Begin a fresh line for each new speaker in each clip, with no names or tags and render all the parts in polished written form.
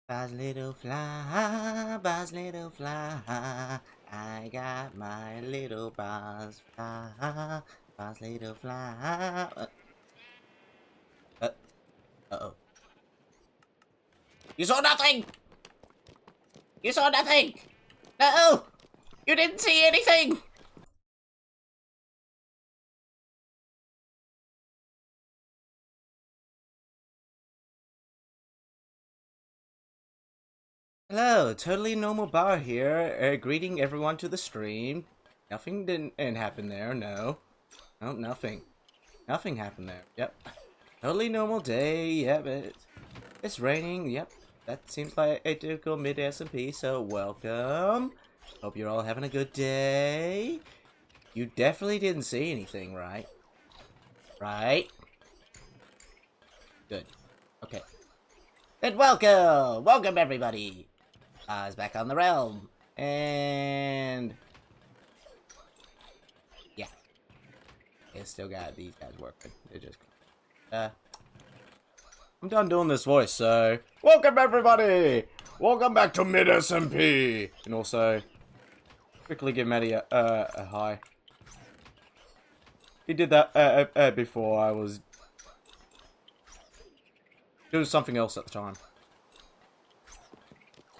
Buzz little fly, I got my little buzz fly, buzz little fly. Uh-oh. You saw nothing! You saw nothing! No! You didn't see anything! Hello, totally normal bar here, greeting everyone to the stream. Nothing didn't happen there, no. No, nothing. Nothing happened there, yep. Totally normal day, yep, it's raining, yep. That seems like a typical mid-SMP, so welcome. Hope you're all having a good day. You definitely didn't see anything, right? Right? Good. Okay. Then welcome! Welcome, everybody! Oz back on the realm. And... yeah. It's still got these guys working. They're just... I'm done doing this voice, so... welcome, everybody! Welcome back to Mid-SMP! And also... quickly give Maddie a hi. He did that before. I was... doing something else at the time.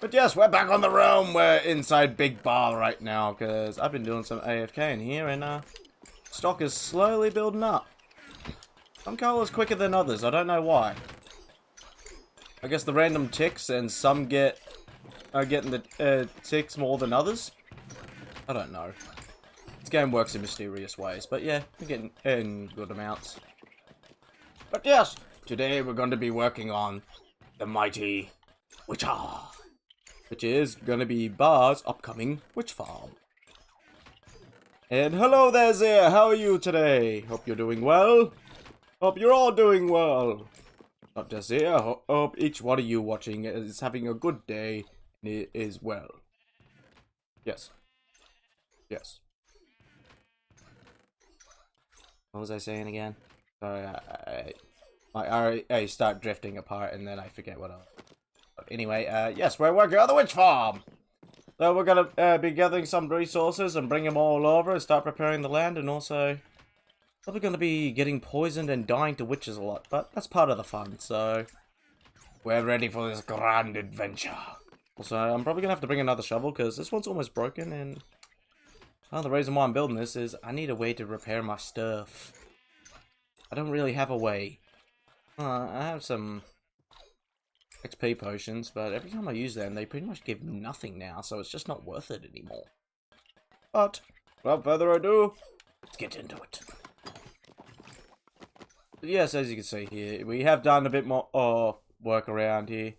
But yes, we're back on the realm. We're inside Big Bar right now, because I've been doing some AFK in here, and stock is slowly building up. Some colors quicker than others, I don't know why. I guess the random ticks, and some are getting the ticks more than others. I don't know. This game works in mysterious ways, but yeah, we're getting in good amounts. But yes, today we're going to be working on the mighty Witcher, which is going to be Bar's upcoming witch farm. And hello there, Zia. How are you today? Hope you're doing well. Hope you're all doing well. Not just Zia. Hope each one of you watching is having a good day and is well. Yes. Yes. What was I saying again? Sorry, I start drifting apart and then I forget what I... Anyway, yes, we're working on the witch farm! So we're gonna be gathering some resources and bring them all over and start preparing the land, and also... probably gonna be getting poisoned and dying to witches a lot, but that's part of the fun, so... we're ready for this grand adventure. Also, I'm probably gonna have to bring another shovel, because this one's almost broken, and... the reason why I'm building this is I need a way to repair my stuff. I don't really have a way. I have some XP potions, but every time I use them, they pretty much give nothing now, so it's just not worth it anymore. But, without further ado, let's get into it. But yes, as you can see here, we have done a bit more work around here.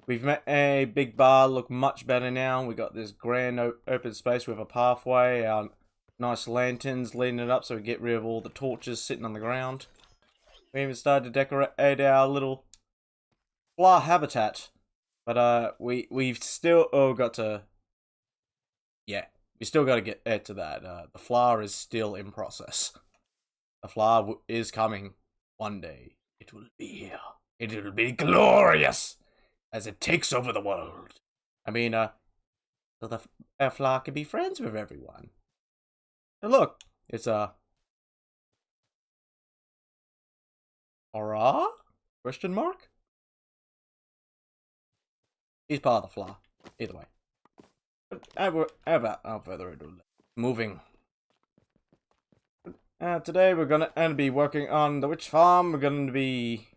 We've made a big bar look much better now. We got this grand open space with a pathway, our nice lanterns leading it up so we get rid of all the torches sitting on the ground. We even started to decorate our little flower habitat. But we've still got to... yeah, we still got to get to that. The flower is still in process. The flower is coming one day. It will be here. It will be glorious as it takes over the world. I mean, so the flower can be friends with everyone. And look, it's a aura? Question mark? He's part of the flower. Either way. But without further ado, moving. Today we're gonna be working on the witch farm. We're gonna be...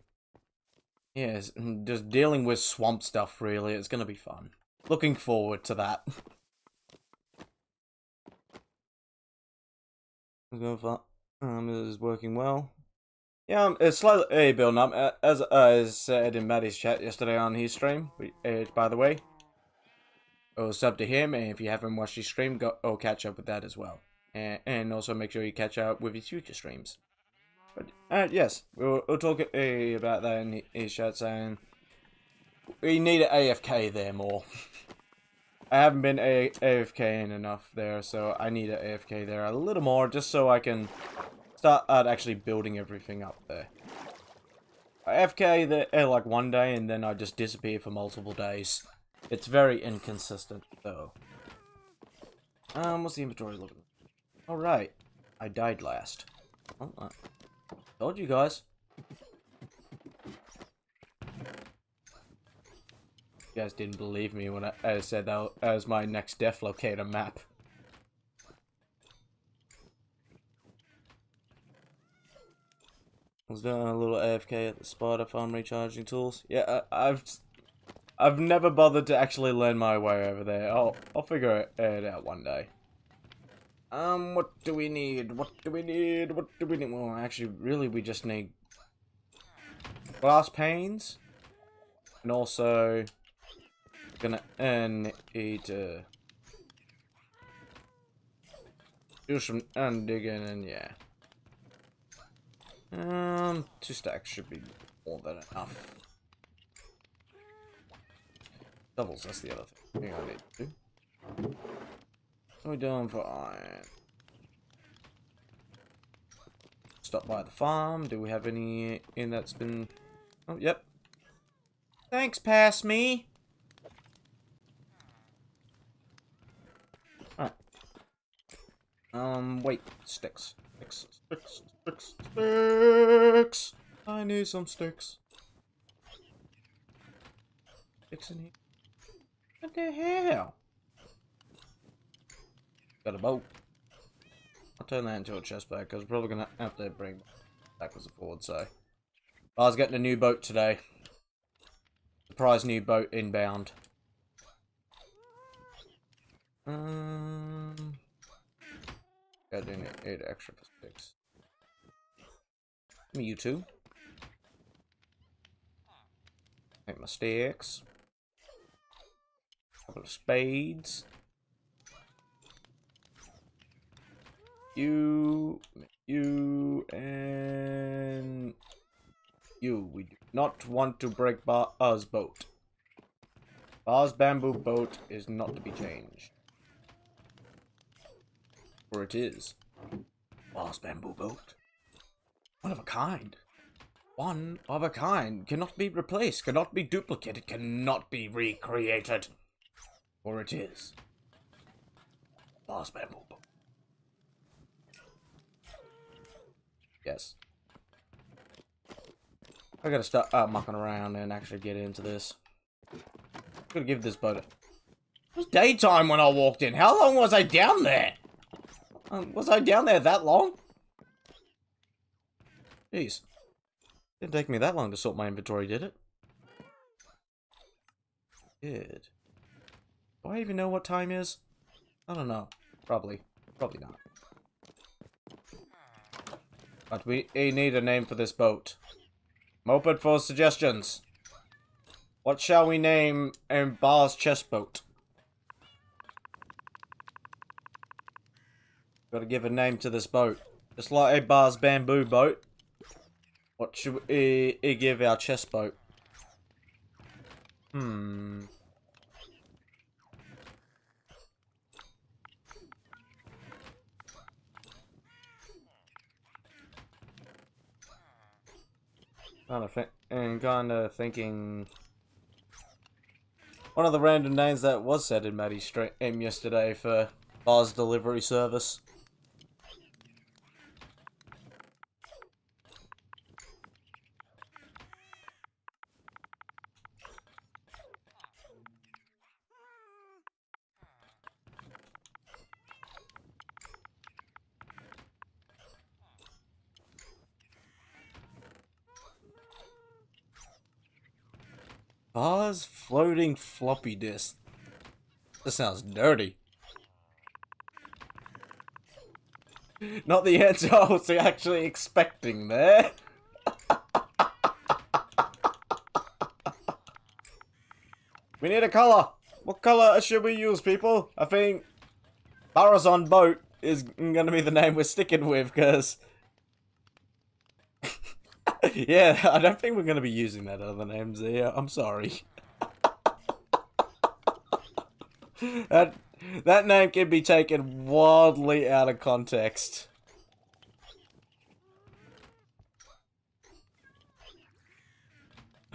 yes, just dealing with swamp stuff, really. It's gonna be fun. Looking forward to that. This is working well. Yeah, it's slowly building up. As I said in Maddie's chat yesterday on his stream, by the way. It was sub to him, and if you haven't watched his stream, go catch up with that as well. And also make sure you catch up with his future streams. But yes, we'll talk about that in his chat, saying we need an AFK there more. I haven't been AFKing enough there, so I need an AFK there a little more, just so I can start actually building everything up there. AFK there like one day and then I just disappear for multiple days. It's very inconsistent though. What's the inventory looking like? Alright. I died last. Oh, told you guys. You guys didn't believe me when I said that was my next death locator map. I was doing a little AFK at the spider farm recharging tools. Yeah, I've never bothered to actually learn my way over there. I'll figure it out one day. What do we need? What do we need? What do we need? Well, actually, really, we just need glass panes, and also gonna need to do some undigging, and yeah. 2 stacks should be more than enough. Doubles, that's the other thing I need to do. What are we doing for iron? Stop by the farm. Do we have any in that's been... Oh, yep. Thanks, pass me. Alright. Wait. Sticks. Sticks. I need some sticks. Sticks in here. What the hell? Got a boat. I'll turn that into a chest bag because we're probably gonna have to bring backwards and forwards. So I was getting a new boat today. Surprise new boat inbound. I do need extra for sticks. Give me you two. Make my sticks. Couple of spades. You, and you. We do not want to break Bar's boat. Bar's bamboo boat is not to be changed. For it is Bar's bamboo boat. One of a kind. One of a kind. Cannot be replaced. Cannot be duplicated. Cannot be recreated. For it is Bar's bamboo boat. Yes. I gotta start mucking around and actually get into this. I'm gonna give this boat a... It was daytime when I walked in. How long was I down there? Was I down there that long? Jeez. Didn't take me that long to sort my inventory, did it? Did. Do I even know what time is? I don't know. Probably. Probably not. But we need a name for this boat. I'm open for suggestions. What shall we name Bar's chest boat? Gotta give a name to this boat. Just like a Bar's bamboo boat. What should we give our chest boat? Kind of thinking one of the random names that was said in Maddie's stream yesterday for Bar's delivery service. Bar's floating floppy disk. This sounds dirty. Not the answer I was actually expecting there. We need a color. What color should we use, people? I think Barazon Boat is going to be the name we're sticking with, because... yeah, I don't think we're going to be using that other name, Zia. I'm sorry. That name can be taken wildly out of context.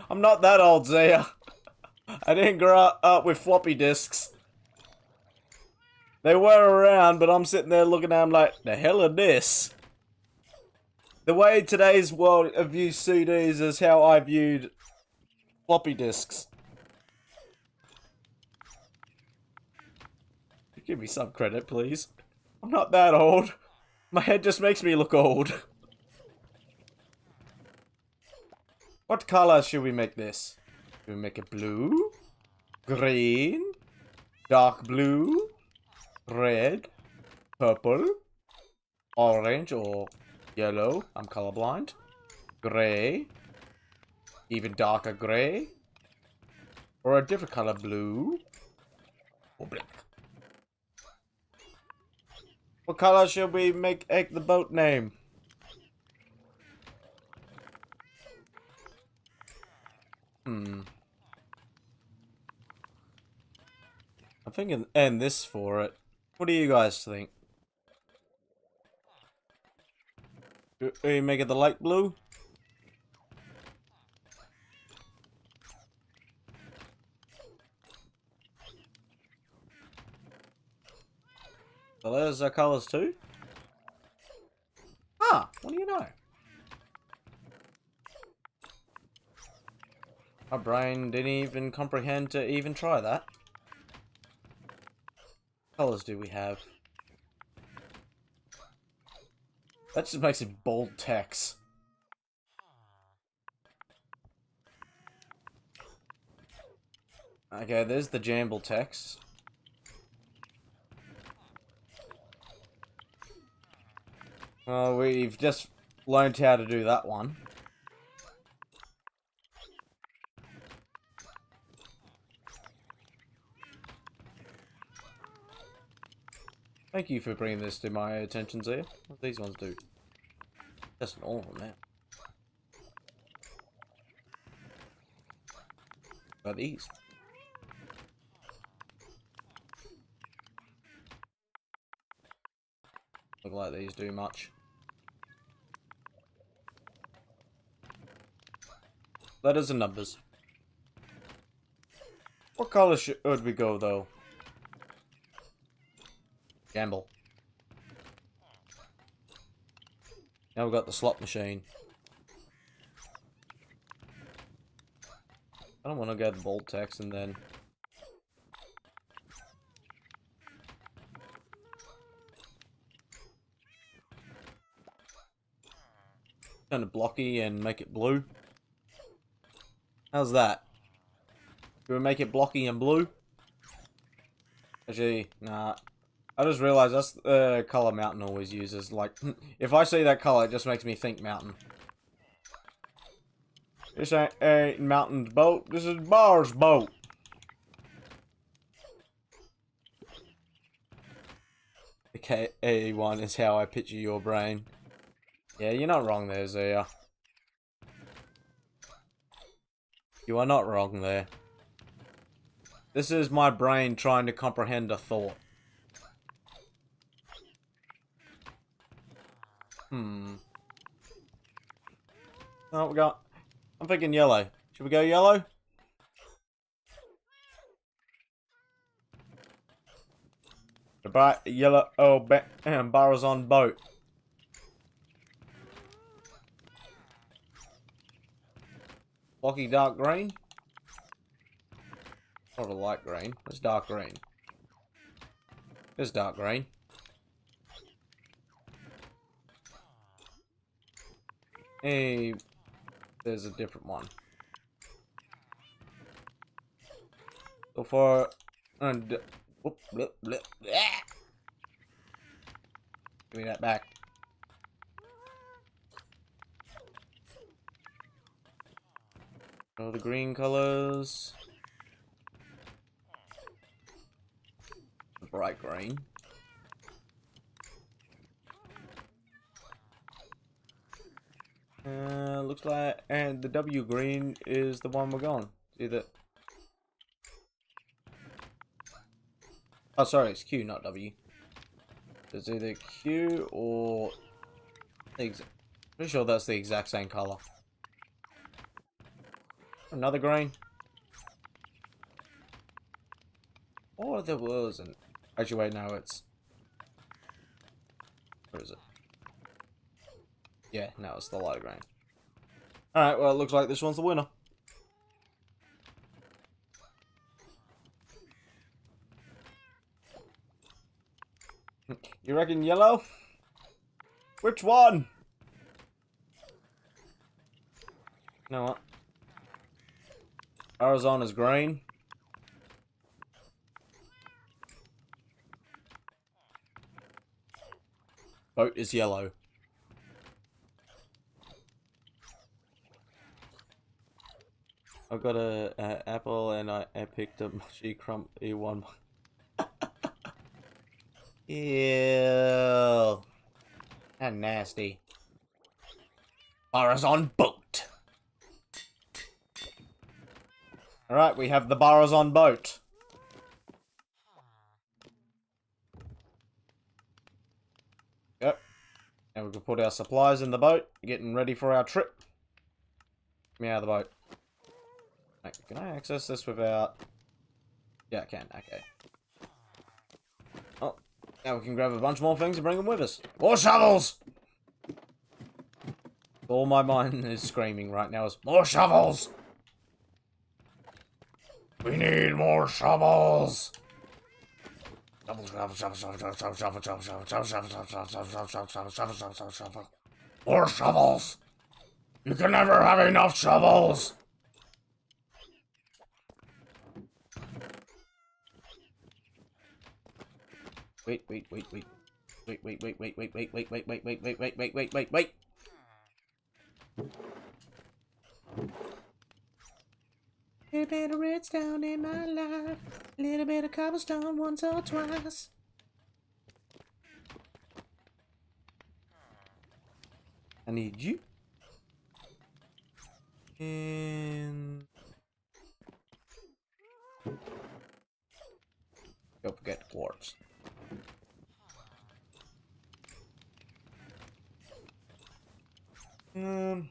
I'm not that old, Zaya. I didn't grow up with floppy disks. They were around, but I'm sitting there looking at them like, the hell is this? The way today's world views CDs is how I viewed floppy disks. Give me some credit, please. I'm not that old. My head just makes me look old. What color should we make this? Should we make it blue? Green? Dark blue? Red? Purple? Orange or yellow? I'm colorblind. Gray? Even darker gray? Or a different color, blue? Or black? What color should we make Egg the boat name? I'm thinking end this for it. What do you guys think? Do you make it the light blue? So there's our colors too. Ah, what do you know? My brain didn't even comprehend to even try that. What colors do we have? That just makes it bold text. Okay, there's the jamble text. Well, we've just learned how to do that one. Thank you for bringing this to my attention, Zia. What do these ones do? Just all of them now. What are these? Look like these do much. Letters and numbers. What color should we go though? Gamble. Now we've got the slot machine. I don't want to get the bold text and then... Turn it blocky and make it blue. How's that? Do we make it blocky and blue? Actually, nah. I just realized that's the color Mountain always uses. Like, if I see that color, it just makes me think Mountain. This ain't a Mountain's boat. This is Bar's boat. The K-A-1 is how I picture your brain. Yeah, you're not wrong there, Zia. You are not wrong there. This is my brain trying to comprehend a thought. Oh, we got... I'm thinking yellow. Should we go yellow? The bright yellow barrels on boat. Blocky dark green? Not a light green. It's dark green. It's dark green. Hey, there's a different one. So for whoop, blip, blip, give me that back. Oh, the green colors. Bright green. Looks like, and the W green is the one we're going. Either. Oh, sorry, it's Q, not W. It's either Q or. Pretty sure that's the exact same color. Another green. Or there wasn't. Actually, wait, no, it's... Where is it? Yeah, no, it's the lighter green. Alright, well, it looks like this one's the winner. You reckon yellow? Which one? You know what? Arizona's green. Boat is yellow. I've got a apple and I picked a mushy crumpy one. Ew. How nasty. Barazon boat. Alright, we have the Barazon boat. Yep. And we can put our supplies in the boat, getting ready for our trip. Get me out of the boat. Right, can I access this without... Yeah, I can, okay. Oh, now we can grab a bunch more things and bring them with us. More shovels! All my mind is screaming right now is, more shovels! We need more shovels! More shovels! You can never have enough shovels! Wait. Little bit of redstone in my life, little bit of cobblestone once or twice. I need you. And don't forget quartz. Not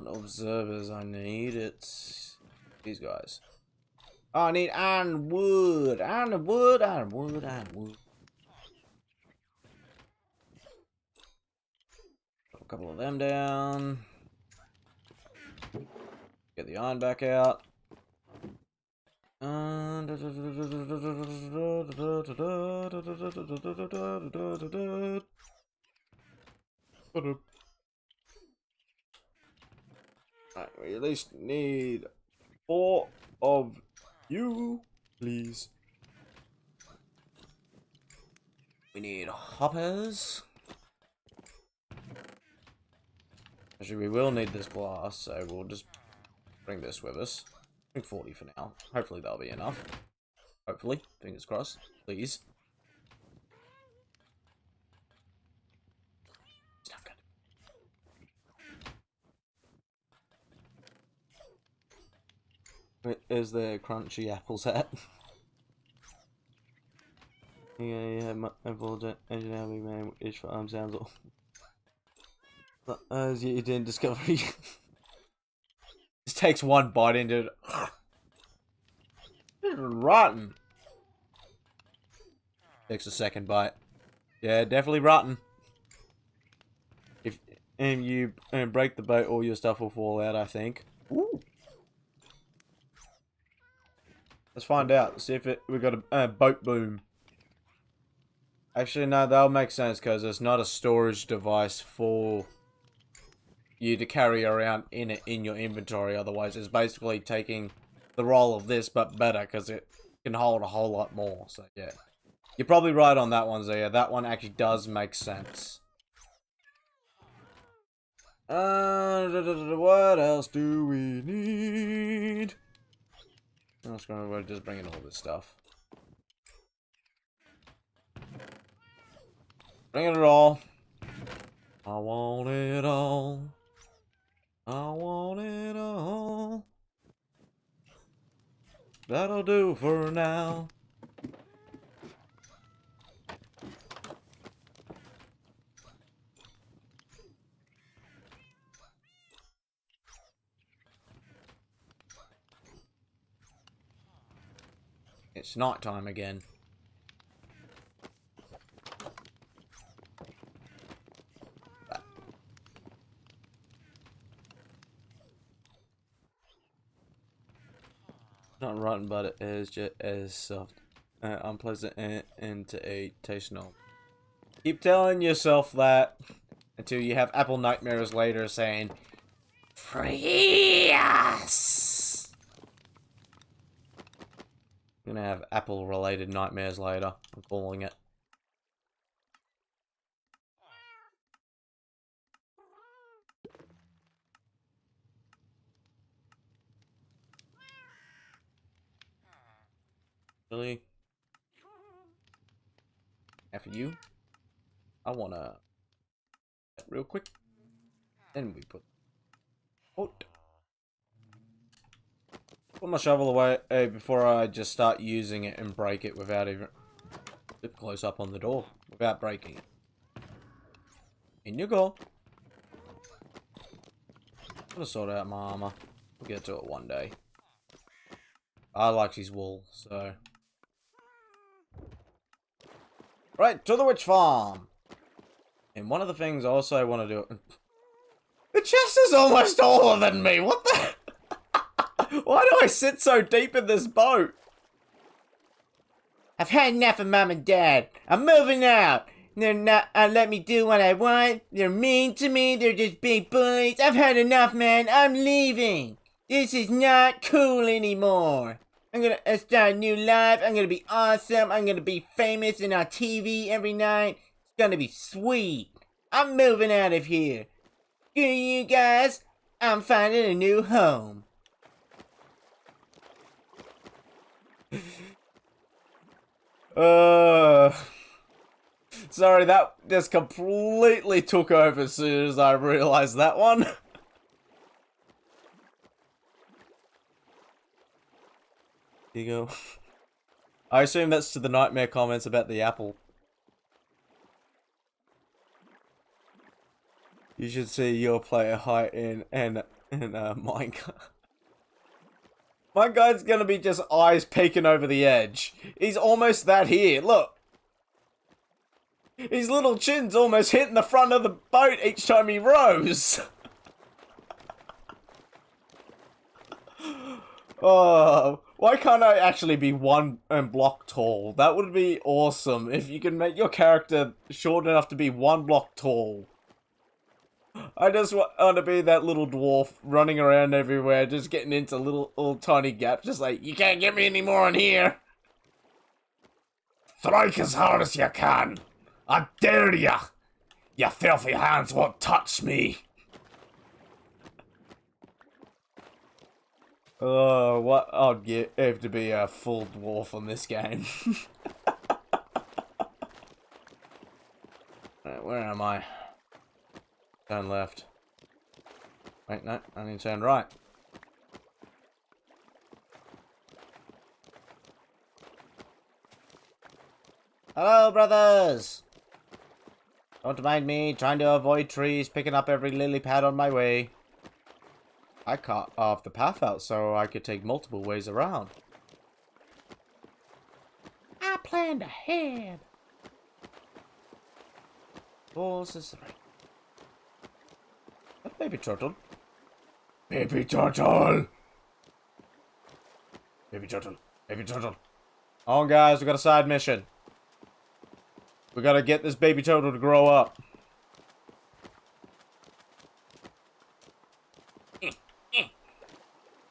observers I need, it's these guys. Oh, I need iron wood. Iron wood. Put a couple of them down. Get the iron back out. Right, we at least need 4 of you, please. We need hoppers. Actually, we will need this glass, so we'll just bring this with us. I think 40 for now. Hopefully that'll be enough. Hopefully. Fingers crossed. Please. It's not good. Where's the crunchy apples at? Yeah, my engineering man is for arm sounds all. As you did in Discovery. This takes one bite into it. This is rotten. Takes a second bite. Yeah, definitely rotten. If you break the boat, all your stuff will fall out, I think. Ooh. Let's find out. See if we got a boat boom. Actually, no, that'll make sense because it's not a storage device for you to carry around in your inventory. Otherwise, it's basically taking the role of this, but better because it can hold a whole lot more. So yeah, you're probably right on that one, Zia. That one actually does make sense. What else do we need? I'm just gonna just bring in all this stuff. Bring it all. I want it all. I want it all. That'll do for now. It's night time again. Not rotten, but it is just as soft, unpleasant, and to eat. Taste no. Keep telling yourself that until you have apple nightmares later saying, "Free us." I'm gonna have apple-related nightmares later. I'm calling it. Really? After you, I wanna real quick. Then we put my shovel away before I just start using it and break it without even close up on the door without breaking it. In you go. I'm gonna sort out my armor. We'll get to it one day. I like his wool, so. Right, to the witch farm! And one of the things I also want to do... The chest is almost taller than me! What the... Why do I sit so deep in this boat? I've had enough of Mom and Dad. I'm moving out. They're not let me do what I want. They're mean to me. They're just big bullies. I've had enough, man. I'm leaving. This is not cool anymore. I'm gonna start a new life. I'm gonna be awesome. I'm gonna be famous and on TV every night. It's gonna be sweet. I'm moving out of here. Screw you guys. I'm finding a new home. Sorry, that just completely took over as soon as I realized that one. Here you go. I assume that's to the nightmare comments about the apple. You should see your player height in Minecraft. My guy's gonna be just eyes peeking over the edge. He's almost that here, look. His little chin's almost hitting the front of the boat each time he rows. Oh, why can't I actually be one block tall? That would be awesome if you can make your character short enough to be one block tall. I just want to be that little dwarf running around everywhere, just getting into little tiny gaps, just like, you can't get me any more in here. Strike as hard as you can. I dare ya. Your filthy hands won't touch me. Oh, what? I'd have to be a full dwarf on this game. Right, where am I? Turn left. Wait, no, I need to turn right. Hello, brothers! Don't mind me trying to avoid trees, picking up every lily pad on my way. I cut off the path out so I could take multiple ways around. I planned ahead. Horse is right. Baby turtle. Baby turtle! Baby turtle. Baby turtle. Oh, guys, we got a side mission. We gotta get this baby turtle to grow up.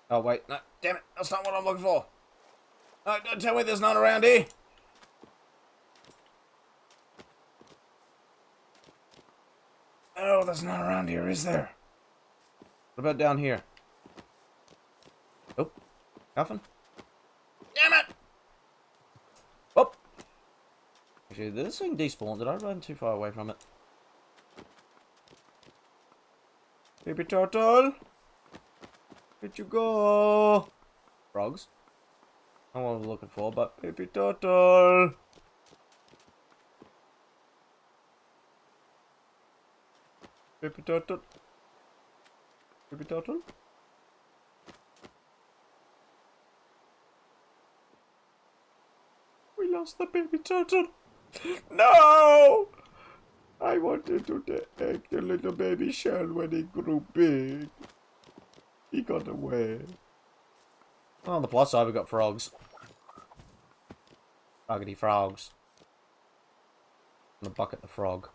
Oh, wait. No, damn it. That's not what I'm looking for. No, don't tell me there's none around here. Oh, there's none around here, is there? What about down here? Oh, nothing? Damn it! Oh! Actually, did this thing despawn? Did I run too far away from it? Baby turtle! Where'd you go? Frogs? Not what I was looking for, but baby turtle! Baby turtle? Baby turtle? lost the baby turtle. No! I wanted to take the little baby shell when he grew big. He got away. On the plus side, we got frogs. Froggity frogs. I'm gonna bucket the frog.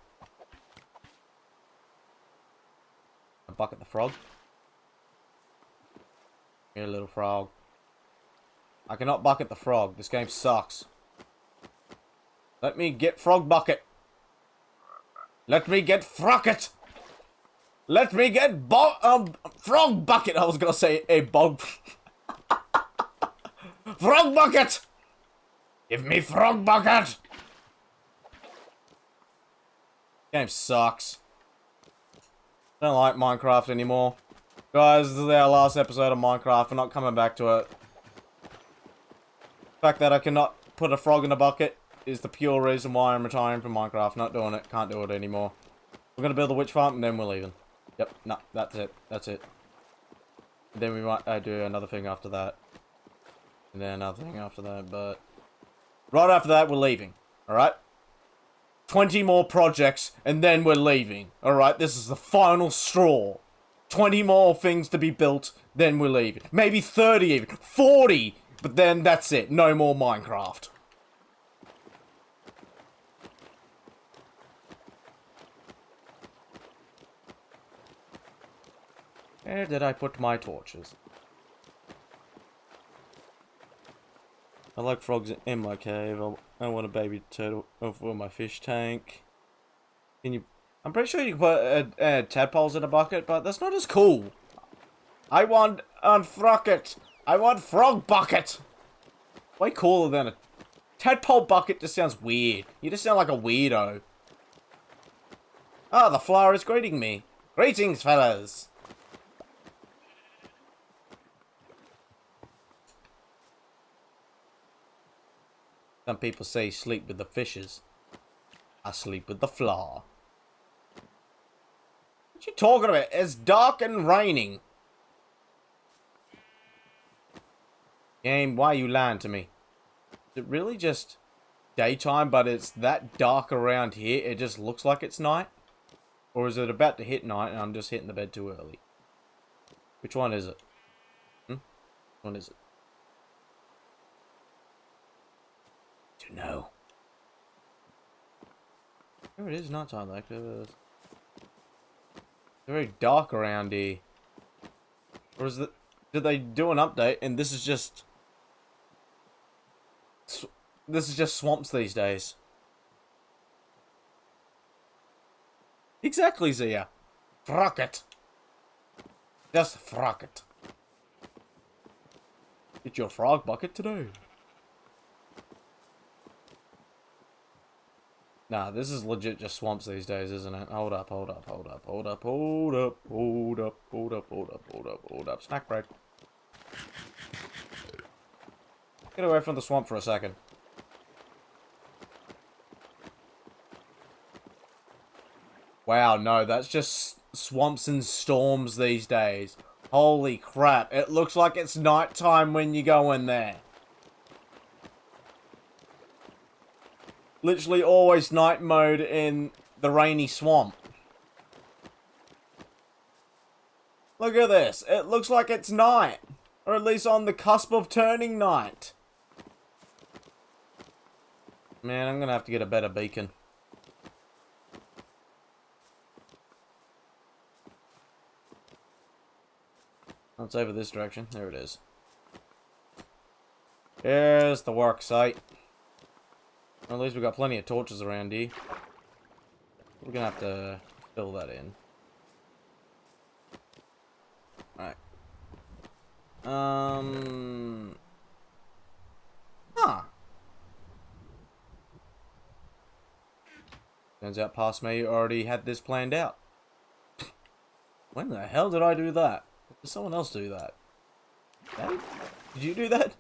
A bucket the frog. Here, little frog. I cannot bucket the frog. This game sucks. Let me get frog bucket. Let me get frocket. Let me get frog bucket. I was gonna say a bog. Frog bucket. Give me frog bucket. Game sucks. Don't like Minecraft anymore. Guys, this is our last episode of Minecraft. We're not coming back to it. The fact that I cannot put a frog in a bucket is the pure reason why I'm retiring from Minecraft. Not doing it. Can't do it anymore. We're gonna build a witch farm and then we're leaving. Yep, no, that's it. That's it. Then we might do another thing after that. And then another thing after that, but... right after that, we're leaving. Alright? 20 more projects, and then we're leaving. Alright, this is the final straw. 20 more things to be built, then we're leaving. Maybe 30 even. 40! But then that's it. No more Minecraft. Where did I put my torches? I like frogs in my cave. I want a baby turtle for my fish tank. Can you... I'm pretty sure you can put tadpoles in a bucket, but that's not as cool. I want unfrocket. I want frog bucket. Way cooler than a... tadpole bucket just sounds weird. You just sound like a weirdo. Ah, the flower is greeting me. Greetings, fellas. Some people say sleep with the fishes. I sleep with the flower. What you talking about? It's dark and raining. Game, why are you lying to me? Is it really just daytime, but it's that dark around here, it just looks like it's night? Or is it about to hit night and I'm just hitting the bed too early? Which one is it? Which one is it? To know. Here it is, nighttime like this. It's very dark around here. Or is it... did they do an update and this is just... this is just swamps these days. Exactly, Zia. Frock it. Just frock it. Get your frog bucket today. Nah, this is legit just swamps these days, isn't it? Hold up, hold up, hold up, hold up, hold up, hold up, hold up, hold up, hold up, hold up. Snack break. Get away from the swamp for a second. Wow, no, that's just swamps and storms these days. Holy crap, it looks like it's nighttime when you go in there. Literally always night mode in the rainy swamp. Look at this, it looks like it's night. Or at least on the cusp of turning night. Man, I'm gonna have to get a better beacon. Oh, it's over this direction. There it is. Here's the work site. Well, at least we've got plenty of torches around here. We're gonna have to fill that in. Alright. Huh. Turns out past me already had this planned out. When the hell did I do that? Did someone else do that? Dave? Did you do that?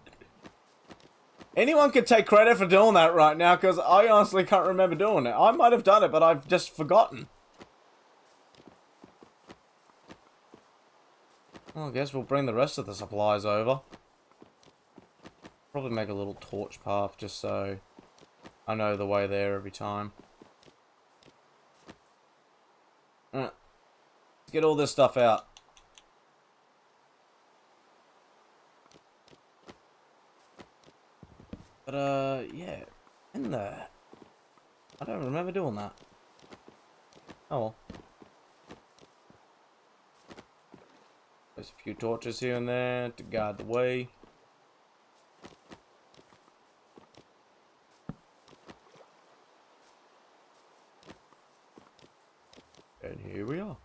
Anyone could take credit for doing that right now, because I honestly can't remember doing it. I might have done it, but I've just forgotten. Well, I guess we'll bring the rest of the supplies over. Probably make a little torch path, just so I know the way there every time. Let's get all this stuff out. But, yeah. In there. I don't remember doing that. Oh well. There's a few torches here and there to guard the way. And here we are.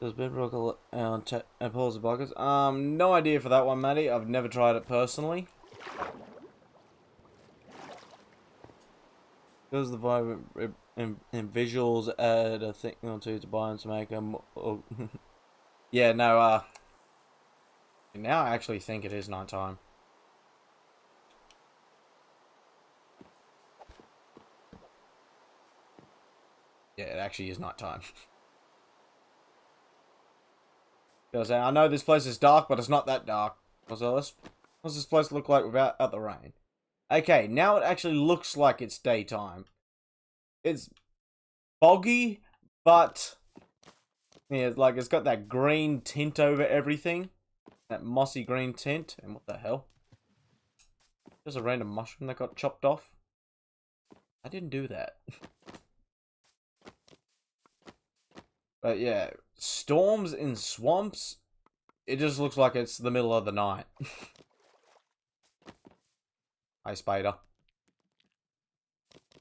Does bedrock pulls the buckets? No idea for that one, Matty. I've never tried it personally. Because the vibrant and visuals add a thing or two to buy and to make them. Yeah, no. Now I actually think it is nighttime. Yeah, it actually is nighttime. I know this place is dark, but it's not that dark. So what's this place look like without the rain? Okay, now it actually looks like it's daytime. It's foggy, but yeah, like it's got that green tint over everything. That mossy green tint. And what the hell? There's a random mushroom that got chopped off. I didn't do that. But yeah, storms in swamps. It just looks like it's the middle of the night. Hi, spider.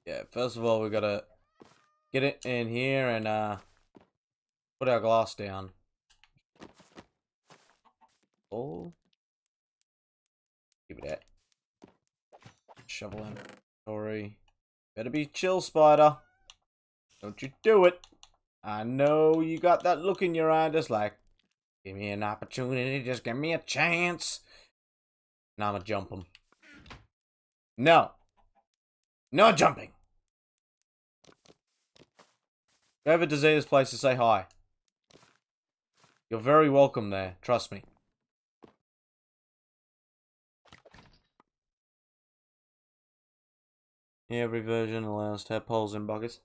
Yeah, first of all, we gotta get it in here and put our glass down. Oh, give it that. Shovel inventory. Better be chill, spider. Don't you do it. I know you got that look in your eye, just like, give me an opportunity, just give me a chance. Now I'm gonna jump him. No. No jumping. Whoever designed this place to say hi. You're very welcome there, trust me. Every version allows tadpoles in buckets.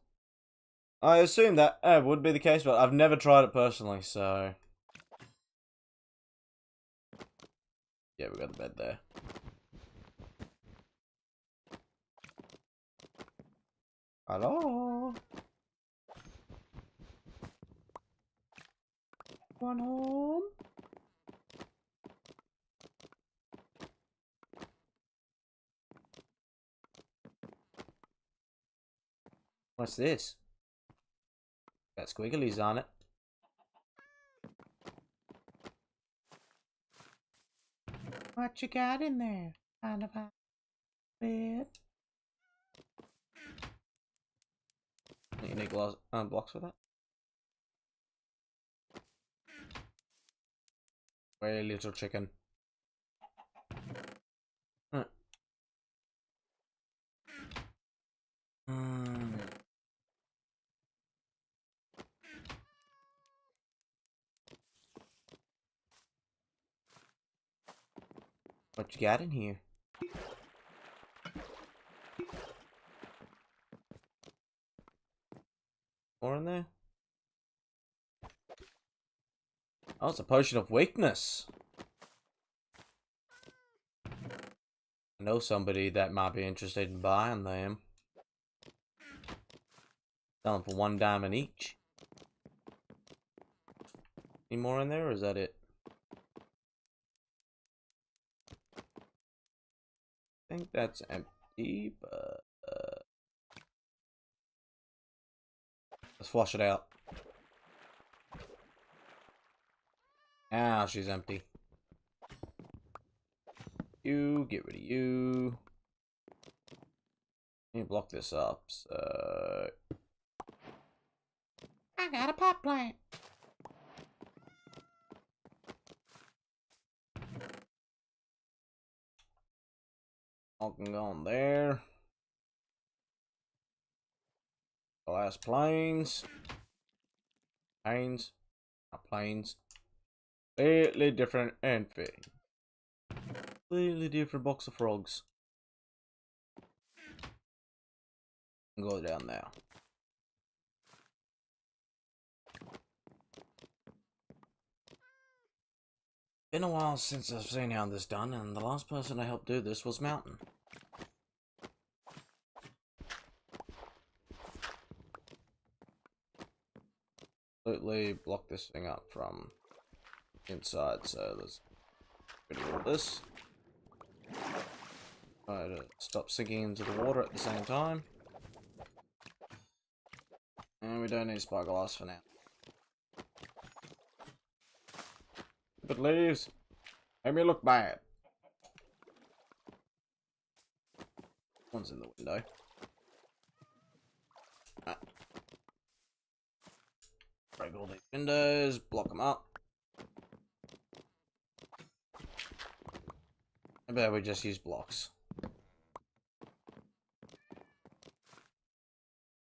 I assume that would be the case, but I've never tried it personally, so... Yeah, we got the bed there. Hello? One home? What's this? Got squigglies on it. What you got in there? Kind of a bed. You need blocks for that? Very little chicken. Huh. What you got in here? More in there? Oh, it's a potion of weakness. I know somebody that might be interested in buying them. Selling for $1 each. Any more in there, or is that it? I think that's empty, but let's flush it out. Now she's empty. You get rid of you. Let me block this up. So I got a pot plant. All can go on there. Glass planes. Planes. Not planes. Completely different and fitting. Completely different box of frogs. Go down there. Been a while since I've seen how this done, and the last person I helped do this was Mountain. Completely block this thing up from inside, so let's get rid of this. Try to stop sinking into the water at the same time. And we don't need spyglass for now. But leaves make me look bad. One's in the window. Break all these windows, block them up. I bet we just use blocks.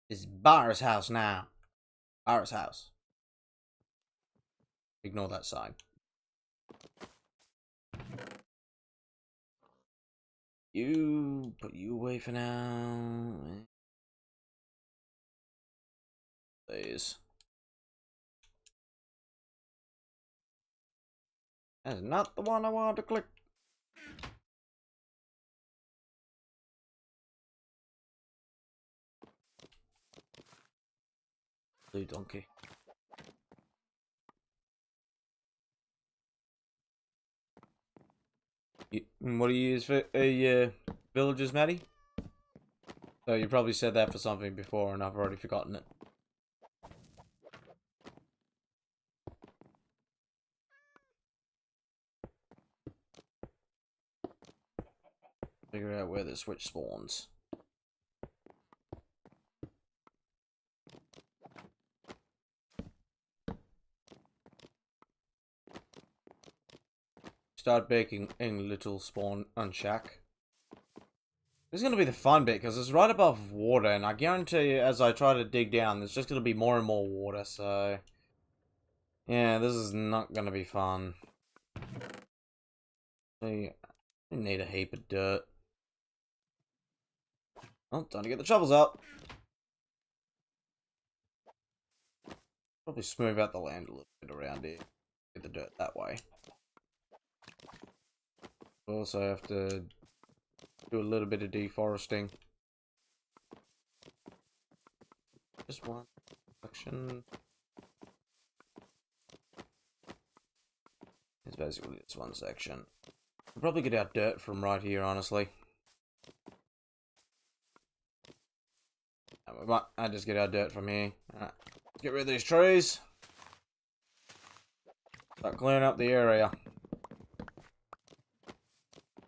It's Bar's house now. Bar's house. Ignore that sign. You put you away for now. Please. That's not the one I wanted to click. Blue donkey. What do you use for villagers, Maddie? So you probably said that for something before and I've already forgotten it. Figure out where the switch spawns. Start baking in little spawn and shack. This is going to be the fun bit because it's right above water, and I guarantee you as I try to dig down there's just going to be more and more water, so yeah, this is not going to be fun. We need a heap of dirt. Oh, time to get the shovels up. Probably smooth out the land a little bit around here. Get the dirt that way. Also have to do a little bit of deforesting. Just one section. It's basically this one section. We'll probably get our dirt from right here, honestly. And we might just get our dirt from here. Alright, let's get rid of these trees. Start clearing up the area.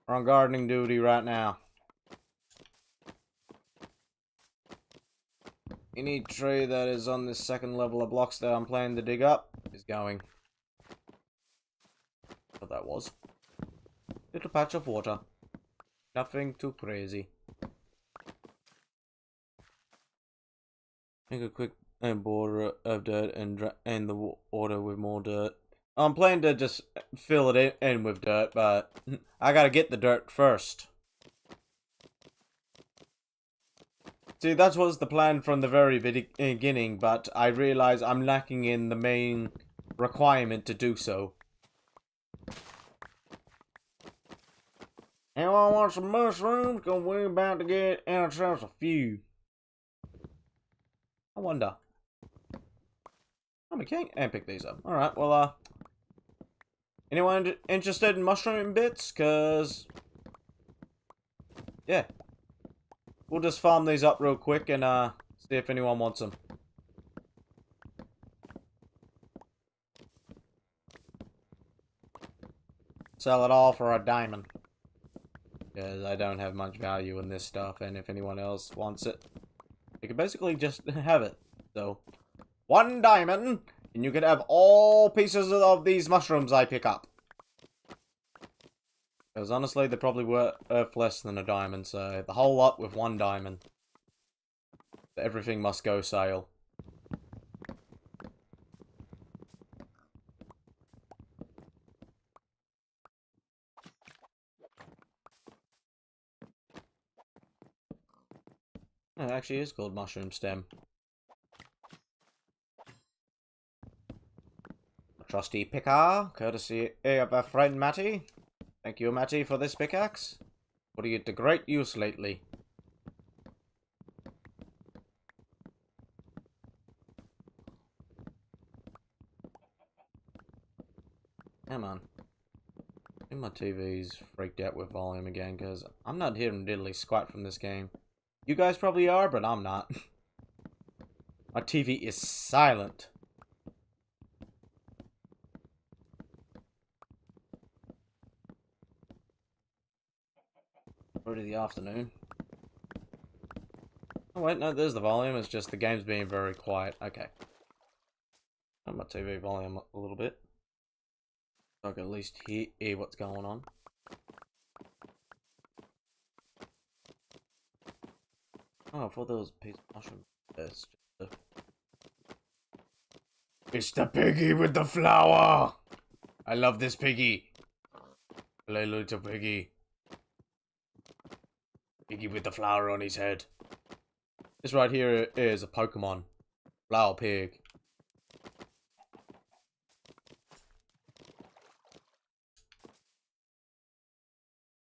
We're on gardening duty right now. Any tree that is on this second level of blocks that I'm planning to dig up is going. What that was. Little patch of water. Nothing too crazy. Make a quick border of dirt and drain the water with more dirt. I'm planning to just fill it in with dirt, but I gotta get the dirt first. See, that was the plan from the very beginning, but I realize I'm lacking in the main requirement to do so. Anyone want some mushrooms? Cause we're about to get ourselves a few. I wonder. Oh, we can't pick these up. Alright, well, anyone interested in mushroom bits? Cause, yeah. We'll just farm these up real quick and, see if anyone wants them. Sell it all for a diamond. Because I don't have much value in this stuff, and if anyone else wants it, they can basically just have it. So, 1 diamond, and you can have all pieces of these mushrooms I pick up. Because honestly, they're probably worth less than a diamond, so the whole lot with 1 diamond. Everything must go sale. It actually is called mushroom stem. A trusty picker, courtesy of our friend Matty. Thank you, Matty, for this pickaxe. Putting it to great use lately. Come on. I think my TV's freaked out with volume again, because I'm not hearing diddly squat from this game. You guys probably are, but I'm not. My TV is silent. Already the afternoon. Oh wait, no, there's the volume. It's just the game's being very quiet. Okay. Turn my TV volume up a little bit, so I can at least hear what's going on. Oh, I thought there was a piece of mushroom. It's the piggy with the flower! I love this piggy. Hello, little piggy. Piggy with the flower on his head. This right here is a Pokemon. Flower pig.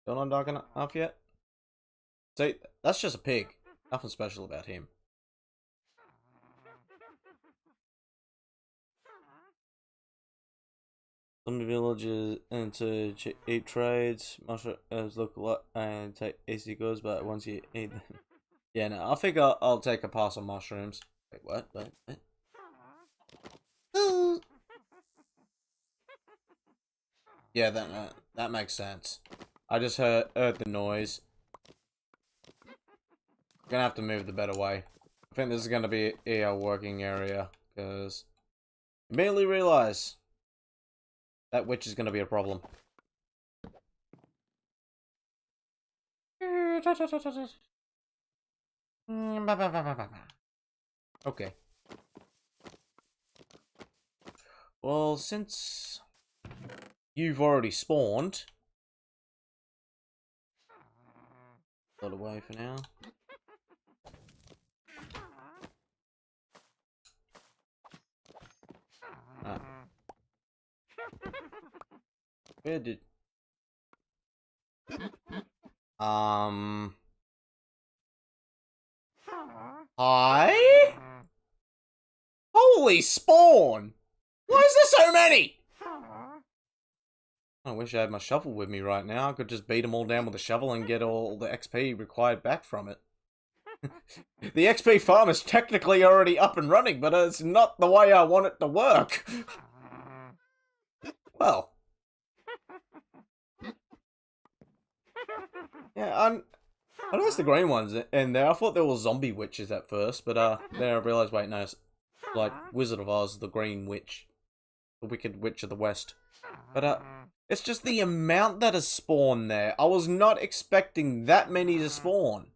Still not dark enough yet? See, that's just a pig. Nothing special about him. Some villages into eat trades, mushrooms look a lot and take easy goods, but once you eat them. Yeah, no, I think I'll take a pass on mushrooms. Wait, what? What? Yeah, that makes sense. I just heard the noise. I'm gonna have to move the bed away. I think this is gonna be a working area, because immediately realize that witch is gonna be a problem. Okay. Well, since you've already spawned, put it away for now. Where did... Hi? Holy spawn! Why is there so many? I wish I had my shovel with me right now. I could just beat them all down with a shovel and get all the XP required back from it. The XP farm is technically already up and running, but it's not the way I want it to work. Well. Yeah, I noticed the green ones in there. I thought they were zombie witches at first, but then I realized, wait, no, it's like Wizard of Oz, the Green Witch. The Wicked Witch of the West. But it's just the amount that has spawned there. I was not expecting that many to spawn.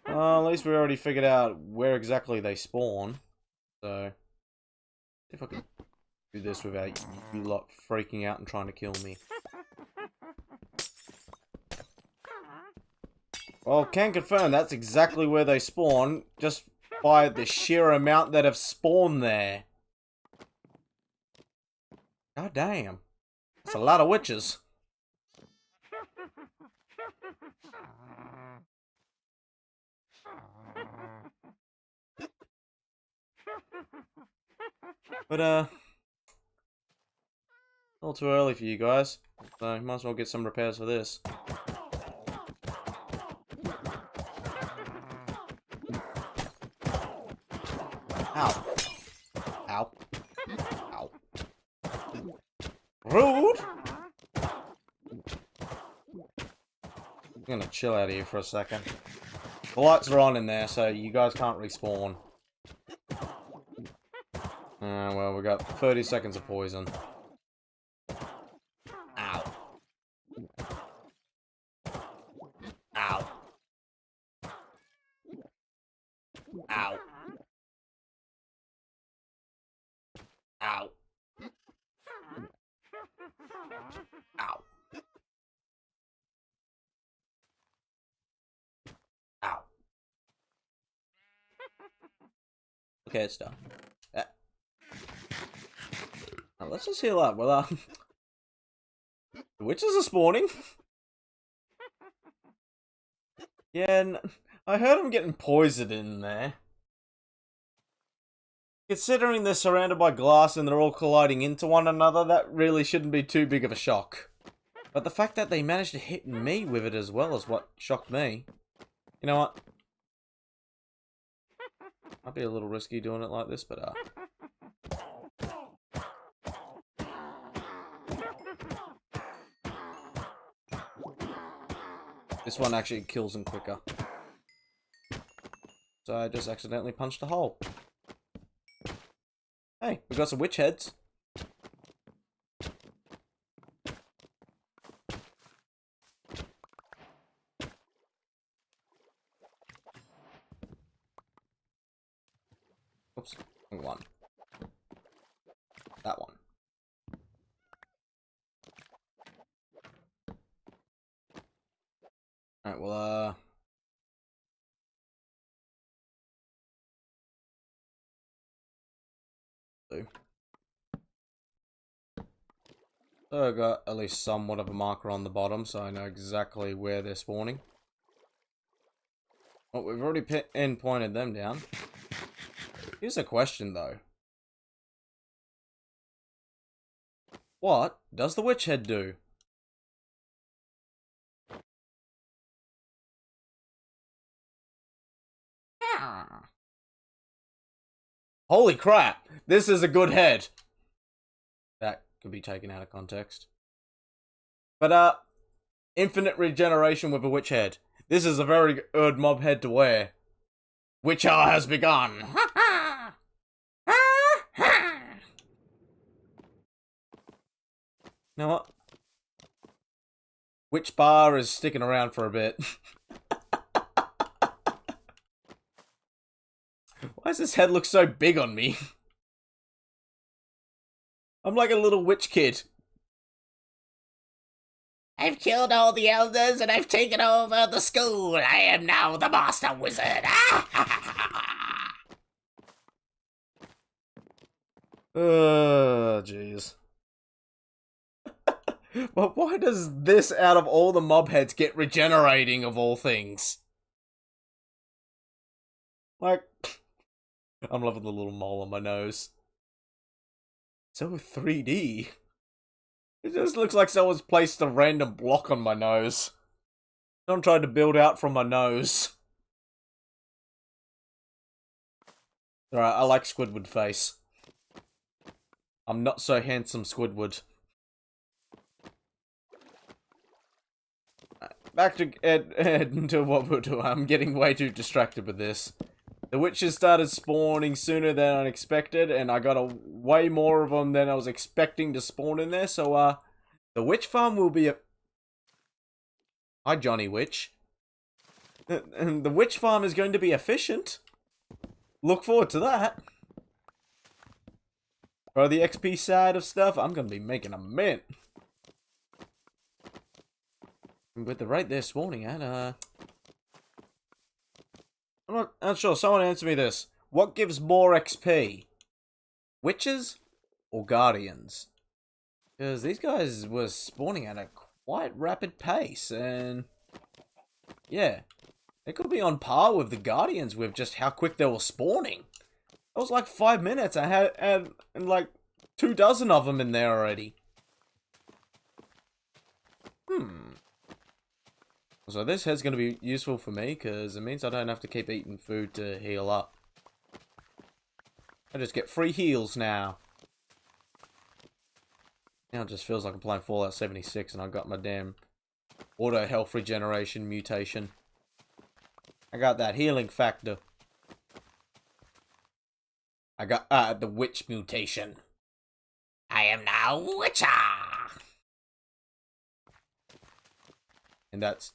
Well, at least we already figured out where exactly they spawn. So, if I can do this without you lot freaking out and trying to kill me. Well, can confirm that's exactly where they spawn, just by the sheer amount that have spawned there. God damn. That's a lot of witches. But, a little too early for you guys, so might as well get some repairs for this. Ow. Ow. Ow. Rude! I'm gonna chill out here for a second. The lights are on in there, so you guys can't respawn. Well, we got 30 seconds of poison. Ow. Ow. Ow. Ow. Ow. Ow. Okay, it's done. Now let's just heal up. Well, the witches are spawning. Yeah, and I heard them getting poisoned in there. Considering they're surrounded by glass and they're all colliding into one another, that really shouldn't be too big of a shock. But the fact that they managed to hit me with it as well is what shocked me. You know what? Might be a little risky doing it like this, but this one actually kills them quicker. So I just accidentally punched a hole. Hey, we got some witch heads. Oops, wrong one. That one. Alright, well, so I got at least somewhat of a marker on the bottom, so I know exactly where they're spawning. Well, we've already pinpointed them down. Here's a question, though. What does the witch head do? Holy crap! This is a good head! That could be taken out of context. But, infinite regeneration with a witch head. This is a very good mob head to wear. Witch hour has begun! You know what? Witch bar is sticking around for a bit. Why does this head look so big on me? I'm like a little witch kid. I've killed all the elders and I've taken over the school. I am now the master wizard. Jeez. But why does this, out of all the mob heads, get regenerating of all things? Like, I'm loving the little mole on my nose. So 3D. It just looks like someone's placed a random block on my nose. Someone tried to build out from my nose. Alright, I like Squidward face. I'm not so handsome, Squidward. Back to what we're doing. I'm getting way too distracted with this. The witches started spawning sooner than unexpected, and I got way more of them than I was expecting to spawn in there, so, the witch farm will be Hi, Johnny Witch. And the witch farm is going to be efficient. Look forward to that. For the XP side of stuff, I'm going to be making a mint. With the rate they're spawning at, I'm not sure. Someone answer me this. What gives more XP? Witches or guardians? Because these guys were spawning at a quite rapid pace, and yeah, they could be on par with the guardians with just how quick they were spawning. It was like 5 minutes. I had like 24 of them in there already. So this head's going to be useful for me, because it means I don't have to keep eating food to heal up. I just get free heals now. Now it just feels like I'm playing Fallout 76 and I got my damn auto health regeneration mutation. I got that healing factor. I got the witch mutation. I am now Witcher! And that's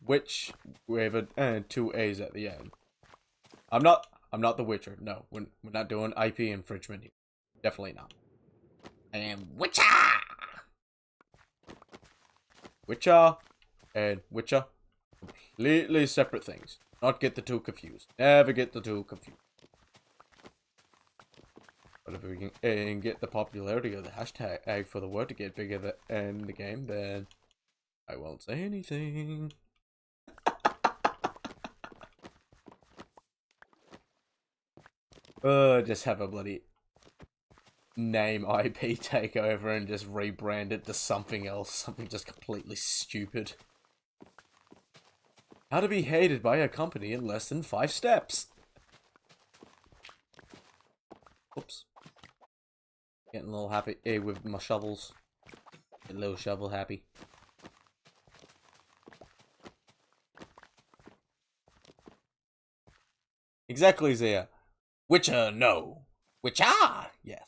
witch with 2 A's at the end. I'm not I'm not the Witcher. No, we're not doing IP infringement here. Definitely not. I am Witcher! Witcher and Witcher. Completely separate things. Not get the two confused. Never get the two confused. But if we can get the popularity of the hashtag for the word to get bigger in the game, then I won't say anything. Just have a bloody name IP takeover and just rebrand it to something else. Something just completely stupid. How to be hated by a company in less than 5 steps. Oops. Getting a little happy with my shovels. Get a little shovel happy. Exactly, Zia. Witcher, no. Witcher, yes.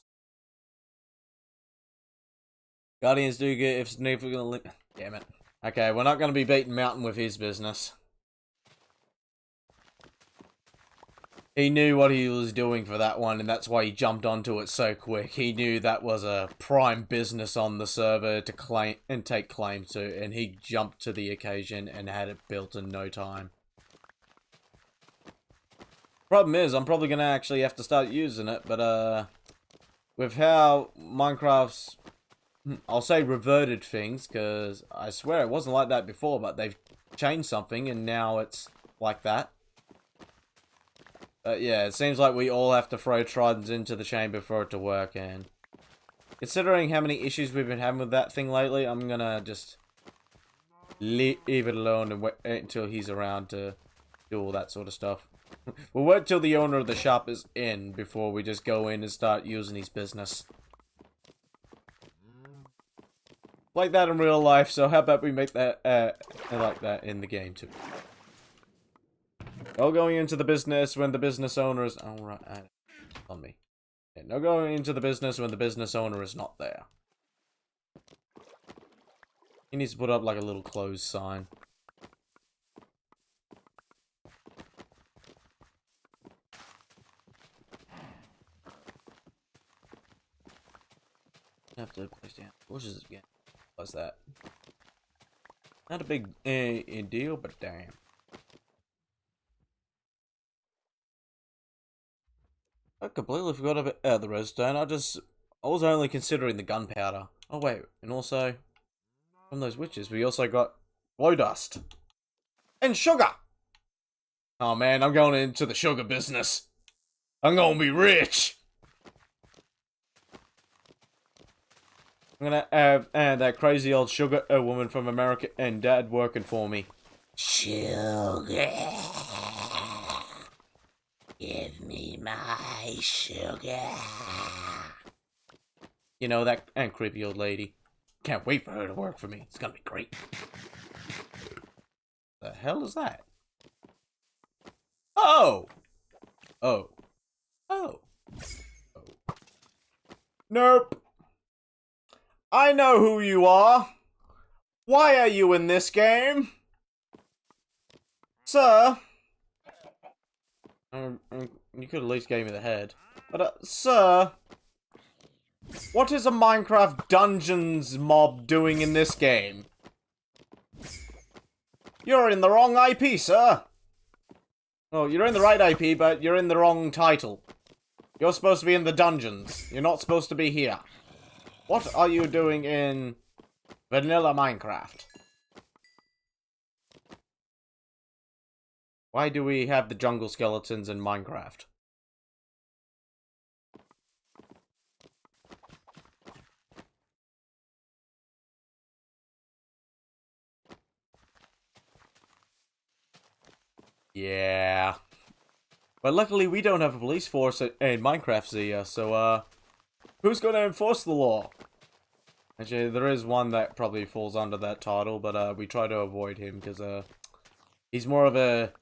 Guardians do get if significantly. Damn it. Okay, we're not going to be beating Mountain with his business. He knew what he was doing for that one, and that's why he jumped onto it so quick. He knew that was a prime business on the server to claim and take claim to, and he jumped to the occasion and had it built in no time. Problem is, I'm probably gonna actually have to start using it, but with how Minecraft's, I'll say reverted things, because I swear it wasn't like that before, but they've changed something, and now it's like that. Yeah, it seems like we all have to throw tridents into the chamber for it to work, and considering how many issues we've been having with that thing lately, I'm gonna just leave it alone and wait until he's around to do all that sort of stuff. We'll wait till the owner of the shop is in before we just go in and start using his business. Like that in real life, so how about we make that like that in the game too. No going into the business when the business owner is... Oh, right. On me. Yeah, no going into the business when the business owner is not there. He needs to put up like a little closed sign. I have to place down bushes again. What's that? Not a big deal, but damn. I completely forgot about the redstone. I was only considering the gunpowder. Oh wait, and also from those witches, we also got glow dust and sugar. Oh man, I'm going into the sugar business. I'm gonna be rich. I'm gonna have that crazy old sugar woman from America and Dad working for me. Sugar. Give me my sugar. You know, that and creepy old lady. Can't wait for her to work for me. It's gonna be great. The hell is that? Oh! Oh. Oh. Oh. Nope. I know who you are. Why are you in this game? Sir? You could at least give me the head. But, sir, what is a Minecraft Dungeons mob doing in this game? You're in the wrong IP, sir. Oh, you're in the right IP, but you're in the wrong title. You're supposed to be in the dungeons. You're not supposed to be here. What are you doing in vanilla Minecraft? Why do we have the jungle skeletons in Minecraft? Yeah. But luckily we don't have a police force in Minecraft, Zia, so who's gonna enforce the law? Actually, there is one that probably falls under that title, but we try to avoid him because he's more of a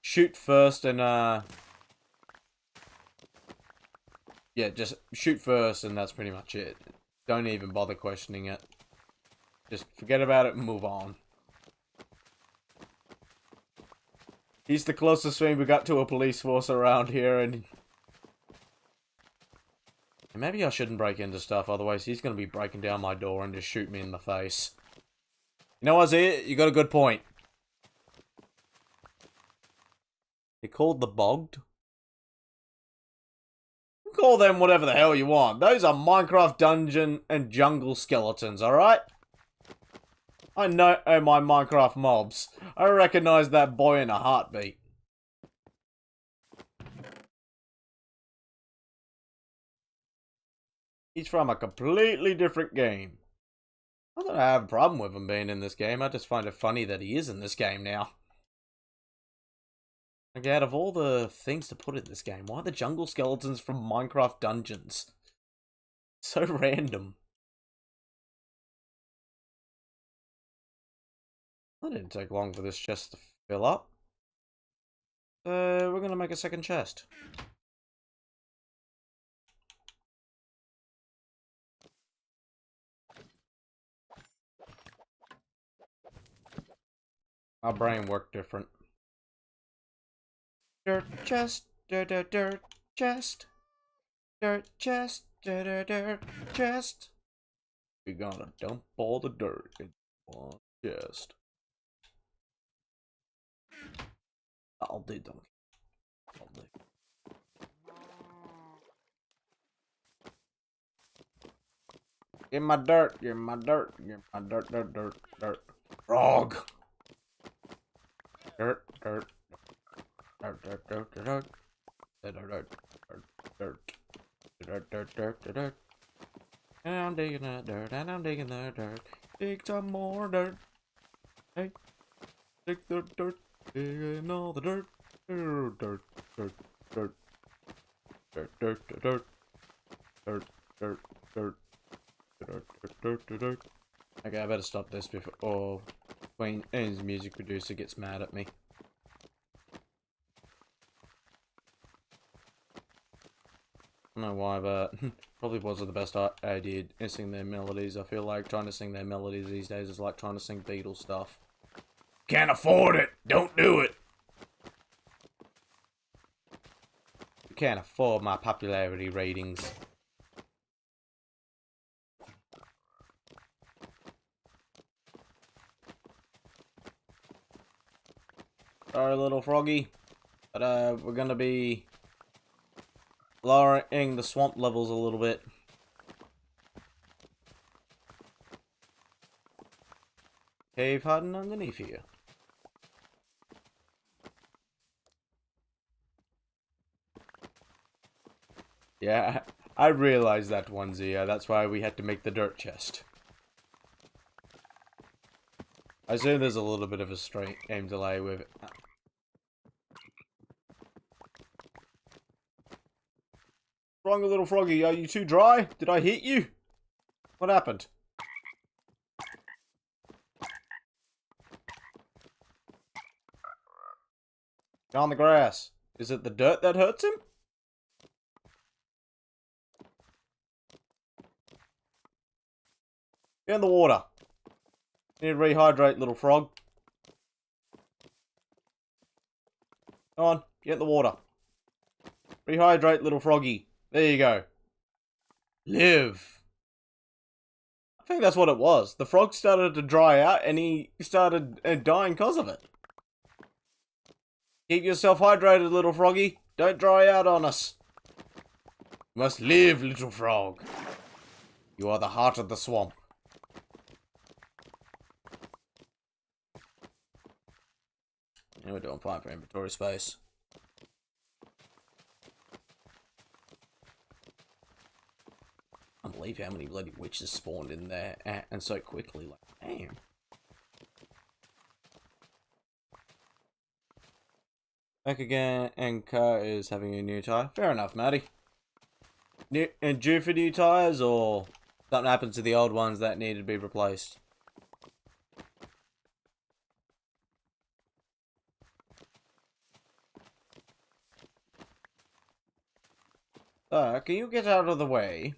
shoot first and yeah, just shoot first and that's pretty much it. Don't even bother questioning it. Just forget about it and move on. He's the closest thing we got to a police force around here, and maybe I shouldn't break into stuff, otherwise he's going to be breaking down my door and just shoot me in the face. You know, Isaiah, you got a good point. They're called the Bogged. Call them whatever the hell you want. Those are Minecraft dungeon and jungle skeletons, alright? I know my Minecraft mobs. I recognize that boy in a heartbeat. He's from a completely different game. Not that I have a problem with him being in this game, I just find it funny that he is in this game now. Like, out of all the things to put in this game, why are the jungle skeletons from Minecraft dungeons? So random. That didn't take long for this chest to fill up. So, we're gonna make a second chest. Our brain worked different. Dirt chest, dirt chest, dirt chest, dirt chest. We're gonna dump all the dirt in one chest. I'll do them. I'll do. Give my dirt, give my dirt, give my dirt. Frog. Dirt. And I'm digging that dirt, and I'm digging that dirt. Dig some more dirt. Hey, dig the dirt, digging all the dirt. Dirt. Okay, I better stop this before Queen's music producer gets mad at me. I don't know why, but probably wasn't the best idea to sing their melodies. I feel like trying to sing their melodies these days is like trying to sing Beatles stuff. Can't afford it! Don't do it! You can't afford my popularity ratings. Sorry, little froggy, but we're gonna be lowering the swamp levels a little bit. Cave hiding underneath here. Yeah, I realized that one, Zia. That's why we had to make the dirt chest. I assume there's a little bit of a straight aim delay with it. Wrong, little froggy. Are you too dry? Did I hit you? What happened? On the grass. Is it the dirt that hurts him? Get in the water. You need to rehydrate, little frog. Come on, get in the water. Rehydrate, little froggy. There you go. Live. I think that's what it was. The frog started to dry out and he started dying because of it. Keep yourself hydrated, little froggy. Don't dry out on us. You must live, little frog. You are the heart of the swamp. Yeah, we're doing fine for inventory space. I can't believe how many bloody witches spawned in there and so quickly. Like, damn. Back again, and car is having a new tire. Fair enough, Matty. And due for new tires, or something happened to the old ones that needed to be replaced? Can you get out of the way?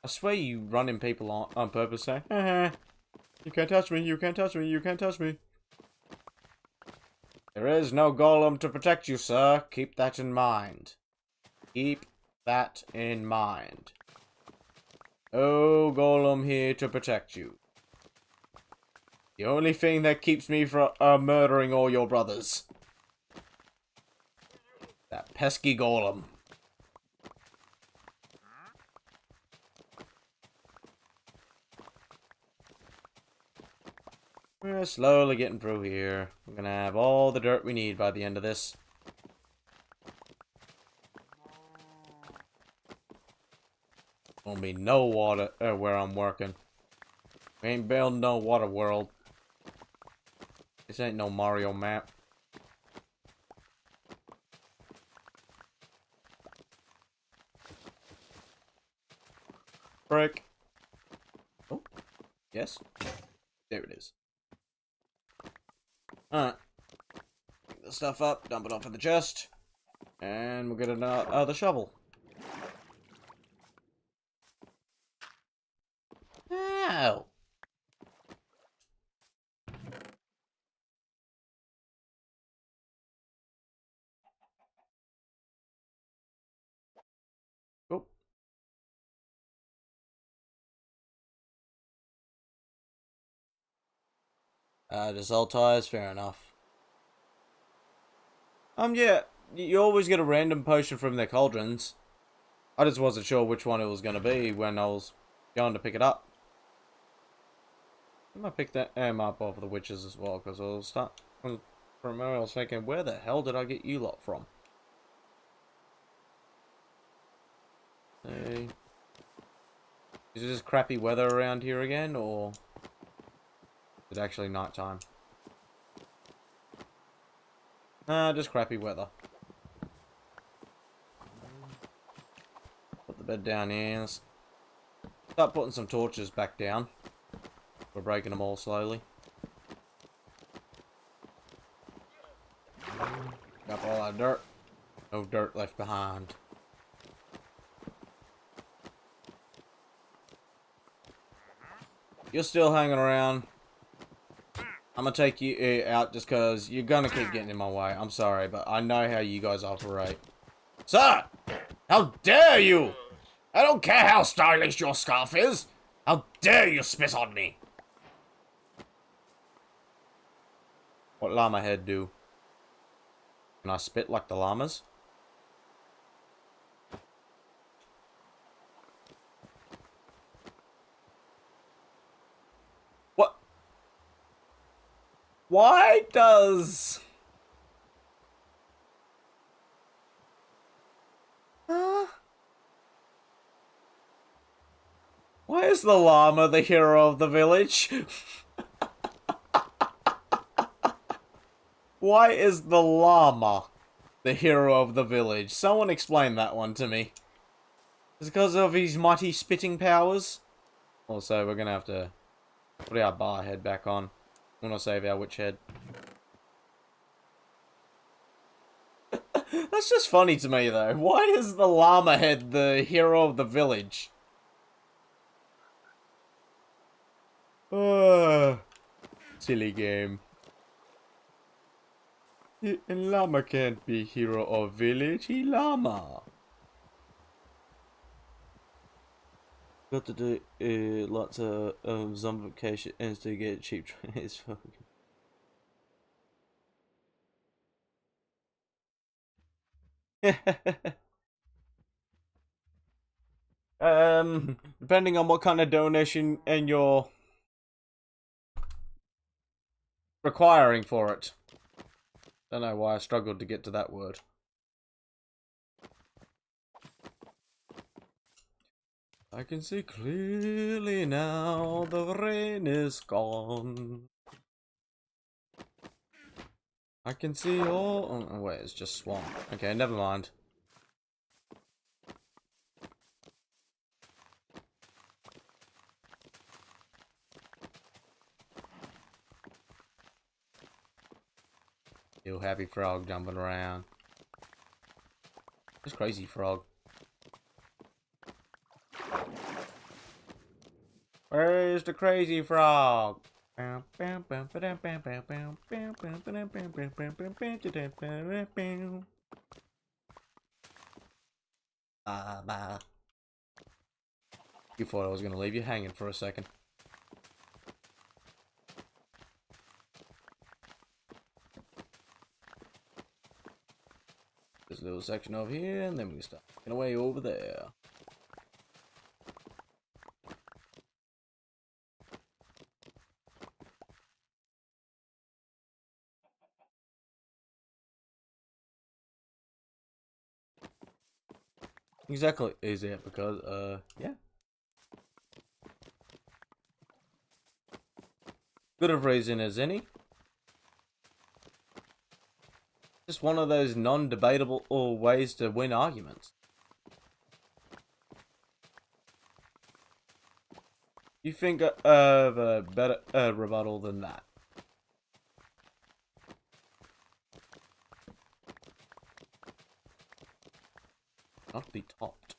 I swear you running people on purpose saying, you can't touch me, you can't touch me, you can't touch me. There is no golem to protect you, sir. Keep that in mind. Keep that in mind. No golem here to protect you. The only thing that keeps me from murdering all your brothers. That pesky golem. We're slowly getting through here. We're gonna have all the dirt we need by the end of this. Won't be no water where I'm working. We ain't building no water world. This ain't no Mario map. Frick. Oh, yes. There it is. Alright. Pick the stuff up, dump it off in the chest. And we'll get another shovel. Ow! Oh. Just all tires, fair enough. Yeah, you always get a random potion from their cauldrons. I just wasn't sure which one it was going to be when I was going to pick it up. I'm going to pick that up off of the witches as well, because I'll start from where I was thinking, where the hell did I get you lot from? Hey. Is it just crappy weather around here again, or is it actually nighttime? Nah, just crappy weather. Put the bed down here. Start putting some torches back down. We're breaking them all slowly. Got all that dirt. No dirt left behind. You're still hanging around. I'm gonna take you out just because you're gonna keep getting in my way. I'm sorry, but I know how you guys operate. Sir! How dare you! I don't care how stylish your scarf is! How dare you spit on me! What llama head do? Can I spit like the llamas? What? Why does... Why is the llama the hero of the village? Why is the llama the hero of the village? Someone explain that one to me. Is it because of his mighty spitting powers? Also, we're gonna have to put our bar head back on. I want to save our witch head. That's just funny to me, though. Why is the llama head the hero of the village? Silly game. And llama can't be hero of village. He llama. Got to do lots of zombification and to get cheap trains. Depending on what kind of donation and you're requiring for it. Don't know why I struggled to get to that word. I can see clearly now, the rain is gone. I can see all... Oh, wait, it's just swamp. Okay, never mind. You happy frog jumping around. This crazy frog. Where is the crazy frog? You thought I was gonna leave you hanging for a second. This little section over here, and then we start getting away over there. Exactly, is it? Because, yeah. Good of reason as any. Just one of those non-debatable ways to win arguments. You think of a better rebuttal than that? Not be topped.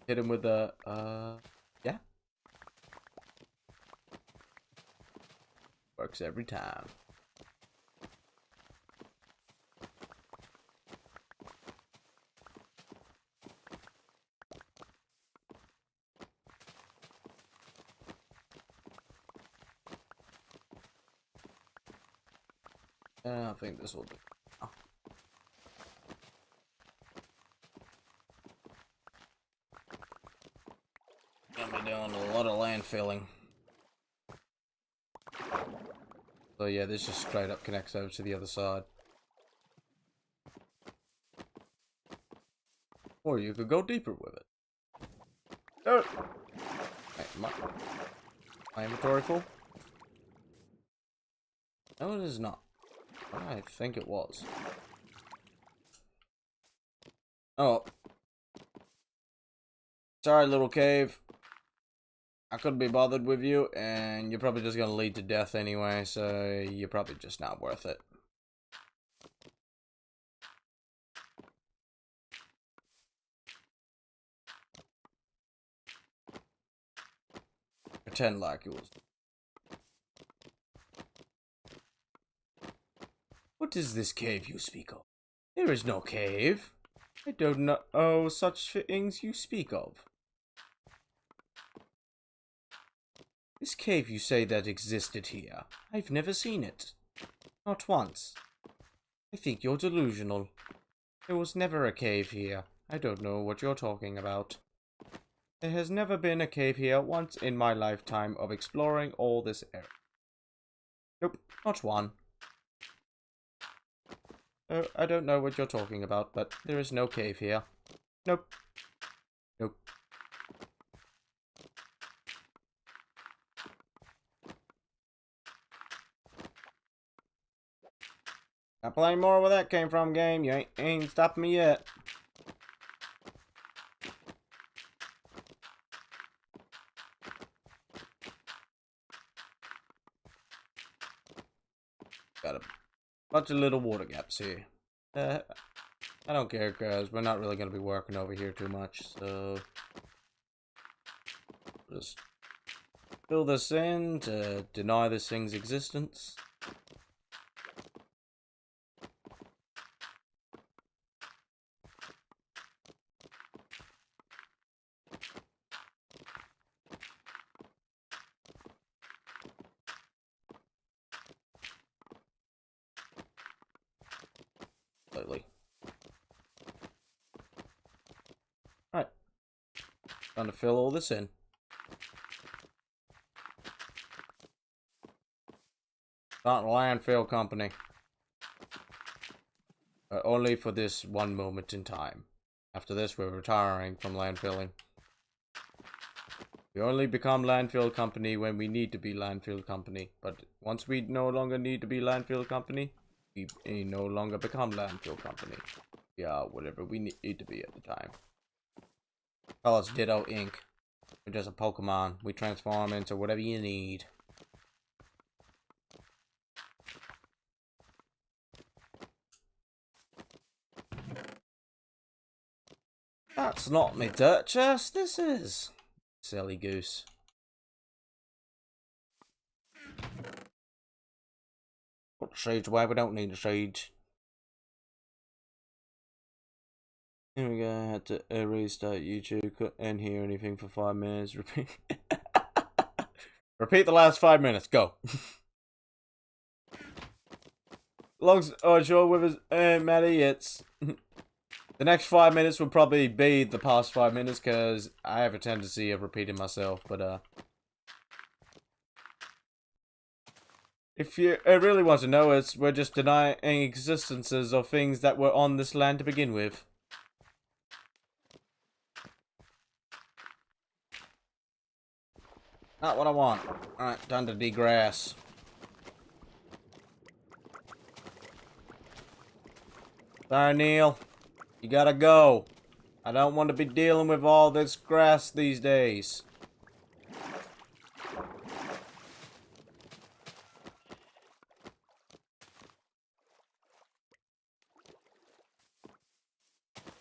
Hit him with a, yeah. Works every time. I think this will do. Oh. Gonna be doing a lot of landfilling. So yeah, this just straight up connects over to the other side. Or you could go deeper with it. Oh! Wait, my inventory full? No, it is not. I think it was. Oh. Sorry, little cave. I couldn't be bothered with you, and you're probably just gonna lead to death anyway, so you're probably just not worth it. Pretend like it was. What is this cave you speak of? There is no cave. I don't know such things you speak of. This cave you say that existed here, I've never seen it. Not once. I think you're delusional. There was never a cave here. I don't know what you're talking about. There has never been a cave here once in my lifetime of exploring all this area. Nope, not one. Oh, I don't know what you're talking about, but there is no cave here. Nope. Nope. Not playing more where that came from, game. You ain't stopping me yet. Got a bunch of little water gaps here. I don't care, because we're not really going to be working over here too much, so just fill this in to deny this thing's existence. Slowly. Right. Trying to fill all this in. Starting a landfill company. Only for this one moment in time. After this, we're retiring from landfilling. We only become landfill company when we need to be landfill company. But once we no longer need to be landfill company, we no longer become landfill company. We are whatever we need to be at the time. Call us Ditto Inc. We're just a Pokemon. We transform into whatever you need. That's not me dirt chest, this is. Silly goose. Put the seeds away, we don't need the seeds. Here we go, I had to restart YouTube, couldn't hear anything for 5 minutes, repeat. Repeat the last 5 minutes, go. Logs are sure with us, Maddie, it's... The next 5 minutes will probably be the past 5 minutes, because I have a tendency of repeating myself, but, if you really want to know, we're just denying existences of things that were on this land to begin with. Not what I want. Alright, time to degrass. Sorry, Neil. You gotta go. I don't want to be dealing with all this grass these days.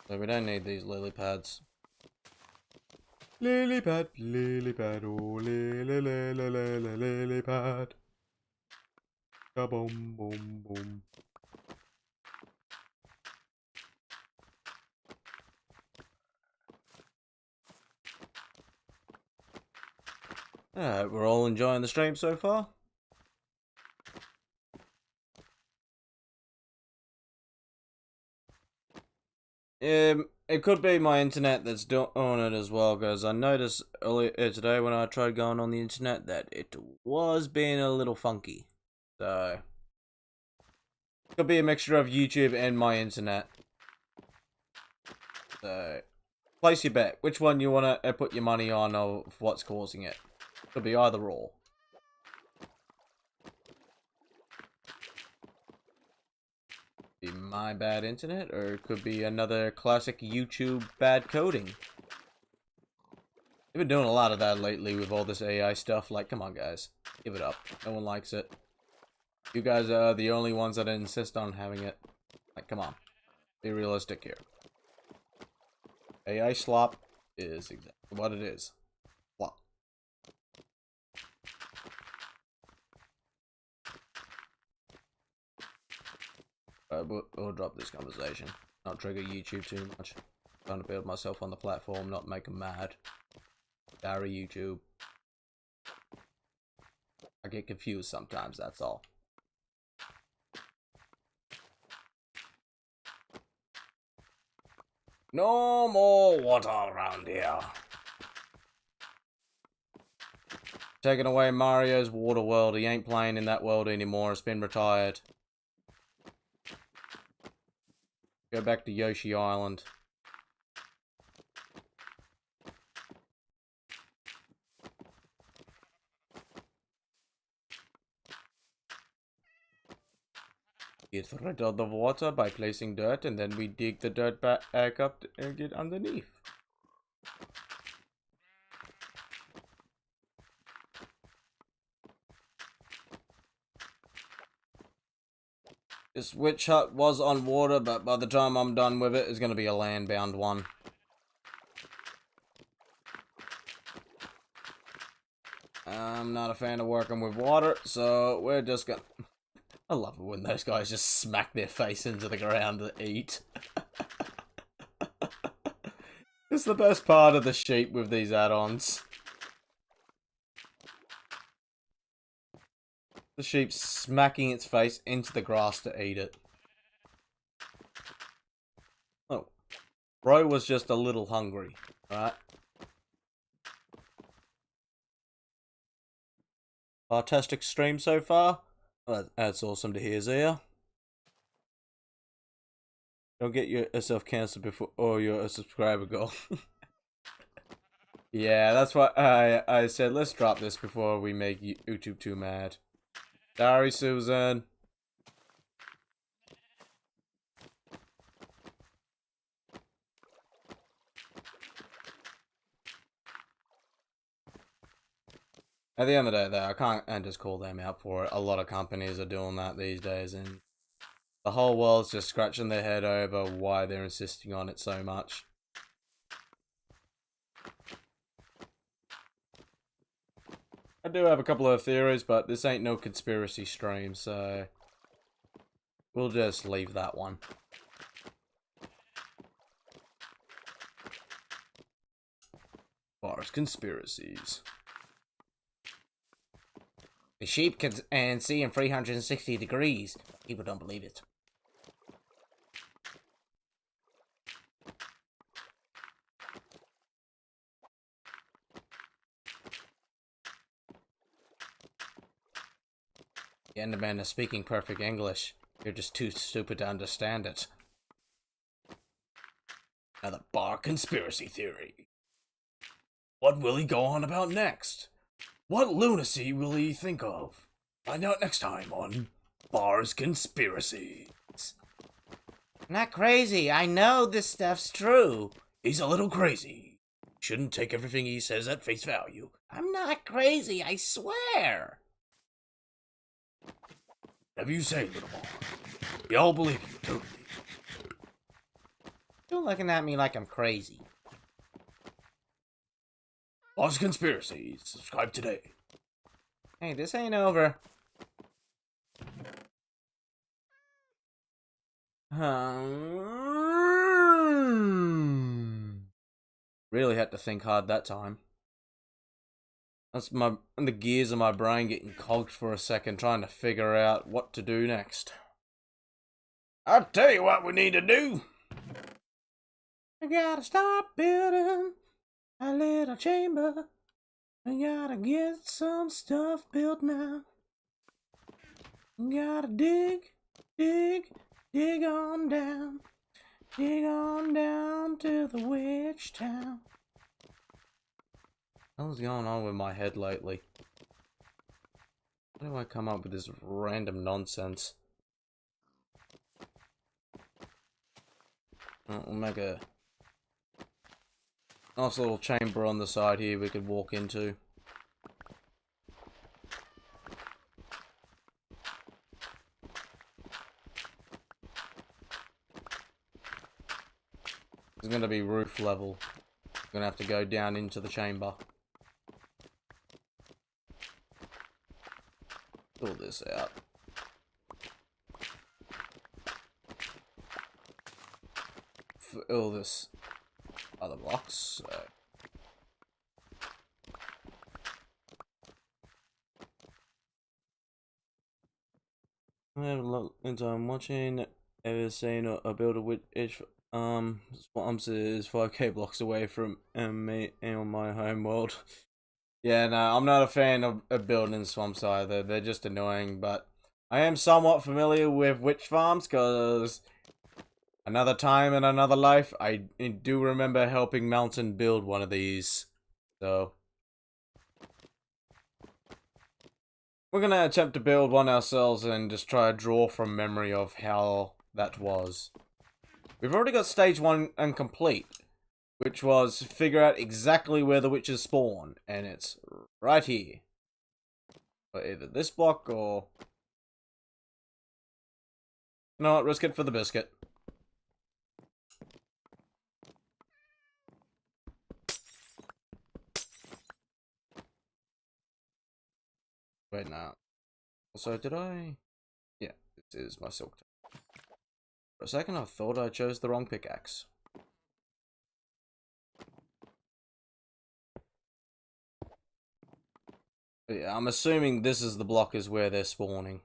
So we don't need these lily pads. Lily pad, oh, lily pad. Da boom, boom, boom. Alright, we're all enjoying the stream so far. It could be my internet that's doing it as well, because I noticed earlier today when I tried going on the internet that it was being a little funky. So, it could be a mixture of YouTube and my internet. So, place your bet. Which one you want to put your money on of what's causing it? Could be either or. Be my bad internet, or it could be another classic YouTube bad coding. They've been doing a lot of that lately with all this AI stuff. Like, come on, guys. Give it up. No one likes it. You guys are the only ones that insist on having it. Like, come on. Be realistic here. AI slop is exactly what it is. Slop. We'll drop this conversation. Not trigger YouTube too much. Trying to build myself on the platform, not make them mad. Sorry, YouTube. I get confused sometimes, that's all. No more water around here. Taking away Mario's water world. He ain't playing in that world anymore. It's been retired. Go back to Yoshi Island. Get rid of the water by placing dirt, and then we dig the dirt back up and get underneath. This witch hut was on water, but by the time I'm done with it, it's going to be a land-bound one. I'm not a fan of working with water, so we're just gonna... I love it when those guys just smack their face into the ground to eat. It's the best part of the sheep with these add-ons. The sheep smacking its face into the grass to eat it. Oh. Bro was just a little hungry, right? Fantastic stream so far. Well, that's awesome to hear, Zia. Don't get yourself cancelled before, or you're a subscriber goal. Yeah, that's why I said let's drop this before we make YouTube too mad. Sorry, Susan. At the end of the day, though, I can't just call them out for it. A lot of companies are doing that these days, and the whole world's just scratching their head over why they're insisting on it so much. I do have a couple of theories, but this ain't no conspiracy stream, so we'll just leave that one. As far as conspiracies. The sheep can see in 360 degrees. People don't believe it. The Enderman is speaking perfect English. You're just too stupid to understand it. Another bar conspiracy theory. What will he go on about next? What lunacy will he think of? Find out next time on Bars Conspiracies. Not crazy. I know this stuff's true. He's a little crazy. Shouldn't take everything he says at face value. I'm not crazy, I swear. Whatever you say, little boy. We all believe you, totally. You're looking at me like I'm crazy. Bars Conspiracies. Subscribe today. Hey, this ain't over. Really had to think hard that time. That's the gears of my brain getting cogged for a second, trying to figure out what to do next. I'll tell you what we need to do. We gotta start building a little chamber. We gotta get some stuff built now. We gotta dig on down. Dig on down to the witch town. What's going on with my head lately? Why do I come up with this random nonsense? We'll make a nice little chamber on the side here we could walk into. It's gonna be roof level. I'm gonna have to go down into the chamber. Fill this out. Fill this other blocks. So. I have a lot of time watching. Ever seen a builder which Swamps is 5k blocks away from me and my home world. Yeah, no, I'm not a fan of building swamps either. They're just annoying, but I am somewhat familiar with witch farms because another time in another life, I do remember helping Mountain build one of these. So we're gonna attempt to build one ourselves and just try to draw from memory of how that was. We've already got stage 1 and complete, which was figure out exactly where the witches spawn, and it's right here. But either this block or... You know what, risk it for the biscuit. Wait, now. Also, did I... Yeah, this is my silk. For a second, I thought I chose the wrong pickaxe. But yeah, I'm assuming this is the block is where they're spawning.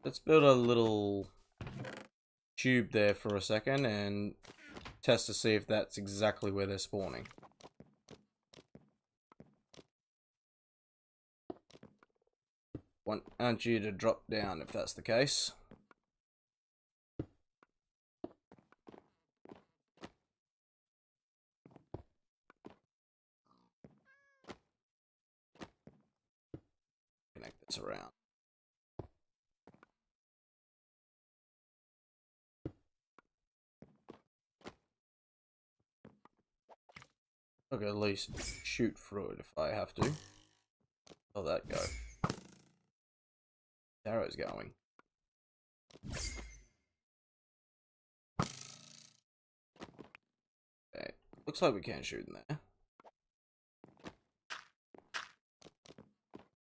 Let's build a little tube there for a second and test to see if that's exactly where they're spawning. Want you to drop down if that's the case. Connect this around. I could at least shoot through it if I have to. How that go? Arrow's going. Okay, Looks like we can't shoot in there.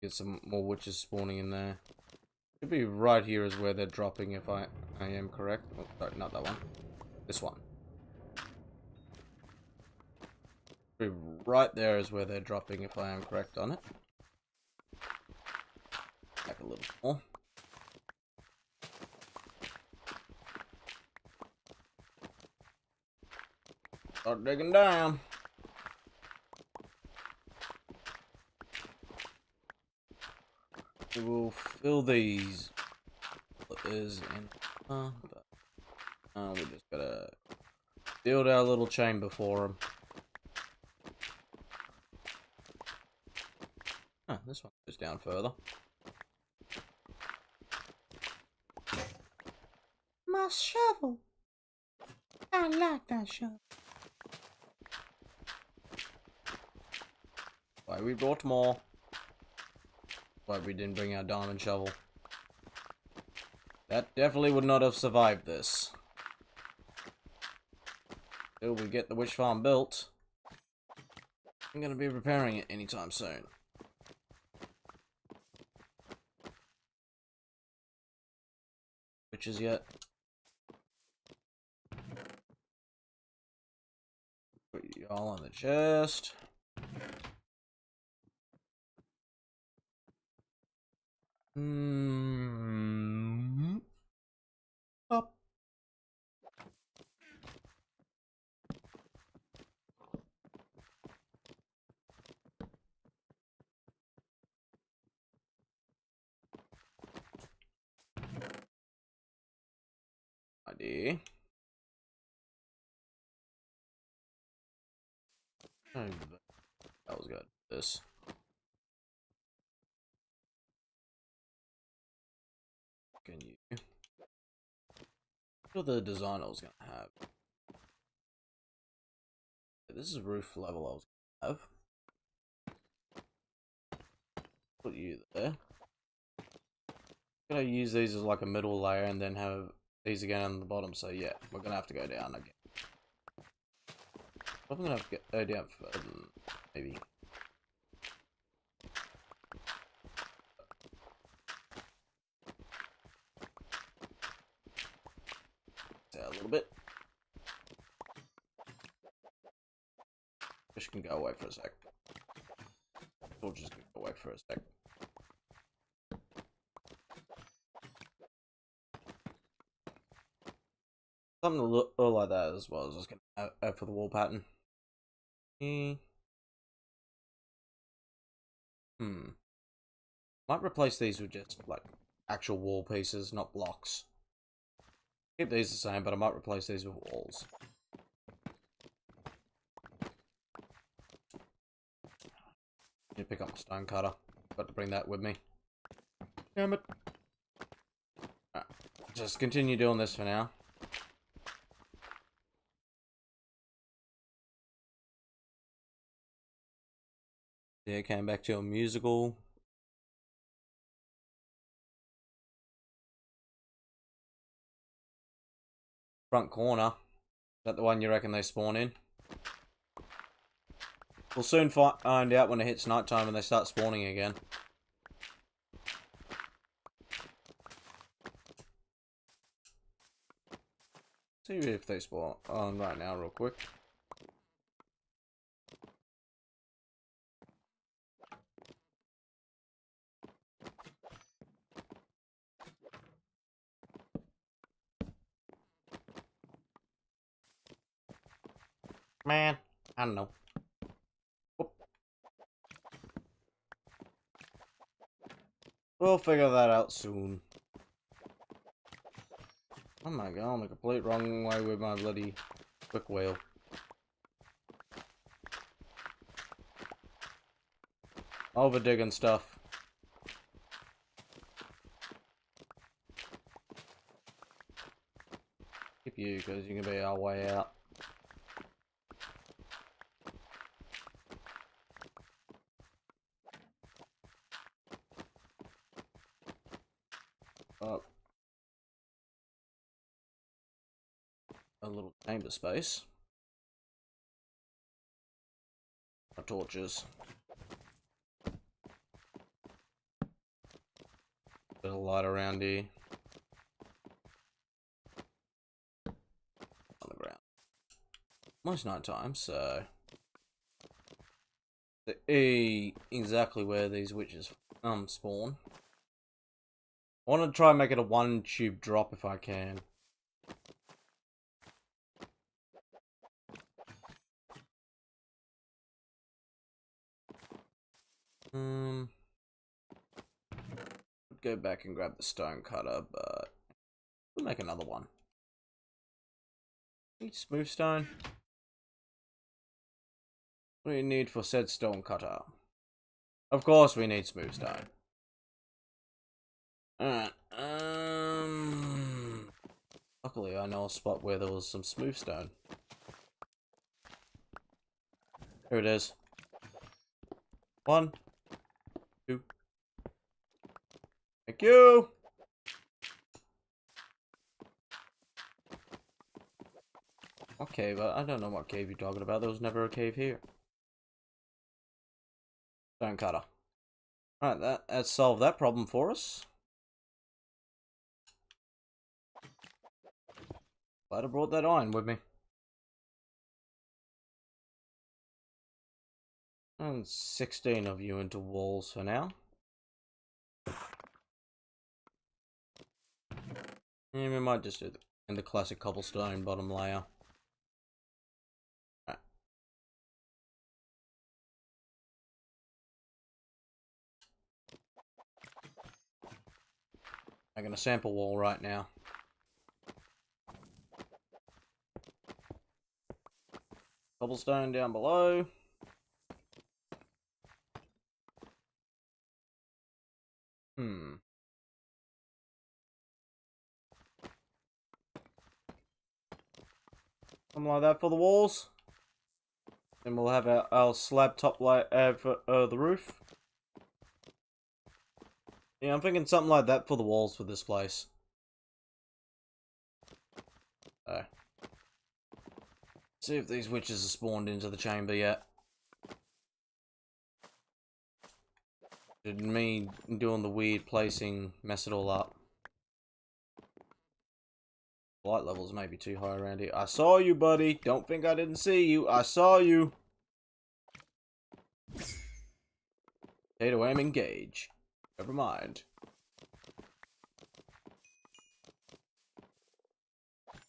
Get some more witches spawning in there. Should be right here is where they're dropping if I am correct. Oh, sorry, not that one. This one. Should be right there is where they're dropping if I am correct on it. Back a little more. Start digging down. We will fill these. What is in? We just gotta build our little chamber for them. Huh, this one goes down further. My shovel. I like that shovel. Why we brought more? Why we didn't bring our diamond shovel? That definitely would not have survived this. Till we get the witch farm built. I'm gonna be repairing it anytime soon. Witches yet? Put y'all on the chest. Up. ID. That was good. This. Can you? What the design I was gonna have. This is roof level I was gonna have. Put you there. Gonna use these as like a middle layer and then have these again on the bottom. So yeah, we're gonna have to go down again. I'm gonna have to go down further, maybe. A little bit. Fish can go away for a sec. We'll just go away for a sec. Something to look like that as well. I was just gonna add for the wall pattern. Might replace these with just like actual wall pieces, not blocks. Keep these the same, but I might replace these with walls. Need to pick up my stone cutter. Got to bring that with me. Damn it. Alright, just continue doing this for now. Yeah, came back to a musical. Front corner. Is that the one you reckon they spawn in? We'll soon find out when it hits nighttime and they start spawning again. See if they spawn on right now real quick. Man, I don't know. Whoop. We'll figure that out soon. Oh my god, I'm the complete wrong way with my bloody quick wheel. Over digging stuff. Keep you, because you can be our way out. Up. A little chamber space. Torches. Bit of light around here. On the ground. Almost night time, so exactly where these witches spawn. I want to try and make it a one tube drop if I can. Go back and grab the stone cutter, but we'll make another one. Need smooth stone. What do you need for said stone cutter? Of course we need smooth stone. Alright, luckily I know a spot where there was some smooth stone. Here it is. 1, 2. Thank you! Okay, but I don't know what cave you're talking about. There was never a cave here. Stone cutter. Alright, that solved that problem for us. Glad I brought that iron with me. And 16 of you into walls for now. And we might just do it in the classic cobblestone bottom layer. Right. Making a sample wall right now. Cobblestone down below. Something like that for the walls. Then we'll have our slab top layer for the roof. Yeah, I'm thinking something like that for the walls for this place. See if these witches are spawned into the chamber yet. Did me doing the weird placing mess it all up? Light levels may be too high around here. I saw you, buddy. Don't think I didn't see you. I saw you. Potato aim engage. Never mind.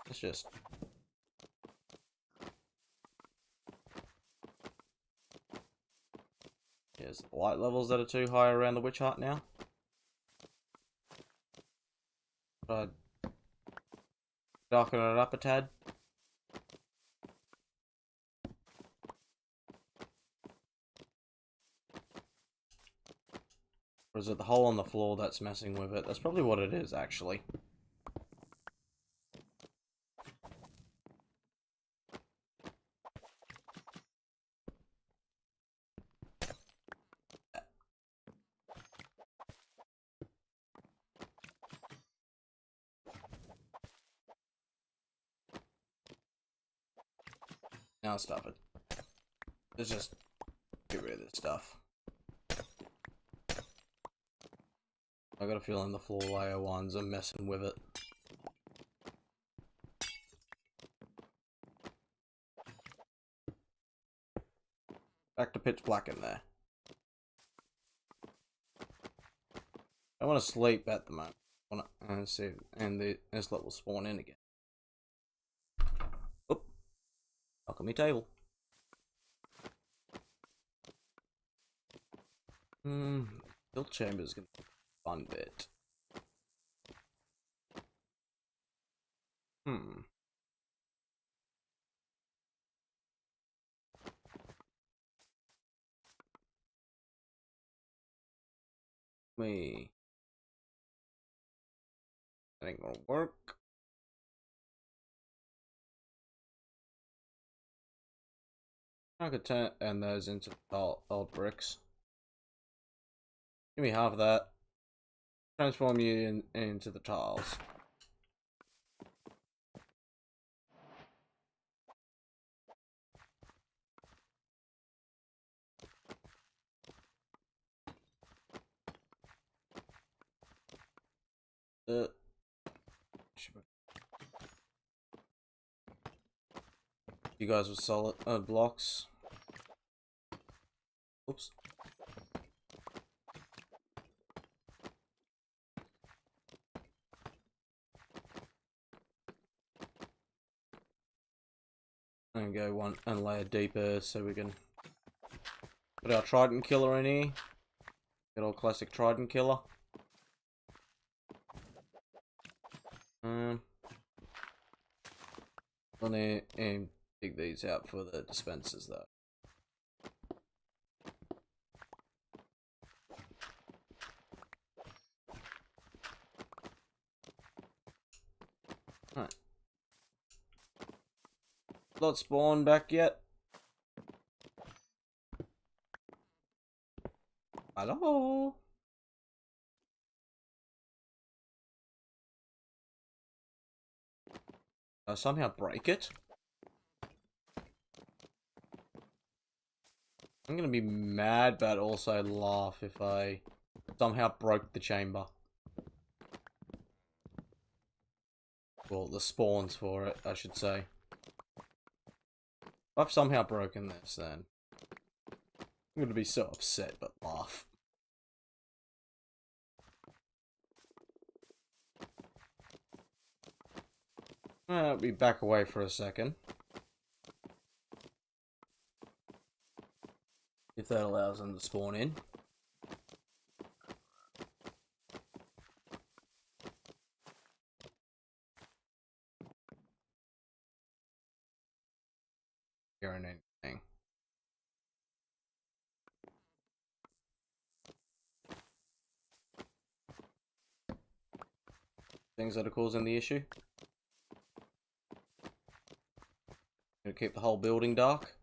Let's just... Here's the light levels that are too high around the witch hut now. But darken it up a tad. Or is it the hole on the floor that's messing with it? That's probably what it is, actually. Now stop it. Let's just get rid of this stuff. I got a feeling the floor layer ones are messing with it. Back to pitch black in there. I want to sleep at the moment. I want to see, and this let will spawn in again. Oop! Knock on my table. Build chamber's gonna be a fun bit. That ain't gonna work. I could turn those into old bricks. Give me half of that. Transform you into the tiles. You guys with solid blocks. Oops. And go one and layer deeper so we can put our trident killer in here. Good old classic trident killer. I'll need to dig these out for the dispensers though. Alright. Not spawned back yet. Hello? Did I somehow break it? I'm gonna be mad but also laugh if I somehow broke the chamber. Well, the spawns for it, I should say. If I've somehow broken this, then I'm gonna be so upset but laugh. I'll be back away for a second. If that allows them to spawn in. Hearing anything. Things that are causing the issue. Gonna keep the whole building dark.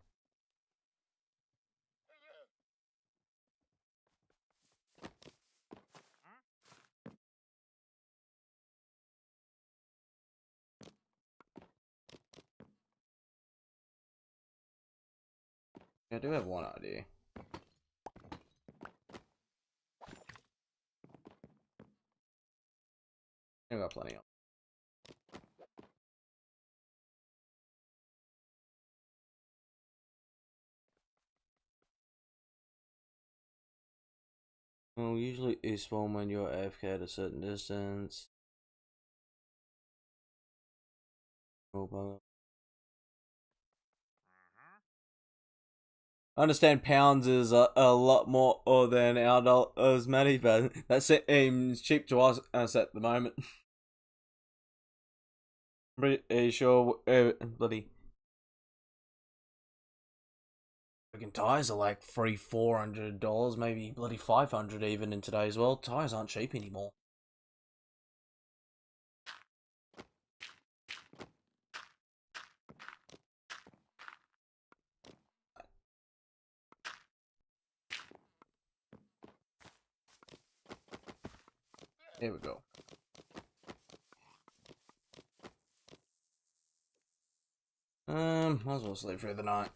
I do have one idea. I've got plenty of. Well, usually is spawn when you're AFK at a certain distance. I understand pounds is a lot more than our dollars, Matty, but that seems cheap to us at the moment. Pretty sure bloody freaking tires are like $300-400, maybe bloody $500 even in today's world. Tires aren't cheap anymore. Here we go. Might as well sleep through the night.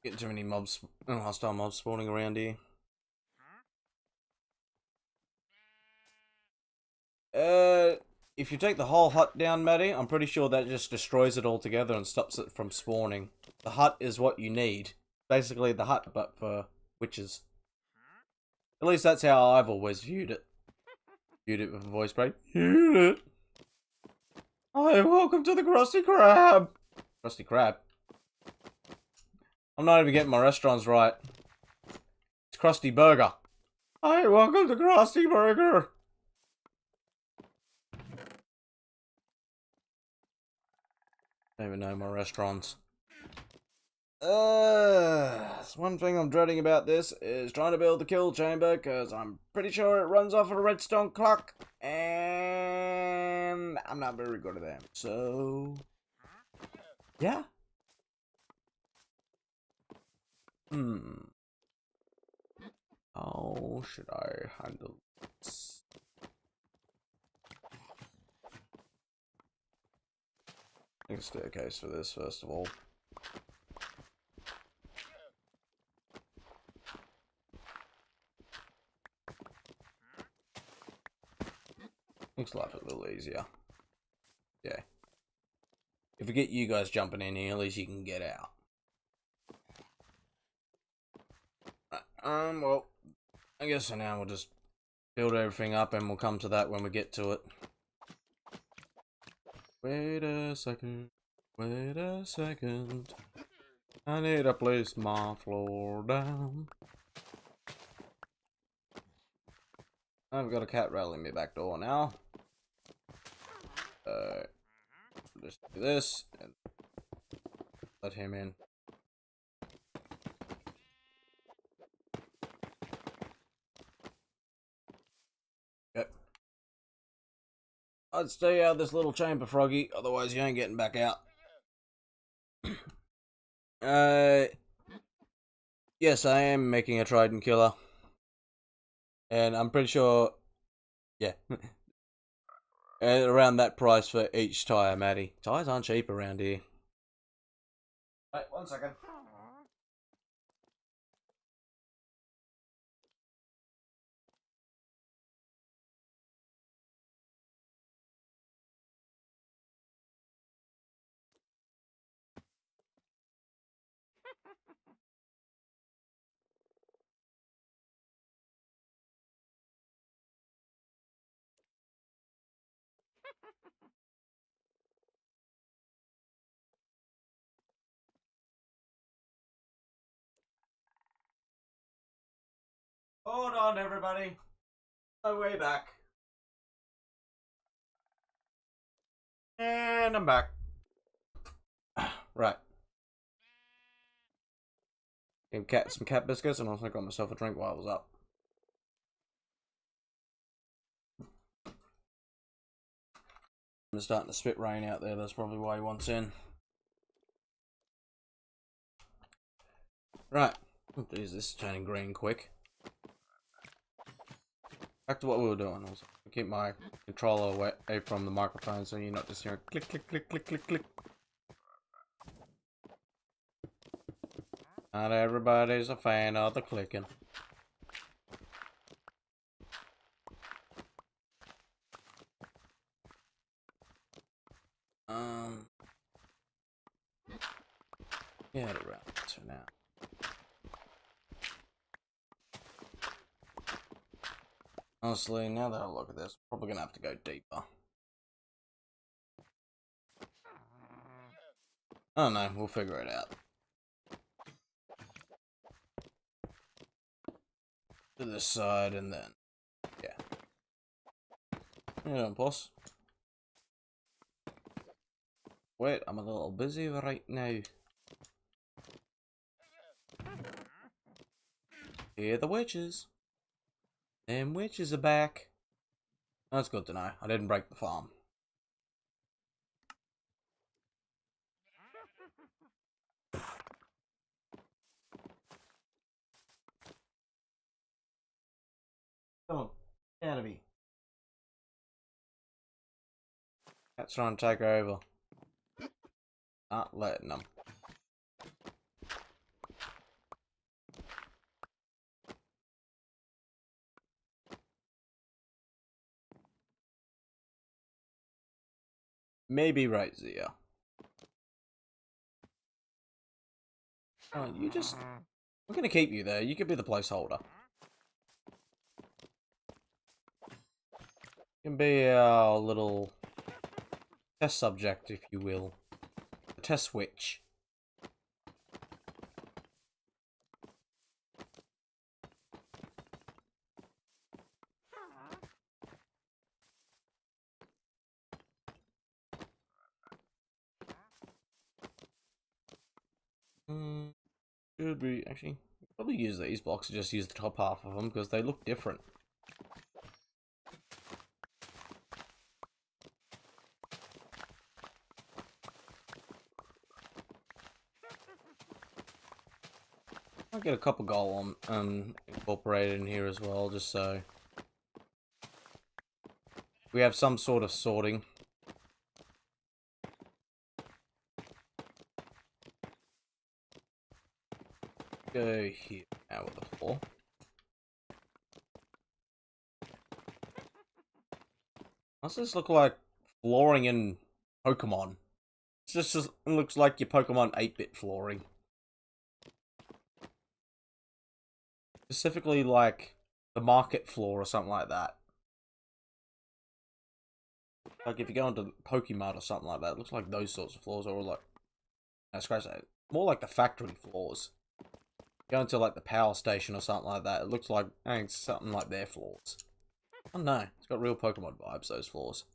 Getting too many mobs, hostile mobs spawning around here. If you take the whole hut down, Matty, I'm pretty sure that just destroys it altogether and stops it from spawning. The hut is what you need. Basically the hut, but for witches. At least that's how I've always viewed it. Viewed it with a voice break. Hi, welcome to the Krusty Krab. Krusty Krab. I'm not even getting my restaurants right. It's Krusty Burger. Hi, welcome to Krusty Burger. I don't even know my restaurants. One thing I'm dreading about this is trying to build the kill chamber, because I'm pretty sure it runs off a redstone clock, and I'm not very good at that. So, yeah. How should I handle this? Make a staircase for this, first of all. Makes life a little easier. Yeah. If we get you guys jumping in here, at least you can get out. Well, I guess for now we'll just build everything up and we'll come to that when we get to it. Wait a second. Wait a second. I need to place my floor down. I've got a cat rattling me back door now. Just do this and let him in. Yep. I'd stay out of this little chamber, Froggy, otherwise you ain't getting back out. Yes, I am making a trident killer. And I'm pretty sure, yeah, around that price for each tire, Maddie. Tires aren't cheap around here. Wait, 1 second. Hold on, everybody. I'm way back. And I'm back. Right. Gave cat some cat biscuits and also got myself a drink while I was up. I'm starting to spit rain out there, that's probably why he wants in. Right. Jeez, this is turning green quick. Back to what we were doing. Also, keep my controller away from the microphone so you're not just hearing click, click, click, click, click, click. Not everybody's a fan of the clicking. Get it around for now. Honestly, now that I look at this, probably gonna have to go deeper. I don't know, we'll figure it out. To this side and then, yeah. You know, boss. Wait, I'm a little busy right now. Hear the witches. Them witches are back. That's good to know. I didn't break the farm. Come on, get out of here. Cat's trying to take over. Not letting them. Maybe right, Zia. Oh, you just... We're gonna keep you there. You could be the placeholder. You can be our little test subject, if you will. A test switch. Should we actually probably use these blocks and just use the top half of them because they look different. I'll get a couple golem incorporated in here as well, just so we have some sort of sorting. Go here now with the floor. Does this look like flooring in Pokemon. It looks like your Pokemon 8-bit flooring. Specifically, like, the market floor or something like that. Like, if you go into Pokemart or something like that, it looks like those sorts of floors, or like... No, scratch that. More like the factory floors. Go into, like, the power station or something like that, it looks like something like their floors. Oh no, it's got real Pokemon vibes, those floors.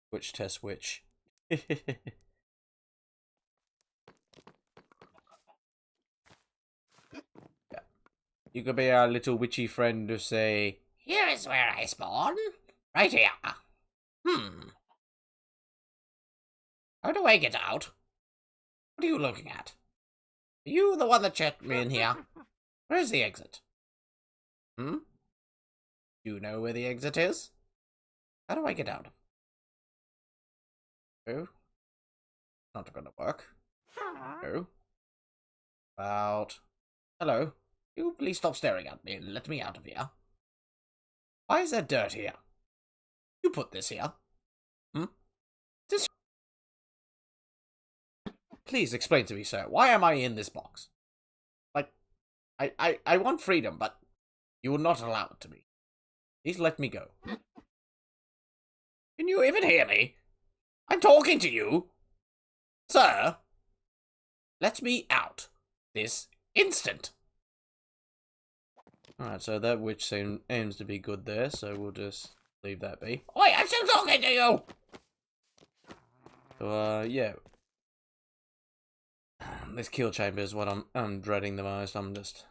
Which test which? Yeah. You could be our little witchy friend to say, "Here is where I spawn. Right here. How do I get out? What are you looking at? Are you the one that checked me in here? Where's the exit? Do you know where the exit is? How do I get out? Oh, not gonna work. Oh. About... Hello. You please stop staring at me and let me out of here. Why is there dirt here? You put this here. This... Please explain to me, sir. Why am I in this box? Like, I want freedom, but you will not allow it to me. Please let me go. Can you even hear me? I'm talking to you. Sir, let me out this instant. Alright, so that witch aims to be good there, so we'll just leave that be. Oi, I'm still talking to you! So, yeah. This kill chamber is what I'm dreading the most. I'm just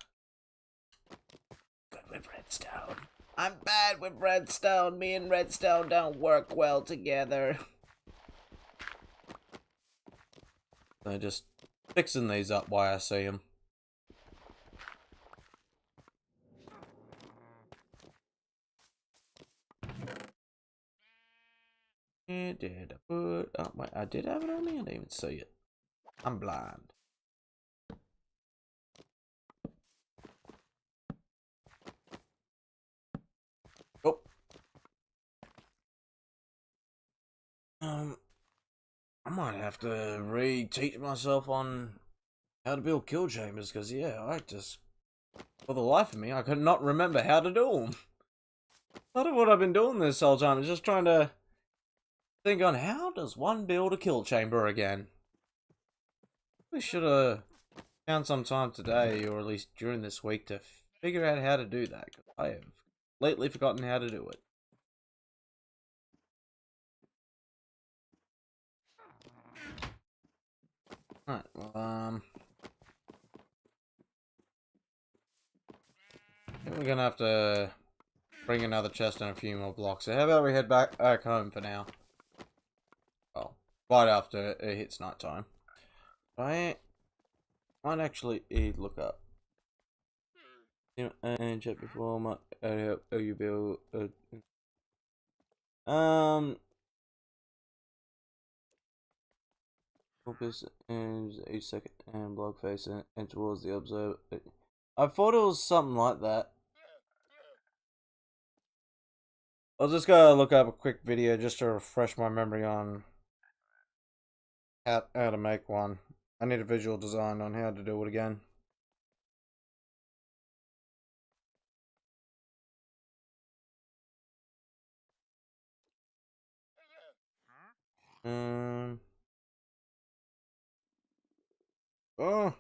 good with redstone. I'm bad with redstone. Me and redstone don't work well together. So just fixing these up while I see them. Did I put... Oh, wait, I did have it on me? I didn't even see it. I'm blind. Oh. I might have to re-teach myself on how to build kill chambers, because, yeah, I just... For the life of me, I could not remember how to do them. A lot of what I've been doing this whole time is just trying to think on how does one build a kill chamber again. We should have found some time today, or at least during this week, to figure out how to do that, because I have lately forgotten how to do it. Alright, well, I think we're gonna have to bring another chest and a few more blocks. So how about we head back home for now? Well, right after it hits night time. I might actually look up. And check before my you build focus and each second and block face and towards the observer. I thought it was something like that. I'll just go look up a quick video just to refresh my memory on how to make one. I need a visual design on how to do it again. Oh.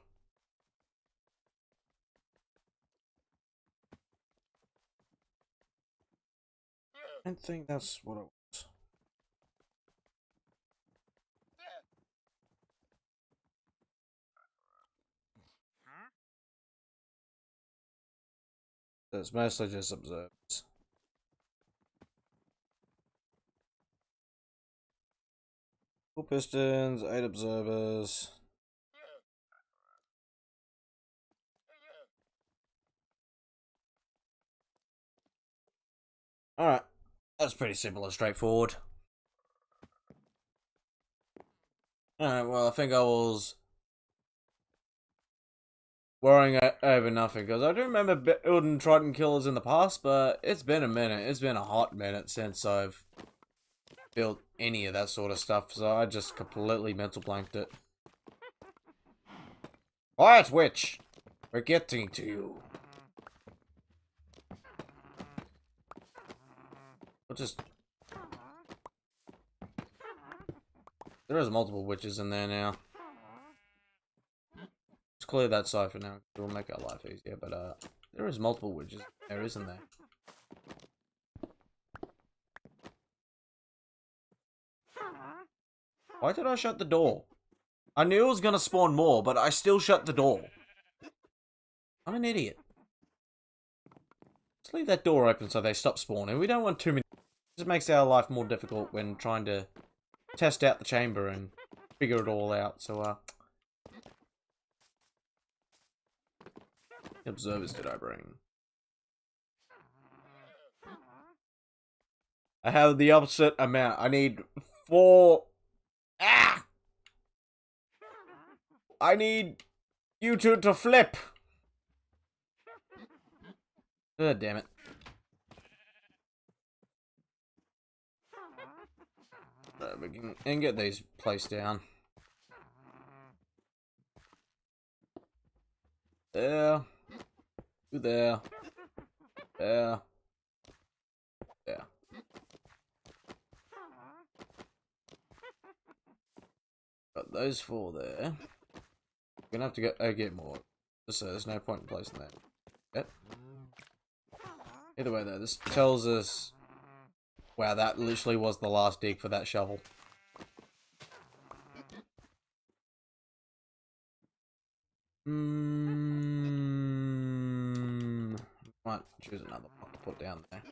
I don't think that's what I want. It's mostly just observers. Two pistons, 8 observers. Alright. That's pretty simple and straightforward. Alright, well, I think I was worrying over nothing, because I do remember building Trident Killers in the past, but it's been a minute. It's been a hot minute since I've built any of that sort of stuff, so I just completely mental blanked it. Quiet, witch! We're getting to you. We'll just... There is multiple witches in there now. Let's clear that side for now. It'll make our life easier, but there is multiple witches there, isn't there? Why did I shut the door? I knew it was gonna spawn more, but I still shut the door. I'm an idiot. Let's leave that door open so they stop spawning. We don't want too many. It just makes our life more difficult when trying to test out the chamber and figure it all out. So, observers did I bring? I have the opposite amount. I need 4. Ah! I need you two to flip. God damn it. We can get these placed down. There. There. There. There. Got those 4 there. We're gonna have to get more. So there's no point in placing that. Yep. Either way though, this tells us... Wow, that literally was the last dig for that shovel. Might choose another pot to put down there.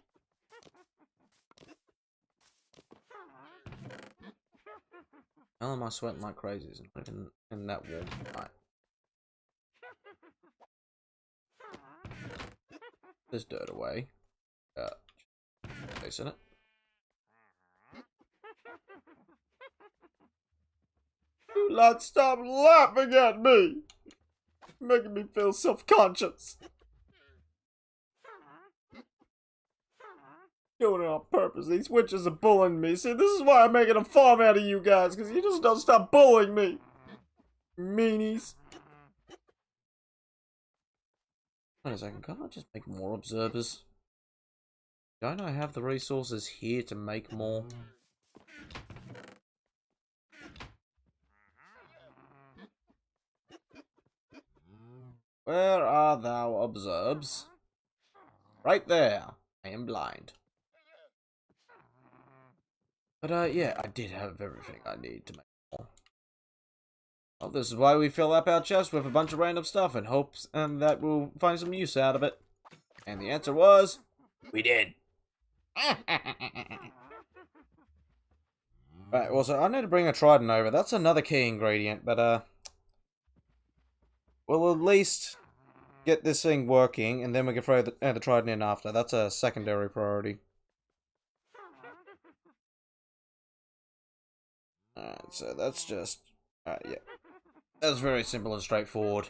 How am I sweating like crazy? Isn't it in that warm? Right. There's dirt away. Placing it. Let's stop laughing at me! Making me feel self-conscious. Doing it on purpose. These witches are bullying me. See, this is why I'm making a farm out of you guys, because you just don't stop bullying me. Meanies. Wait a second, can't I just make more observers? Don't I have the resources here to make more? Where are thou observes? Right there. I am blind. But yeah, I did have everything I need to make more. Well, this is why we fill up our chest with a bunch of random stuff in hopes that we'll find some use out of it. And the answer was, we did. Right, well, so I need to bring a trident over. That's another key ingredient, but we'll at least get this thing working, and then we can throw the trident in after. That's a secondary priority. Alright, so that's just... Alright, yeah. That's very simple and straightforward.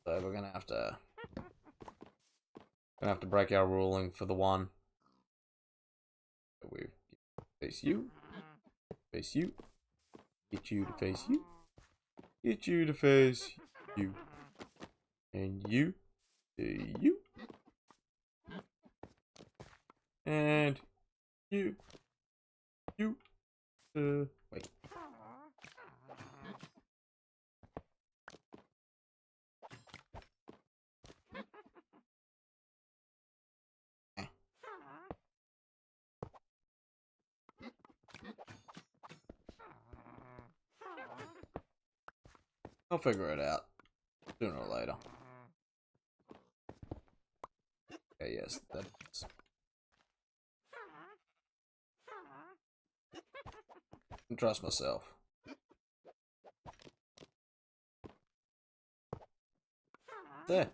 So we're gonna have to break our ruling for the one. We face you. Face you. Get you to face you. Get you to face you. And you. You. And you. You. Wait. I'll figure it out sooner or later. Okay, yes, that's... I trust myself. There.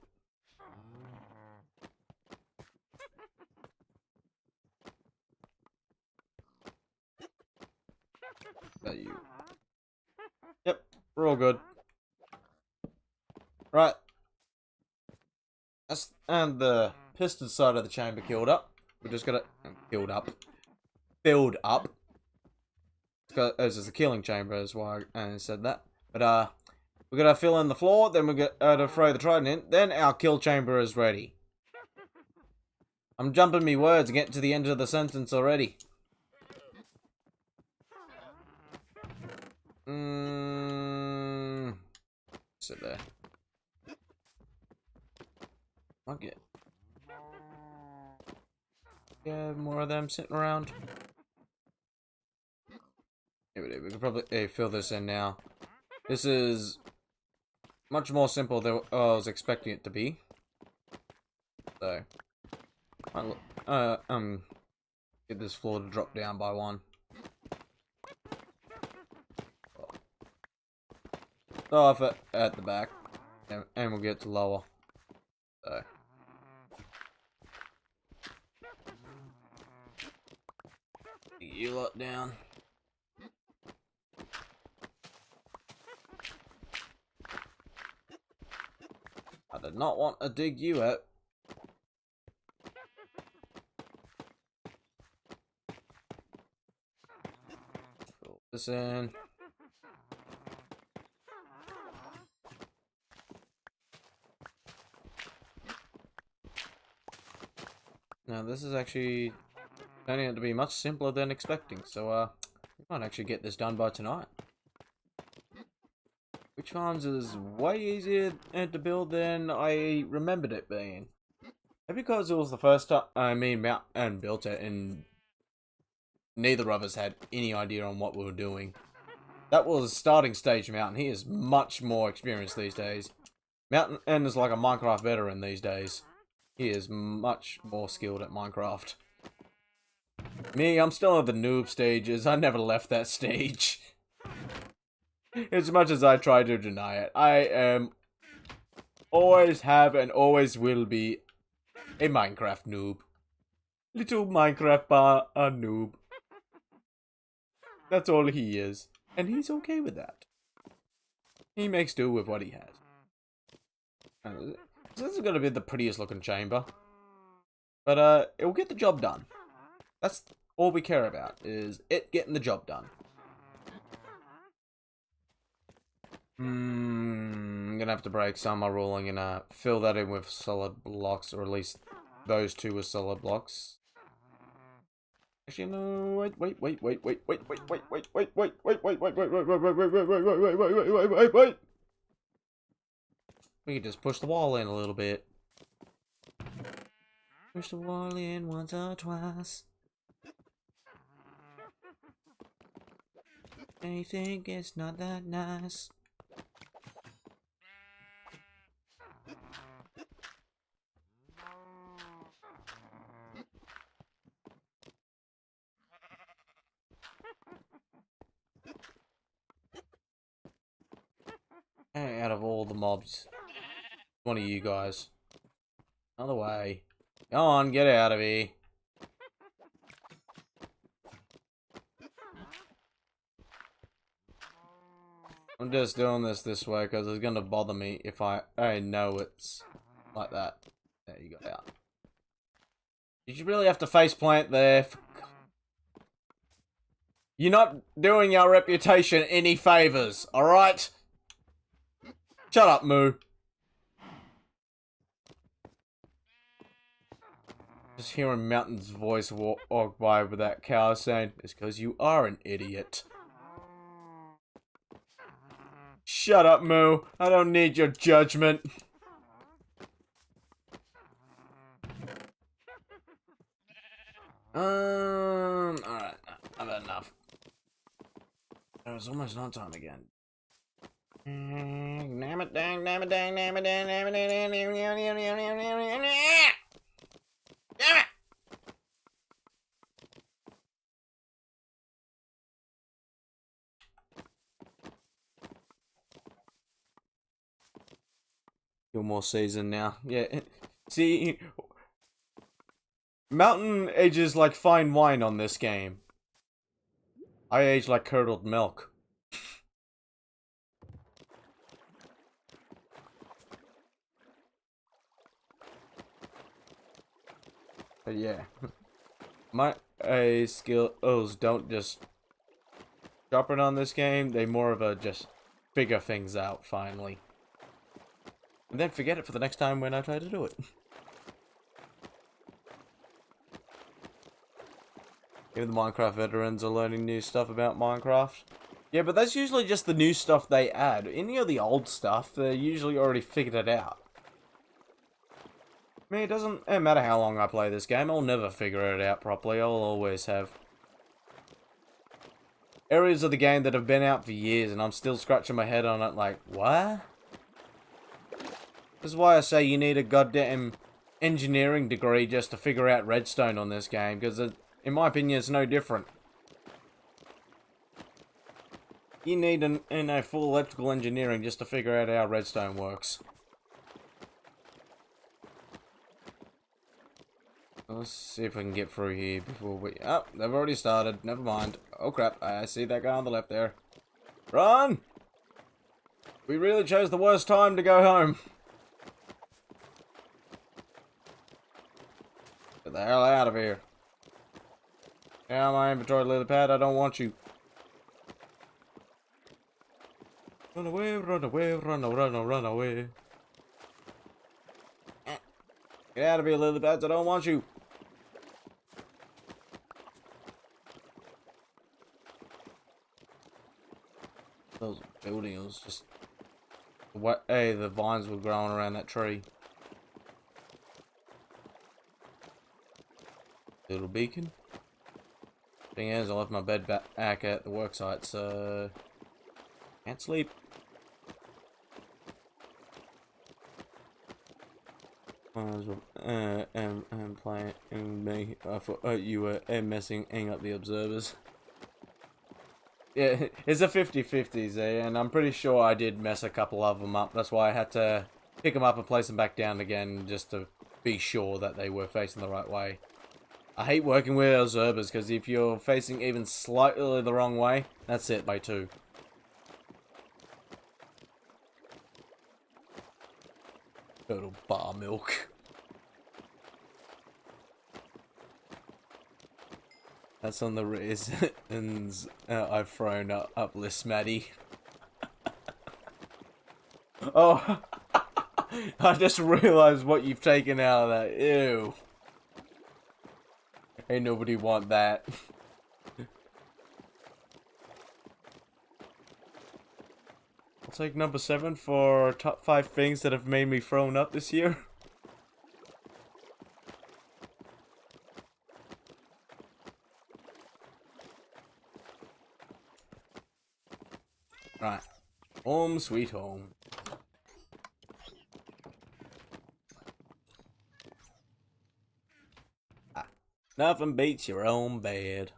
That you. Yep, we're all good. Right. And the piston side of the chamber killed up. We're just gonna... Filled up. Filled up. This is the killing chamber, is why I said that. But, we're gonna fill in the floor, then we're gonna throw the trident in, then our kill chamber is ready. I'm jumping me words and getting to the end of the sentence already. Sit there. Okay. Yeah, more of them sitting around. We could probably fill this in now. This is much more simple than I was expecting it to be. So, get this floor to drop down by one. Start off at the back, and we'll get to lower. So. You lot down. I did not want to dig you out. Fill this in. Now this is actually turning out to be much simpler than expecting, so we might actually get this done by tonight. Witch Farms is way easier to build than I remembered it being. Maybe because it was the first time me and built it, and neither of us had any idea on what we were doing. That was starting stage Mountain. He is much more experienced these days. Mountain is like a Minecraft veteran these days. He is much more skilled at Minecraft. Me, I'm still at the noob stages. I never left that stage. As much as I try to deny it, I am, always have and always will be a Minecraft noob. Little Minecraft noob. That's all he is. And he's okay with that. He makes do with what he has. So this is going to be the prettiest looking chamber. But it will get the job done. That's all we care about, is it getting the job done. I'm gonna have to break some of my ruling and fill that in with solid blocks, or at least those two with solid blocks. Actually, no, wait. We can just push the wall in a little bit. Push the wall in once or twice. I think it's not that nice. Out of all the mobs, one of you guys. Another way. Go on, get out of here. I'm just doing this way because it's gonna bother me if I know it's like that. There, you got out. Did you really have to faceplant there? You're not doing our reputation any favors, alright? Shut up, Moo. Just hearing Mountain's voice walk by with that cow saying, "It's because you are an idiot." Shut up, Moo. I don't need your judgment. Alright. I've had enough. It was almost night time again. Damn it, dang, damn it, dang, damn it, dang, damn it, dang, damn it, damn it! You're more seasoned now. Yeah. See, Mountain ages like fine wine on this game. I age like curdled milk. But yeah, my skills don't just drop it on this game. They more of a just figure things out finally, and then forget it for the next time when I try to do it. Even the Minecraft veterans are learning new stuff about Minecraft. Yeah, but that's usually just the new stuff they add. Any of the old stuff, they usually already figured it out. I mean, it doesn't matter how long I play this game, I'll never figure it out properly. I'll always have areas of the game that have been out for years and I'm still scratching my head on it like, what? This is why I say you need a goddamn engineering degree just to figure out redstone on this game, because in my opinion, it's no different. You need a full electrical engineering just to figure out how redstone works. Let's see if I can get through here before we... Oh, they've already started. Never mind. Oh crap, I see that guy on the left there. Run! We really chose the worst time to go home. Get the hell out of here. Yeah, my inventory lily pad, I don't want you. Run away, run away, run away, run away. Get out of here, lily pads, I don't want you. Those building, it was just... What? Hey, the vines were growing around that tree. Little beacon. Thing is, I left my bed back at the worksite, so... Can't sleep. I'm playing me. I thought you were messing up the observers. Yeah, it's a 50-50s, and I'm pretty sure I did mess a couple of them up. That's why I had to pick them up and place them back down again, just to be sure that they were facing the right way. I hate working with observers, because if you're facing even slightly the wrong way, that's it by 2. Total bar milk. That's on the reasons I've thrown up list, Maddie. Oh, I just realized what you've taken out of that. Ew. Ain't nobody want that. I'll take number 7 for top 5 things that have made me thrown up this year. Right. Home sweet home. Ah, nothing beats your own bed.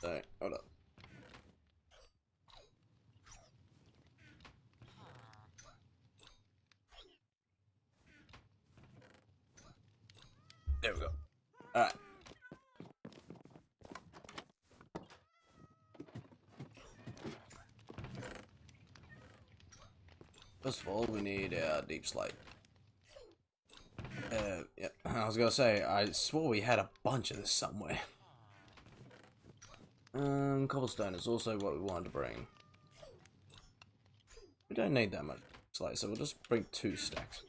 So, hold up. There we go. Alright. First of all, we need a deep slate. Yeah, I was gonna say, I swore we had a bunch of this somewhere. Cobblestone is also what we wanted to bring. We don't need that much slate, so we'll just bring 2 stacks.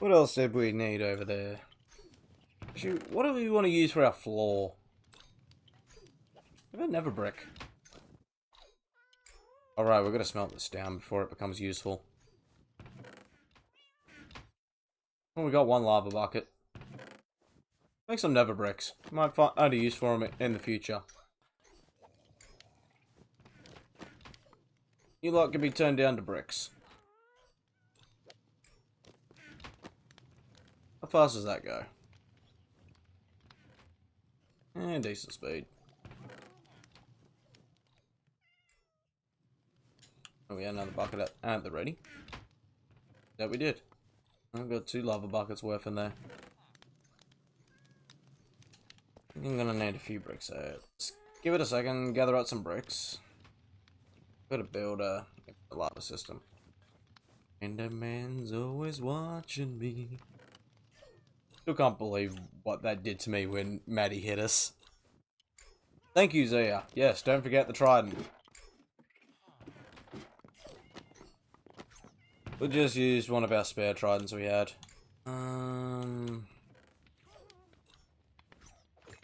What else did we need over there? Actually, what do we want to use for our floor? Maybe never brick. Alright, we're gonna smelt this down before it becomes useful. Well, we got 1 lava bucket. Make some nether bricks. Might find a use for them in the future. You lot can be turned down to bricks. How fast does that go? Decent speed. Oh, we had another bucket at the ready. Yeah, we did. I've got 2 lava buckets worth in there. I'm gonna need a few bricks, so let's give it a second, gather out some bricks. Gotta build a lava system. And a man's always watching me. Still can't believe what that did to me when Maddie hit us. Thank you, Zia. Yes, don't forget the trident. We just used one of our spare tridents we had.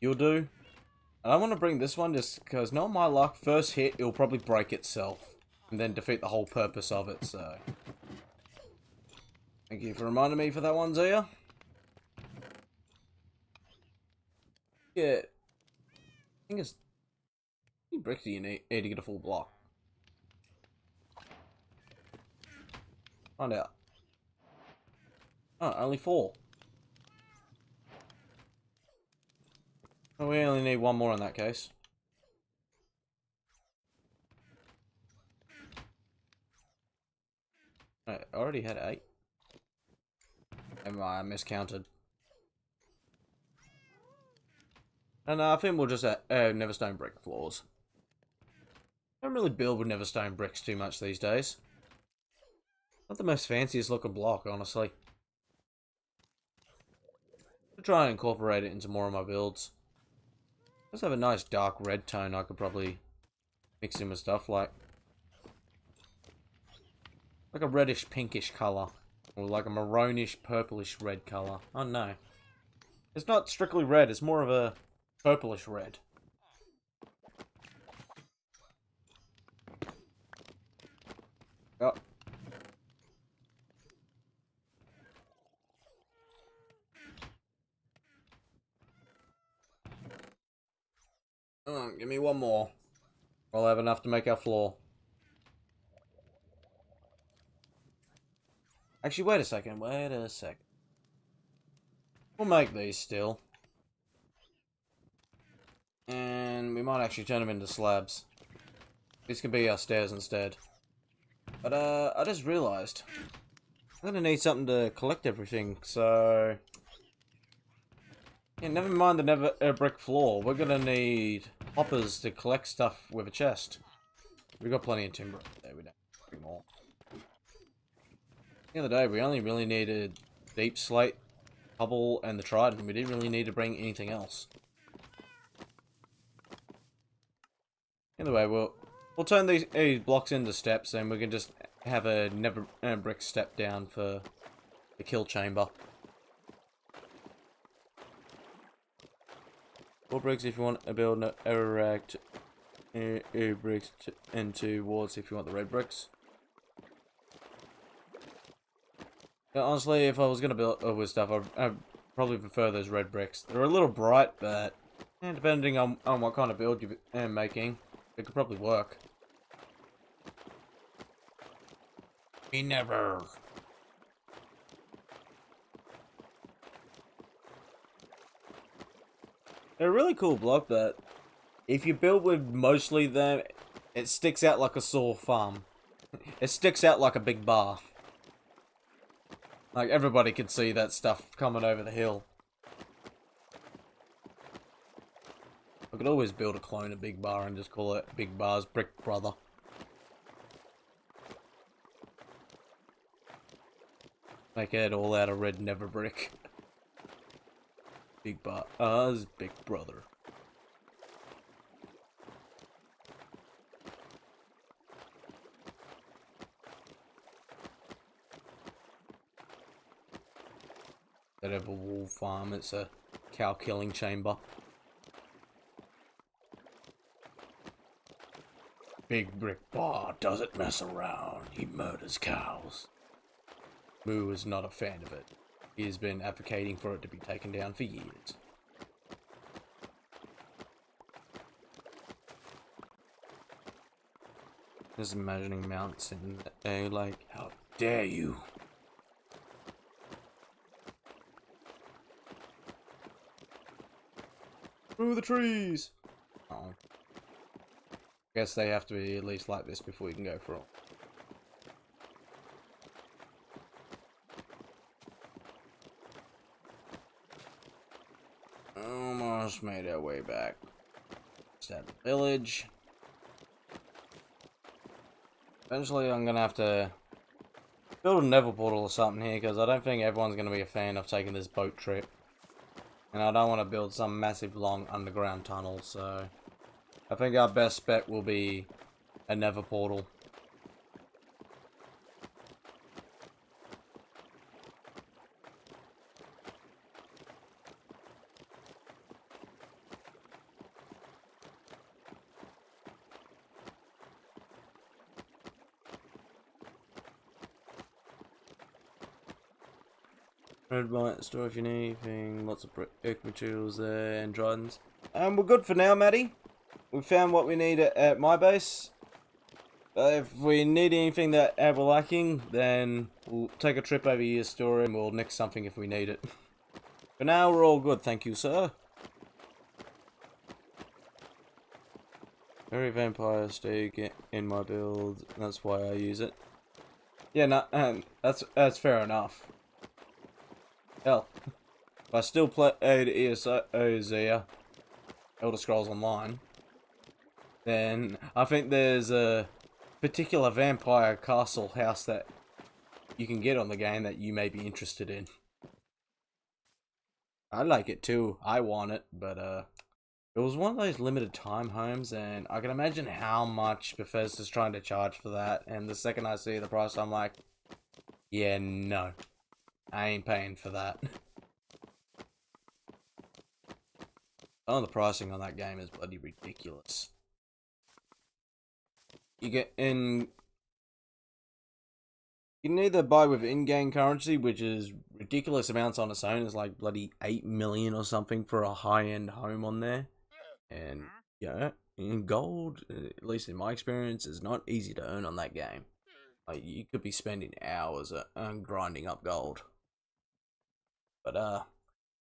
You'll do. And I want to bring this one just because, not my luck, first hit, it'll probably break itself. And then defeat the whole purpose of it, so. Thank you for reminding me for that one, Zia. Yeah. I think it's... How many bricks do you need to get a full block? Find out. Oh, only 4. Well, we only need 1 more in that case. I already had 8. I miscounted. And I think we'll just Neverstone brick floors. I don't really build with Neverstone bricks too much these days. Not the most fanciest looking block, honestly. I'll try and incorporate it into more of my builds. It does have a nice dark red tone I could probably mix in with stuff like a reddish pinkish colour. Or like a maroonish purplish red colour. Oh no. It's not strictly red, it's more of a purplish red. Oh. Come on, give me 1 more. I'll have enough to make our floor. Actually, wait a second. We'll make these still. And we might actually turn them into slabs. These can be our stairs instead. But, I just realised. I'm gonna need something to collect everything, so... Yeah, never mind the brick floor. We're gonna need hoppers to collect stuff with a chest. We've got plenty of timber. There, we don't need more. The other day, we only really needed deep slate, cobble, and the trident. We didn't really need to bring anything else. Either way, we'll turn these blocks into steps, and we can just have a brick step down for the kill chamber. 4 bricks if you want to build an erect bricks into wards if you want the red bricks. Yeah, honestly, if I was going to build with stuff, I'd probably prefer those red bricks. They're a little bright, but depending on what kind of build you're making, it could probably work. Me never. They're a really cool block, but if you build with mostly them, it sticks out like a sore thumb. It sticks out like a big bar. Like, everybody could see that stuff coming over the hill. I could always build a clone of Big Bar and just call it Big Bar's Brick Brother. Make it all out of red never brick. Big Bar's Big Brother. Instead of a wool farm, it's a cow killing chamber. Big Brick Bar doesn't mess around. He murders cows. Moo is not a fan of it. He has been advocating for it to be taken down for years. Just imagining mounts in a like, how dare you? Through the trees! Oh. Guess they have to be at least like this before you can go for it. Almost made our way back. Just at the village. Eventually I'm gonna have to Build a Nether portal or something here, because I don't think everyone's going to be a fan of taking this boat trip. And I don't want to build some massive long underground tunnel, so I think our best bet will be a Nether portal. Red light store if you need anything, lots of brick materials there, and tridents. We're good for now, Maddie. We found what we need at my base. If we need anything that we're lacking, then we'll take a trip over your store and we'll nick something if we need it. For now, we're all good, thank you, sir. Very vampire steak in my build, that's why I use it. Yeah, no, that's fair enough. Hell, if I still played ESO, Elder Scrolls Online, then I think there's a particular vampire castle house that you can get on the game that you may be interested in. I like it too. I want it, but it was one of those limited time homes, and I can imagine how much Bethesda's trying to charge for that. And the second I see the price, I'm like, yeah, no, I ain't paying for that. Oh, the pricing on that game is bloody ridiculous. You can either buy with in-game currency, which is ridiculous amounts on its own. It's like bloody 8 million or something for a high-end home on there. And yeah, in gold, at least in my experience, is not easy to earn on that game. Like, you could be spending hours grinding up gold. But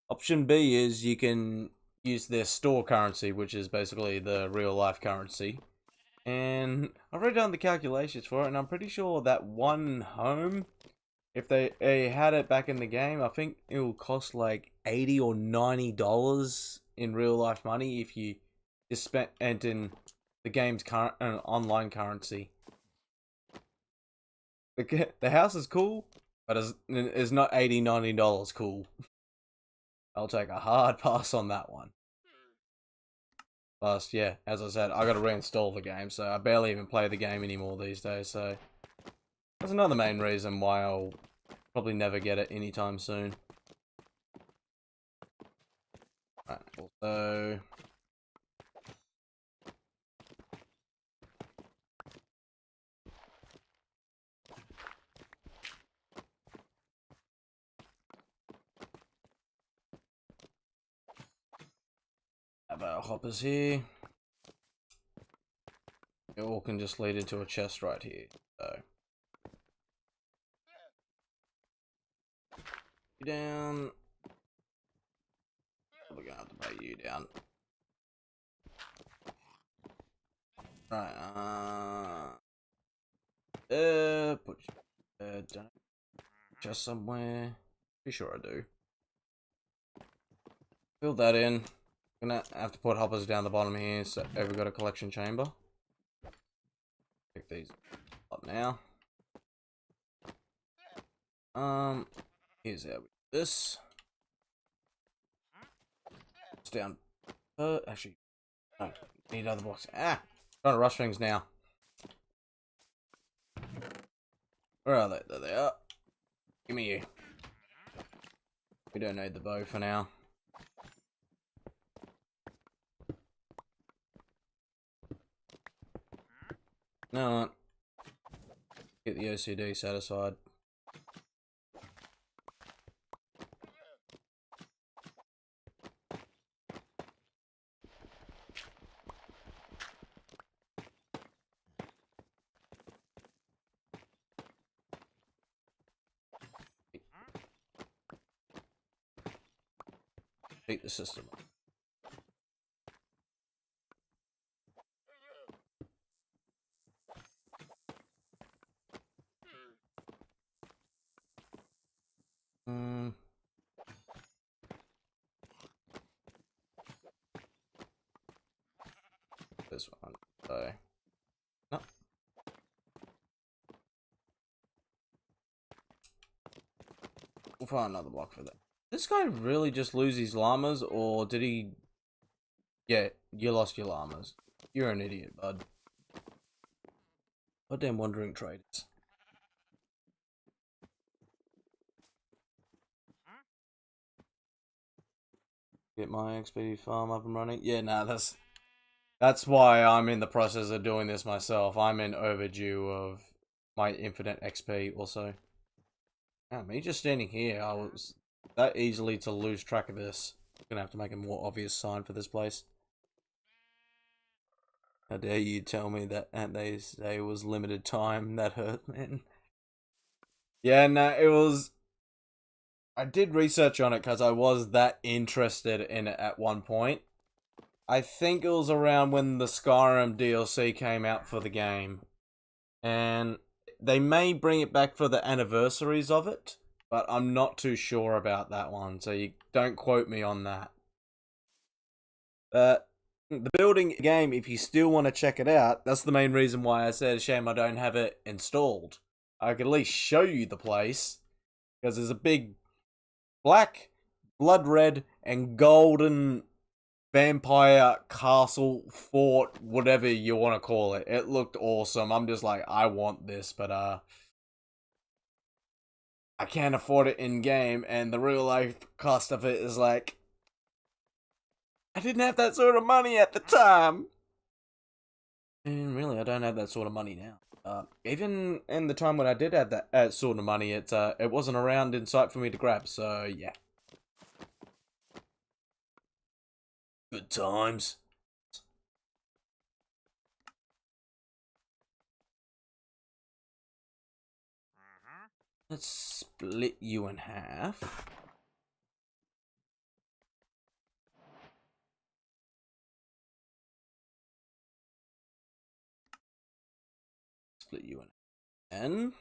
option B is you can use their store currency, which is basically the real life currency. And I've already done the calculations for it, and I'm pretty sure that one home, if they had it back in the game, I think it will cost like $80 or $90 in real life money if you just spent in the game's current online currency. The house is cool, but it's not $80, $90 cool. I'll take a hard pass on that one. Plus, yeah, as I said, I gotta reinstall the game, so I barely even play the game anymore these days, so that's another main reason why I'll probably never get it anytime soon. Right, also... have our hoppers here. It all can just lead into a chest right here, so... You down... We're gonna have to pay you down. Right, put your down chest somewhere. Pretty sure I do. Fill that in. Gonna have to put hoppers down the bottom here, so we've got a collection chamber. Pick these up now. Here's how we do this. It's down. Actually, no, need another box. Ah, trying to rush things now. Where are they? There they are. Give me you. We don't need the bow for now. No, get the OCD satisfied. Beat the system. This one. So, no. We'll find another block for that. This guy really just lose his llamas, or did he... Yeah, you lost your llamas. You're an idiot, bud. Goddamn wandering traders. Get my XP farm up and running. Yeah, nah, that's why I'm in the process of doing this myself. I'm in overdue of my infinite XP also. Yeah, me just standing here, I was that easily to lose track of this. I'm gonna have to make a more obvious sign for this place. How dare you tell me that they say it was limited time? That hurt, man. Yeah, no, it was... I did research on it because I was that interested in it at one point. I think it was around when the Skyrim DLC came out for the game. And they may bring it back for the anniversaries of it, but I'm not too sure about that one, so you don't quote me on that. The building game, if you still want to check it out, that's the main reason why I said, shame I don't have it installed. I could at least show you the place, because there's a big black, blood red, and golden vampire castle, fort, whatever you want to call it. It looked awesome. I'm just like, I want this, but I can't afford it in game, and the real life cost of it is like, I didn't have that sort of money at the time. And really, I don't have that sort of money now. Even in the time when I did have that sort of money, it wasn't around in sight for me to grab, so yeah. Good times. Let's split you in half. Split you in N.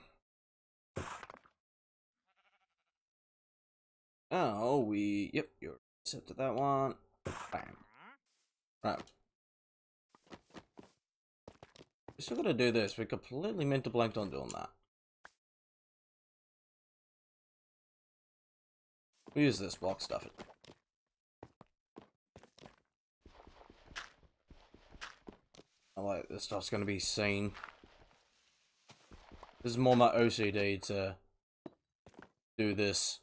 Oh, yep, you're set to that one. Bang. Right. We're still gonna do this. We completely meant to blank on doing that. We use this block stuff. I like this stuff's gonna be seen. This is more my OCD to do this.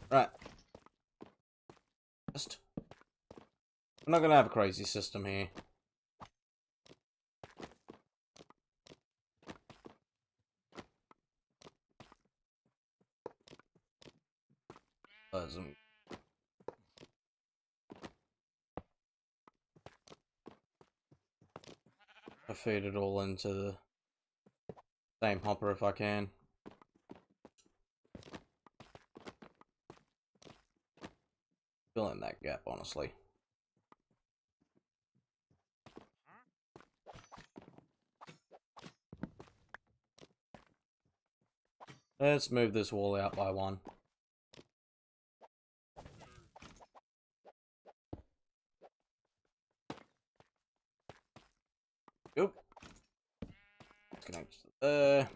Right. I'm not gonna have a crazy system here. I feed it all into the same hopper if I can. Fill in that gap, honestly. Let's move this wall out by one. Oop. Connect to there.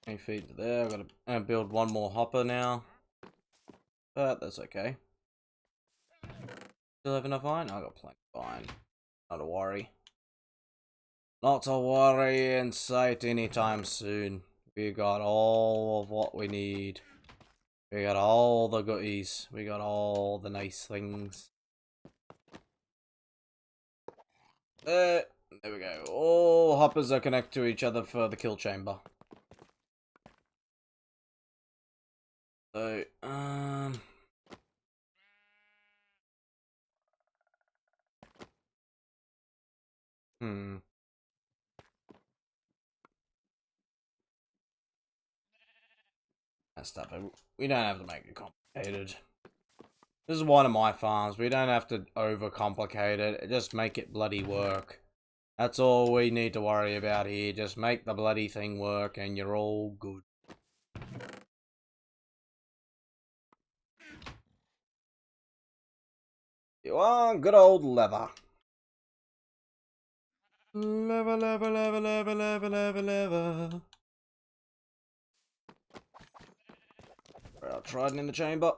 20 feet to there. I've got to build one more hopper now. But that's okay. Still have enough iron? I got plenty of iron. Not to worry. Not to worry in sight anytime soon. We got all of what we need. We got all the goodies. We got all the nice things. There we go. All hoppers are connected to each other for the kill chamber. So, that stuff. We don't have to make it complicated. This is one of my farms. We don't have to overcomplicate it. Just make it bloody work. That's all we need to worry about here. Just make the bloody thing work and you're all good. You are good old leather. Leather, leather, leather, leather, leather, leather, leather. I'll try it in the chamber.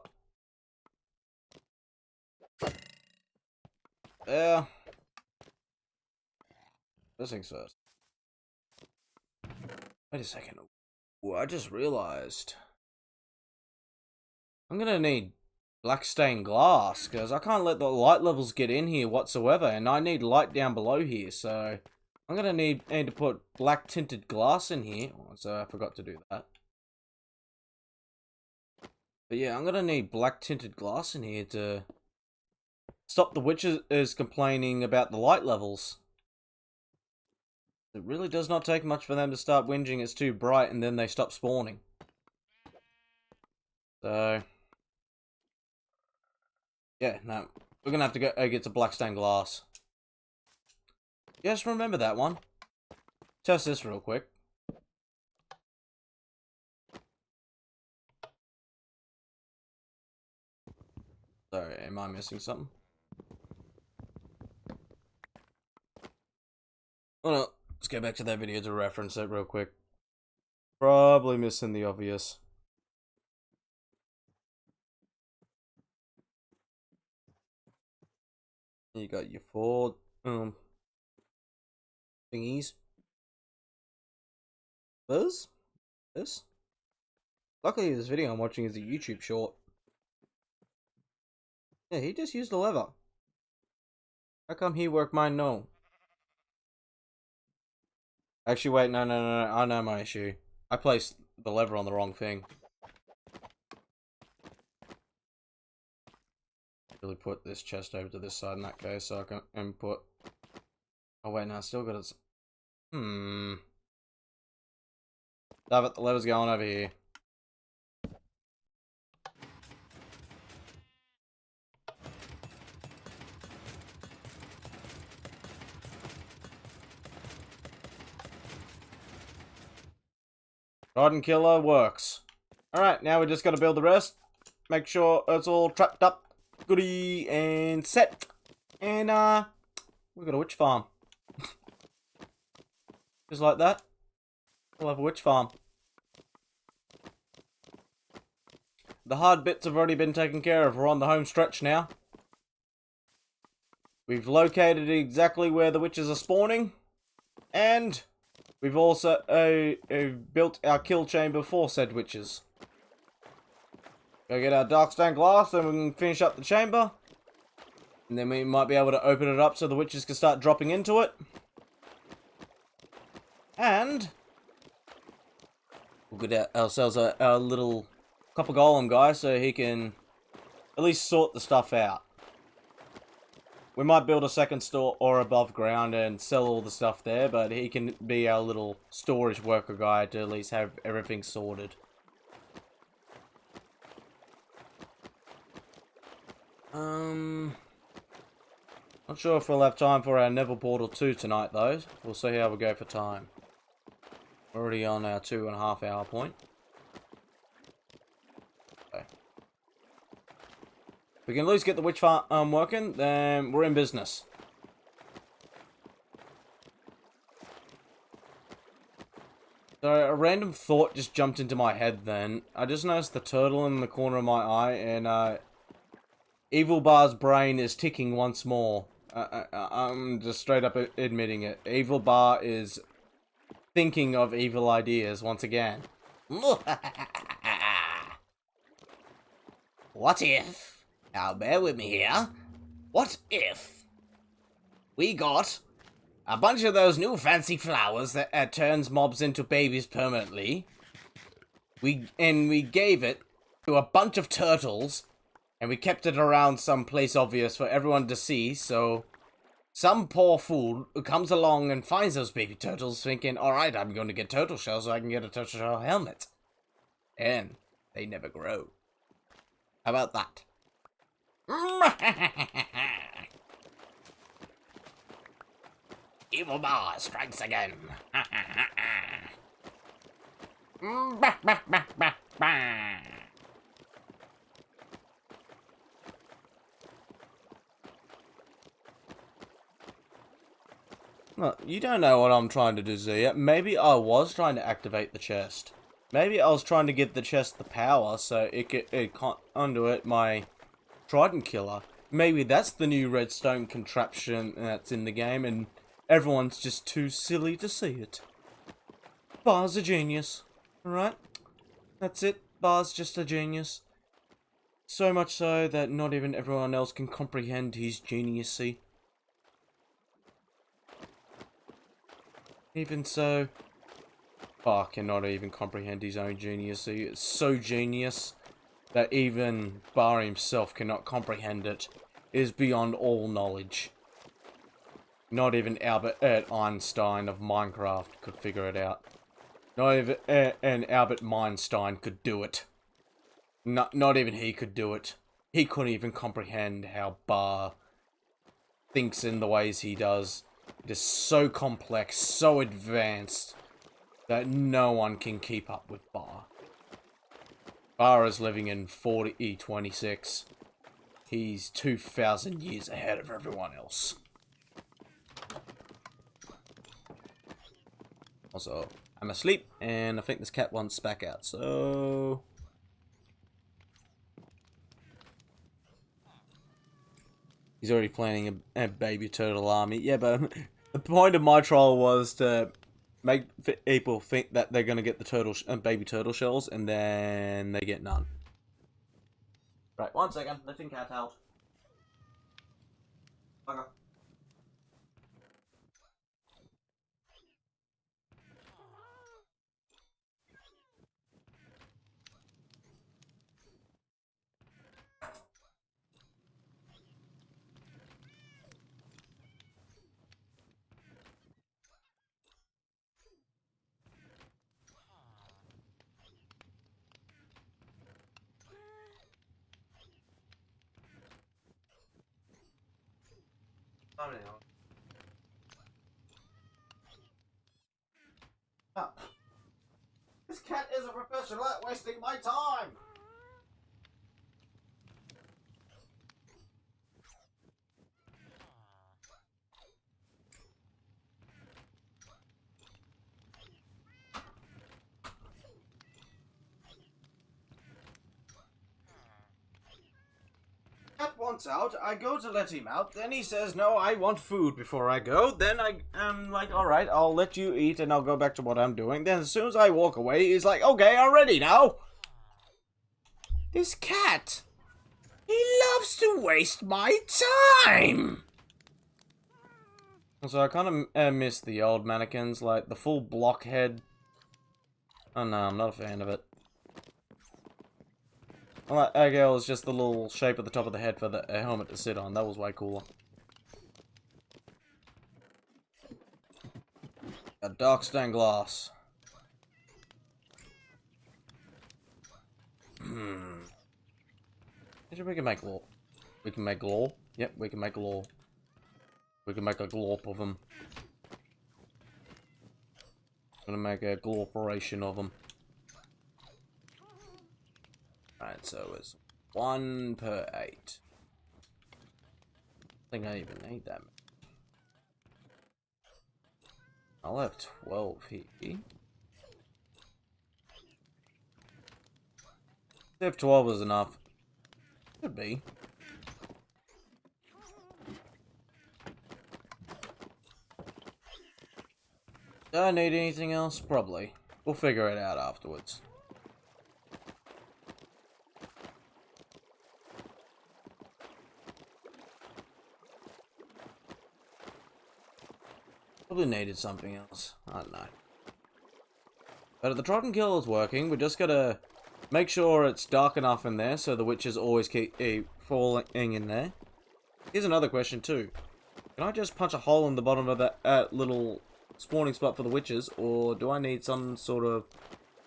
Yeah. First things first. Wait a second. Ooh, I just realized. I'm gonna need black stained glass, because I can't let the light levels get in here whatsoever, and I need light down below here, so I'm gonna need to put black tinted glass in here. Oh, so I forgot to do that. But yeah, I'm gonna need black tinted glass in here to stop the witches complaining about the light levels. It really does not take much for them to start whinging it's too bright, and then they stop spawning. So yeah, no, we're gonna have to go get some black stained glass. Just remember that one. Test this real quick. Sorry, am I missing something? Oh no, let's go back to that video to reference it real quick. Probably missing the obvious. You got your 4 thingies. This? Luckily this video I'm watching is a YouTube short. Yeah, he just used a lever. How come he worked mine? No. Actually, wait, no. I know my issue. I placed the lever on the wrong thing. Really put this chest over to this side in that case, so I can input. Oh wait, no, I still got it. Damn it, the lever's going over here. Trident Killer works. Alright, now we just gotta build the rest. Make sure it's all trapped up, goody, and set. And, we've got a witch farm. Just like that. We'll have a witch farm. The hard bits have already been taken care of. We're on the home stretch now. We've located exactly where the witches are spawning. And we've also built our kill chamber for said witches. Go get our dark stained glass and we can finish up the chamber. And then we might be able to open it up so the witches can start dropping into it. And we'll get ourselves a little copper golem guy so he can at least sort the stuff out. We might build a second store or above ground and sell all the stuff there, but he can be our little storage worker guy to at least have everything sorted. Not sure if we'll have time for our Nether Portal 2 tonight though. We'll see how we go for time. We're already on our 2.5 hour point. Okay. If we can at least get the witch farm working, then we're in business. So a random thought just jumped into my head then. I just noticed the turtle in the corner of my eye, and Evil Bar's brain is ticking once more. I'm just straight up admitting it. Evil Bar is thinking of evil ideas once again. What if, now bear with me here, what if we got a bunch of those new fancy flowers that turns mobs into babies permanently, we gave it to a bunch of turtles, and we kept it around some place obvious for everyone to see, so some poor fool who comes along and finds those baby turtles thinking, alright, I'm going to get turtle shells so I can get a turtle shell helmet. And they never grow. How about that? Evil Bar strikes again. Look, you don't know what I'm trying to do, Zia. Maybe I was trying to activate the chest. Maybe I was trying to give the chest the power so it can't conduit my Trident Killer. Maybe that's the new redstone contraption that's in the game and everyone's just too silly to see it. Bar's a genius. Alright? That's it. Bar's just a genius. So much so that not even everyone else can comprehend his geniusy. Even so, Bar cannot even comprehend his own geniusy. It's so genius that even Bar himself cannot comprehend it. It is beyond all knowledge. Not even Albert Einstein of Minecraft could figure it out. Not even and Albert Einstein could do it. Not even he could do it. He couldn't even comprehend how Bar thinks in the ways he does. It is so complex, so advanced, that no one can keep up with Bar. Bar is living in 4026. He's 2,000 years ahead of everyone else. Also, I'm asleep, and I think this cat wants back out, so... He's already planning a baby turtle army. Yeah, but the point of my trial was to make people think that they're going to get the baby turtle shells, and then they get none. Right, 1 second. Letting cat out. Okay. Ah. This cat is a professional at wasting my time! Cat wants out, I go to let him out, then he says, no, I want food before I go, then I am like, alright, I'll let you eat and I'll go back to what I'm doing, then as soon as I walk away, he's like, okay, I'm ready now! This cat, he loves to waste my time! So I kind of miss the old mannequins, like the full block head. Oh no, I'm not a fan of it. I like Agale is just the little shape at the top of the head for the helmet to sit on. That was way cooler. A dark stained glass. We can make lore. We can make lore. Yep, we can make lore. We can make a glorp of them. I'm gonna make a glorporation of them. Alright, so it's 1 per 8. I think I even need that. I'll have 12 here. If 12 is enough. Could be. Do I need anything else? Probably. We'll figure it out afterwards. Probably needed something else. I don't know. But if the Trident Killer is working, we just gotta make sure it's dark enough in there so the witches always keep falling in there. Here's another question too. Can I just punch a hole in the bottom of that little spawning spot for the witches, or do I need some sort of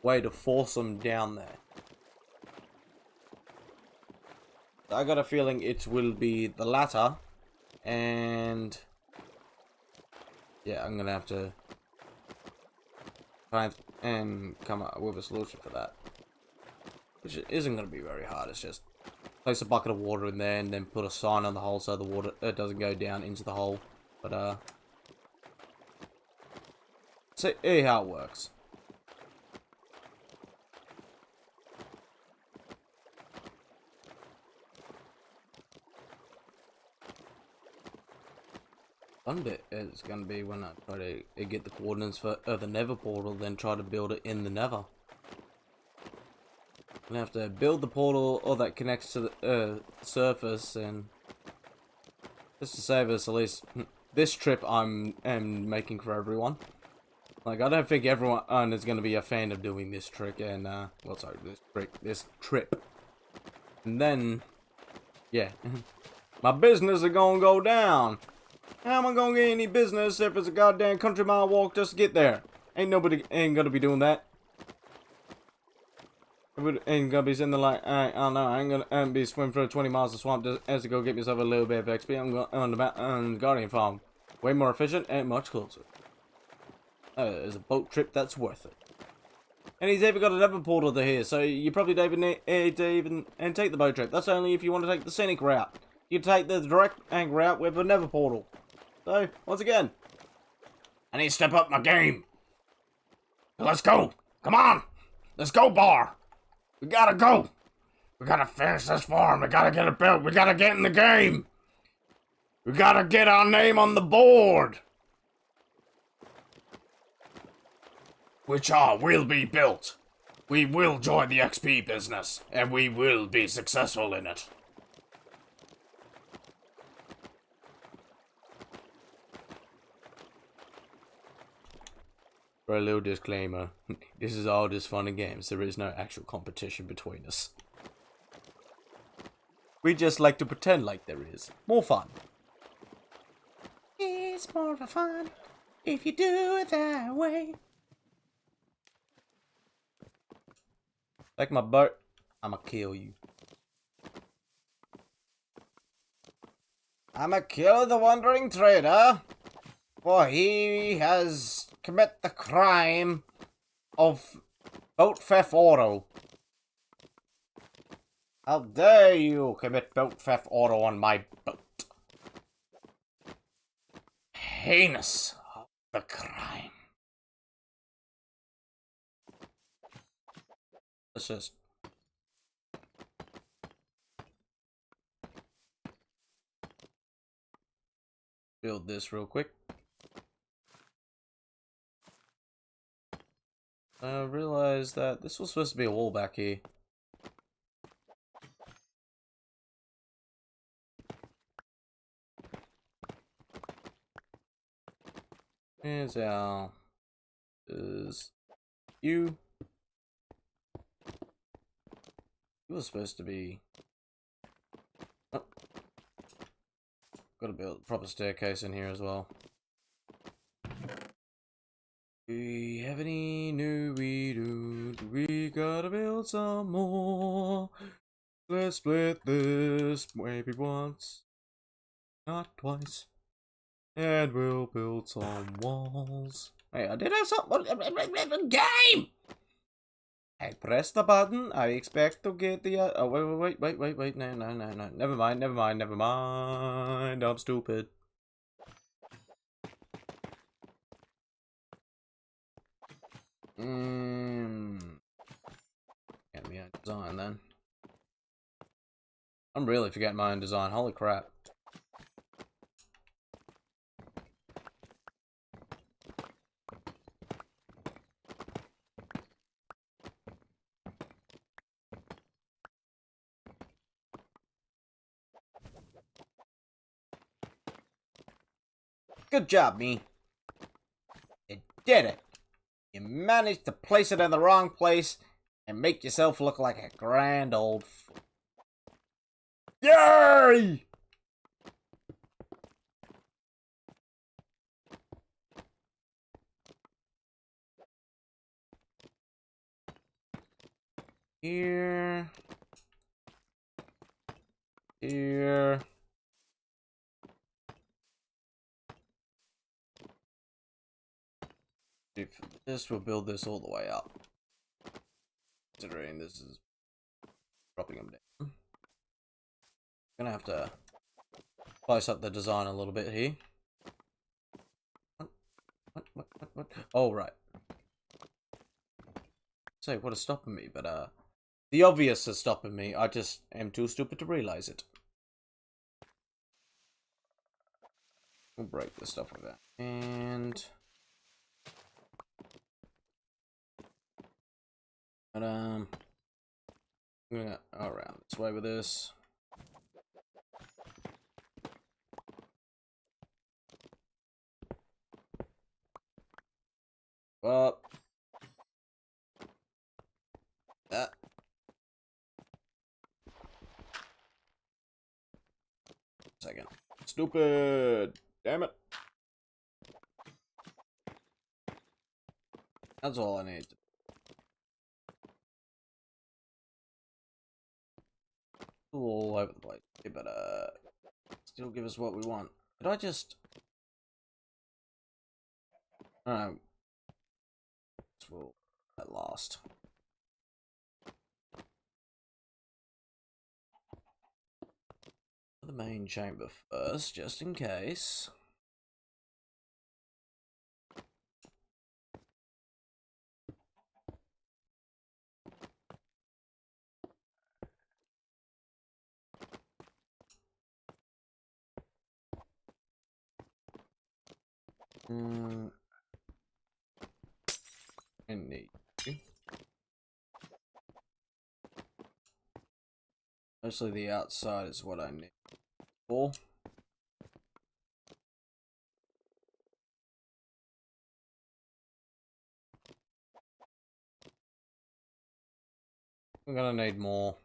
way to force them down there? I got a feeling it will be the latter, and yeah, I'm gonna have to try and come up with a solution for that, which isn't gonna be very hard. It's just place a bucket of water in there and then put a sign on the hole so the water doesn't go down into the hole. But see how it works. Fun bit is going to be when I try to get the coordinates for the Nether portal, then try to build it in the Nether. I'm gonna have to build the portal or that connects to the surface, and just to save us at least this trip I'm making for everyone. Like, I don't think everyone is gonna be a fan of doing this trick, and well, sorry, this trip. And then, yeah, my business is gonna go down. How am I gonna get any business if it's a goddamn country mile walk just to get there? Ain't gonna be doing that. Ain't gonna be sitting there like, I don't know, I ain't gonna be swimming through 20 miles of swamp just to go get myself a little bit of XP. I'm going on the Guardian farm. Way more efficient and much closer. It's a boat trip that's worth it. And he's even got a Nether portal to here, so you probably don't even need to even take the boat trip. That's only if you want to take the scenic route. You take the direct route with a Nether portal. So, once again, I need to step up my game. Let's go. Come on. Let's go, Bar. We gotta go. We gotta finish this farm. We gotta get it built. We gotta get in the game. We gotta get our name on the board. Which will be built. We will join the XP business, and we will be successful in it. For a little disclaimer, this is all just fun and games. There is no actual competition between us. We just like to pretend like there is. More fun. It's more fun if you do it that way. Like my boat, I'ma kill you. I'ma kill the wandering trader, for he has committed the crime of boat theft auto. How dare you commit boat theft auto on my boat? Heinous of the crime. Let's just build this real quick. I realized that this was supposed to be a wall back here. Here's our... is you. It was supposed to be... oh. Gotta build a proper staircase in here as well. We have any new we do? We gotta build some more. Let's split this maybe once, not twice. And we'll build some walls. Hey, I did have something. Game! I press the button. I expect to get the... oh, wait. No. Never mind. I'm stupid. Get me a design then. I'm really forgetting my own design. Holy crap. Good job, me. You did it. You managed to place it in the wrong place and make yourself look like a grand old fool. Yay! Here. If this will build this all the way up. Considering this is dropping them down. Gonna have to spice up the design a little bit here. What? Oh, right. Say, what is stopping me? But, the obvious is stopping me. I just am too stupid to realize it. We'll break this stuff with that. And... But, I'm gonna go around this way with this. Up. That. Second. Stupid. Damn it. That's all I need. All over the place. But still give us what we want. Did I just? Oh. Well, at last. The main chamber first, just in case. I need you. Mostly the outside is what I need for. I'm gonna need more.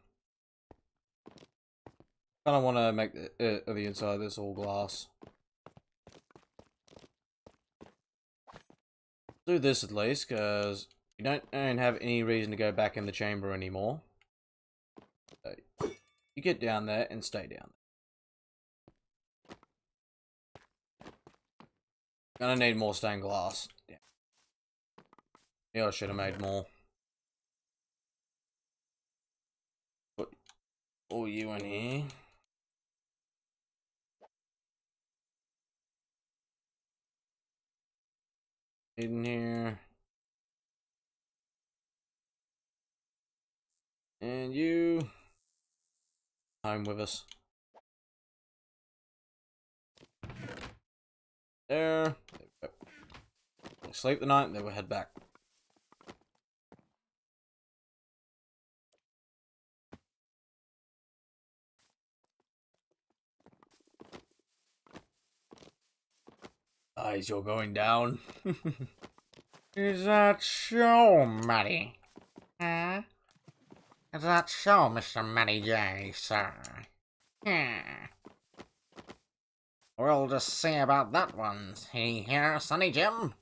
I don't want to make the inside of this all glass. Do this at least, because you don't have any reason to go back in the chamber anymore. So you get down there and stay down there. Gonna need more stained glass. Yeah, I should have made more. Put all you in here. In here. And you home with us. There. We'll sleep the night and then we'll head back. Eyes, you're going down. Is that so, Matty? Huh? Is that so, Mr. Matty J, sir? We'll just see about that one. See here, Sonny Jim?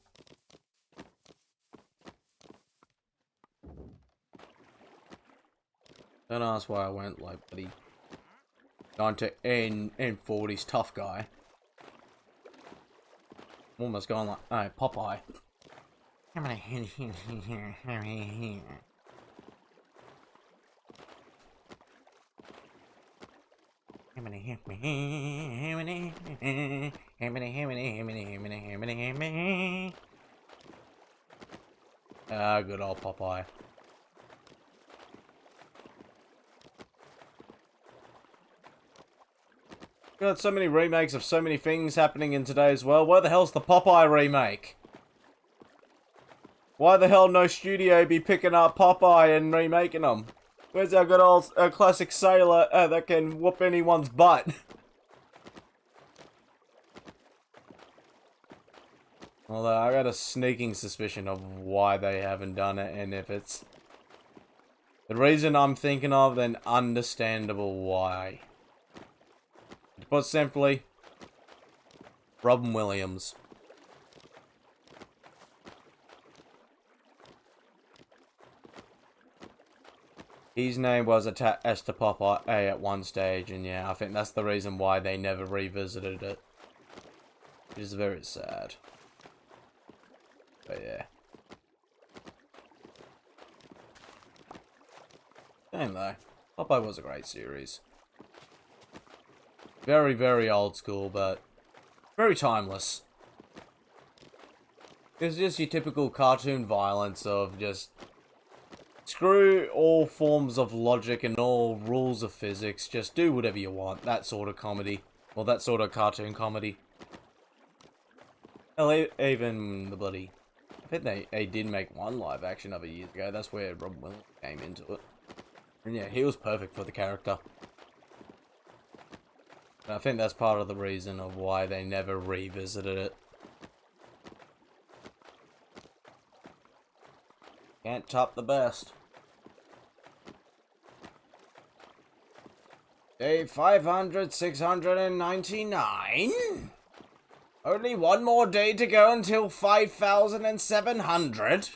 Don't ask why I went like bloody 1940s tough guy. I'm almost going like, oh, Popeye. Ah, good old Popeye. Got so many remakes of so many things happening in today's world. Where the hell's the Popeye remake? Why the hell no studio be picking up Popeye and remaking them? Where's our good old classic sailor that can whoop anyone's butt? Although I got a sneaking suspicion of why they haven't done it, and if it's the reason I'm thinking of, then understandable why. To put simply, Robin Williams. His name was attached to Popeye at one stage, and yeah, I think that's the reason why they never revisited it. Which is very sad. But yeah. Same though. Popeye was a great series. Very, very old school, but very timeless. It's just your typical cartoon violence of just screw all forms of logic and all rules of physics. Just do whatever you want. That sort of comedy. Or that sort of cartoon comedy. Hell, even the bloody... I think they did make one live action of it years ago. That's where Rob Williams came into it. And yeah, he was perfect for the character. And I think that's part of the reason of why they never revisited it. Can't top the best. Day 500, 699? Only one more day to go until 5,700?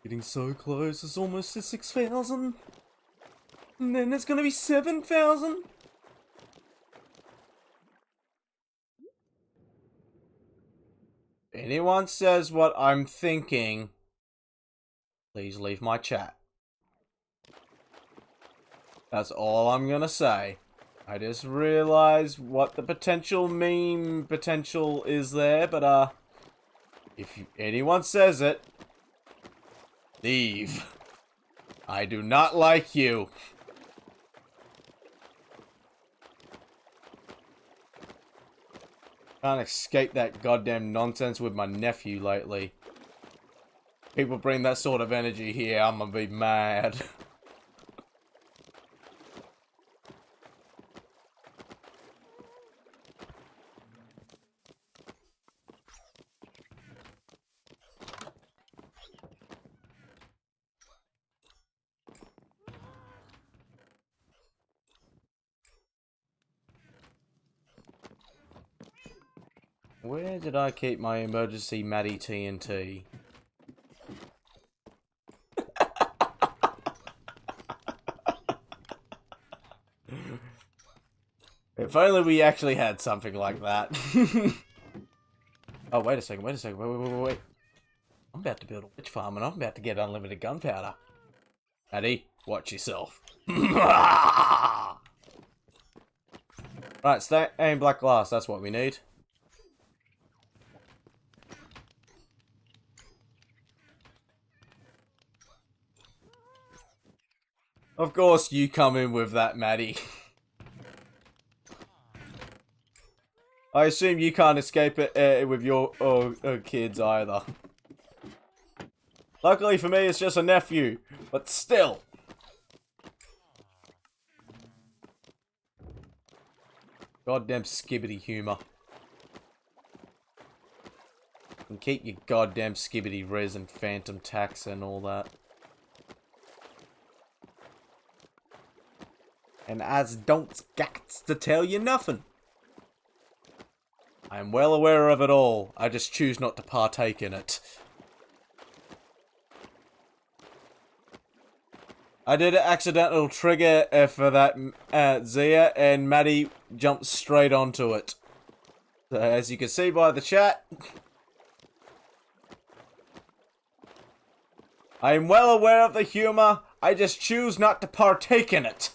Getting so close, it's almost to 6,000. And then it's gonna be 7,000. Anyone says what I'm thinking, please leave my chat. That's all I'm gonna say. I just realized what the potential meme potential is there, but if anyone says it, leave. I do not like you. Can't escape that goddamn nonsense with my nephew lately. People bring that sort of energy here, I'm gonna be mad. Where did I keep my emergency Maddie TNT? If only we actually had something like that. Oh, wait a second, wait. I'm about to build a witch farm and I'm about to get unlimited gunpowder. Maddie, watch yourself. Right, stay aim black glass, that's what we need. Of course you come in with that, Maddie. I assume you can't escape it with your kids either. Luckily for me, it's just a nephew, but still. Goddamn skibbity humor. And keep your goddamn skibbity res and phantom tax and all that. And as don't gats to tell you nothing. I am well aware of it all. I just choose not to partake in it. I did an accidental trigger for that Zia, and Maddie jumped straight onto it. So as you can see by the chat, I am well aware of the humor. I just choose not to partake in it.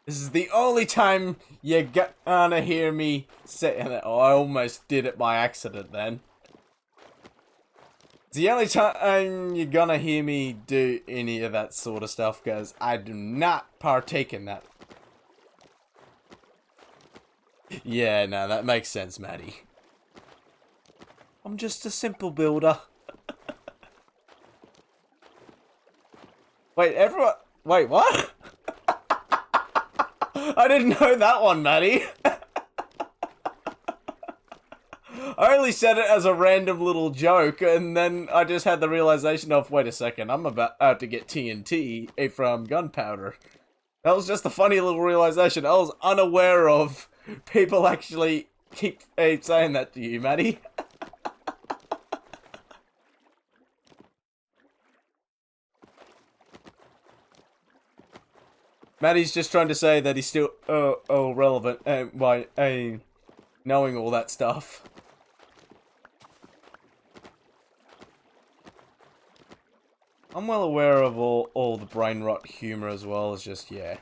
This is the only time you're gonna hear me say it. Oh, I almost did it by accident then. It's the only time you're gonna hear me do any of that sort of stuff, because I do not partake in that. Yeah, no, that makes sense, Maddie. I'm just a simple builder. Wait, everyone... Wait, what? I didn't know that one, Maddie. I only said it as a random little joke, and then I just had the realization of, wait a second, I'm about to get TNT from gunpowder. That was just a funny little realization. I was unaware of people actually keep saying that to you, Maddie. Maddie's just trying to say that he's still relevant by knowing all that stuff. I'm well aware of all the brain rot humor as well. It's just, yeah.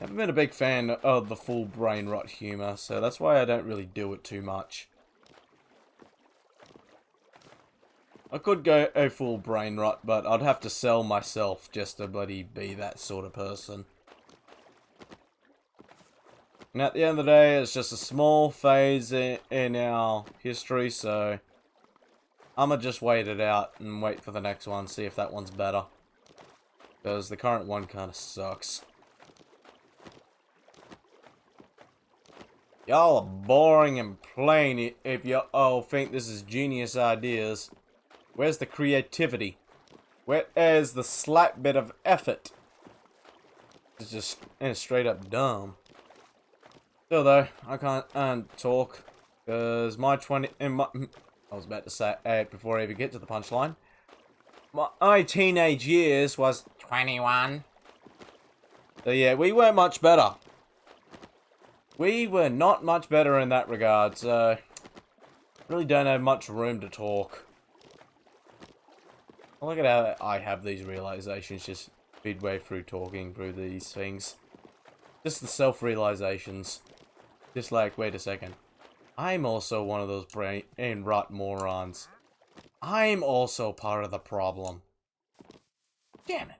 Never been a big fan of the full brain rot humor, so that's why I don't really do it too much. I could go a full brain rot, but I'd have to sell myself just to bloody be that sort of person. And at the end of the day, it's just a small phase in our history, so I'ma just wait it out and wait for the next one, see if that one's better. Because the current one kind of sucks. Y'all are boring and plain if you all think this is genius ideas. Where's the creativity? Where is the slight bit of effort? It's just straight up dumb. Still though, I can't talk because my I was about to say 8 before I even get to the punchline. My teenage years was 21. So yeah, we weren't much better. We were not much better in that regard, so really don't have much room to talk. Look at how I have these realizations just midway through talking through these things. Just the self-realizations. Just like, wait a second. I'm also one of those brain rot morons. I'm also part of the problem. Damn it.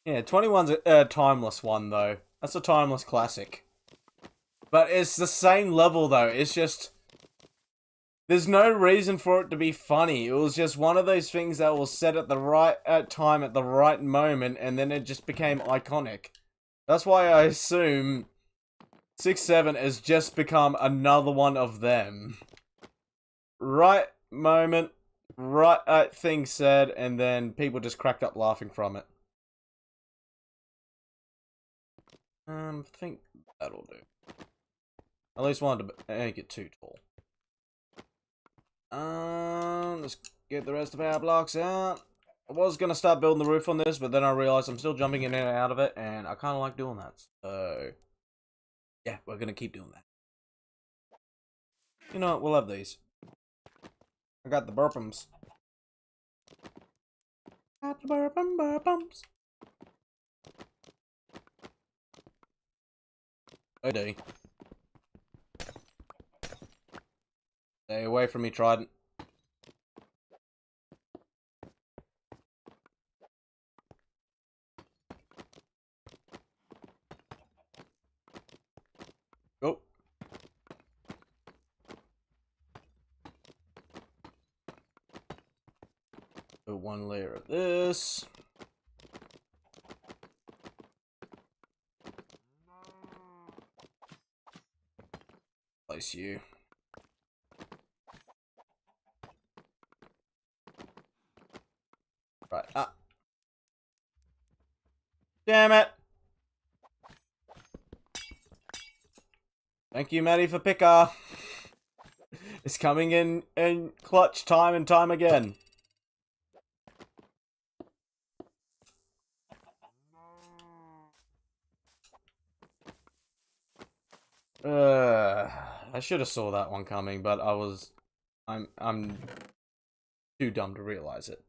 Yeah, 21's a timeless one, though. That's a timeless classic. But it's the same level, though. It's just... there's no reason for it to be funny. It was just one of those things that was said at the right time, at the right moment, and then it just became iconic. That's why I assume 6-7 has just become another one of them. Right moment, right thing said, and then people just cracked up laughing from it. I think that'll do. At least wanted to make it too tall. Let's get the rest of our blocks out. I was gonna start building the roof on this, but then I realized I'm still jumping in and out of it, and I kind of like doing that. So, yeah, we're gonna keep doing that. You know what? We'll have these. I got the burpums. Got the burpums. I do. Stay away from me, Trident. Go. Put one layer of this. Place you. Right, damn it! Thank you, Maddie, for picker. It's coming in clutch time and time again. I should have saw that one coming, but I'm too dumb to realize it.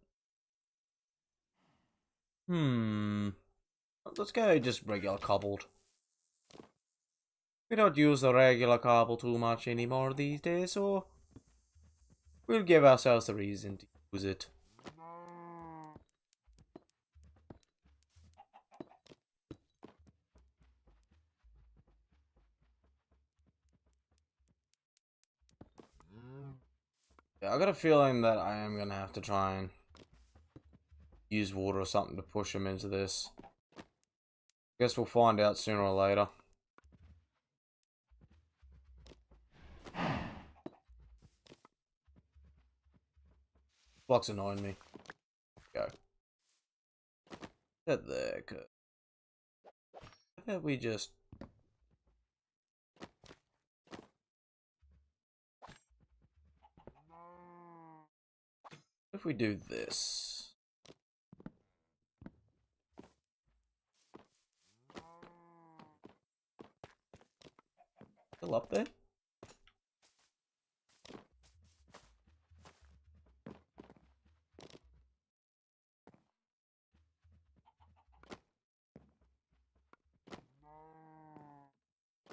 Let's go just regular cobbled. We don't use the regular cobble too much anymore these days, so we'll give ourselves a reason to use it. Yeah, I got a feeling that I am gonna have to try and use water or something to push him into this. Guess we'll find out sooner or later. Block's annoying me. Go. That there, good. How about we just... if we do this... still up there?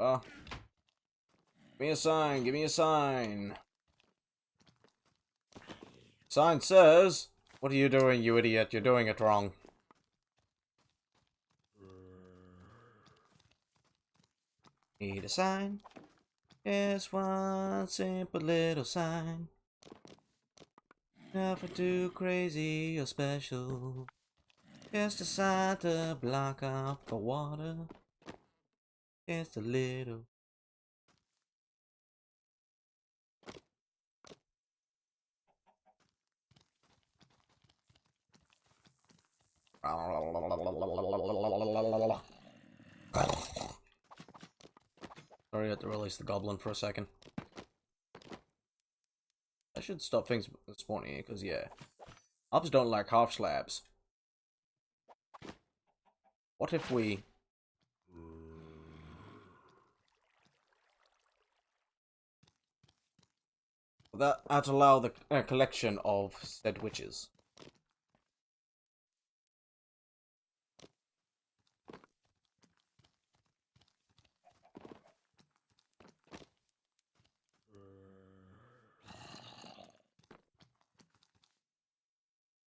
Give me a sign, give me a sign. Sign says, what are you doing, you idiot? You're doing it wrong. Need a sign? Yes, one simple little sign. Nothing too crazy or special. Just a sign to block up the water. Just a little. Sorry, I had to release the goblin for a second. I should stop things spawning here, because, yeah. Ops don't like half slabs. What if we... That'd allow the collection of said witches.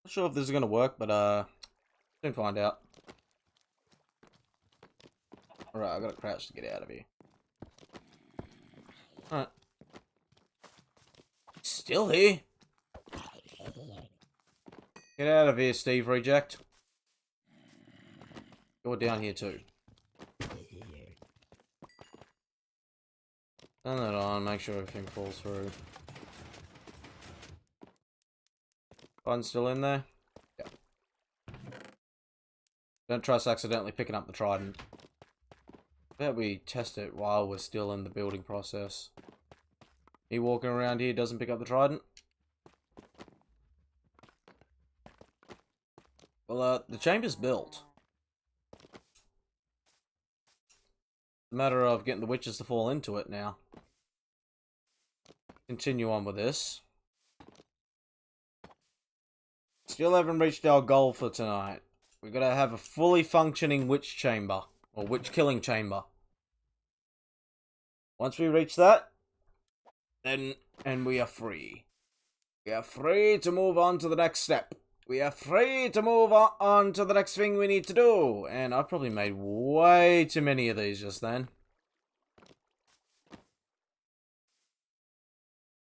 Not sure if this is gonna work, but soon find out. Alright, I gotta crouch to get out of here. Alright. Still here? Get out of here, Steve Reject. You're down here too. Turn that on, make sure everything falls through. Button's still in there? Yeah. Don't trust accidentally picking up the trident. I bet we test it while we're still in the building process. He walking around here doesn't pick up the trident? Well, the chamber's built. It's a matter of getting the witches to fall into it now. Continue on with this. Still haven't reached our goal for tonight. We've got to have a fully functioning witch chamber. Or witch killing chamber. Once we reach that, then we are free. We are free to move on to the next step. We are free to move on to the next thing we need to do. And I probably made way too many of these just then.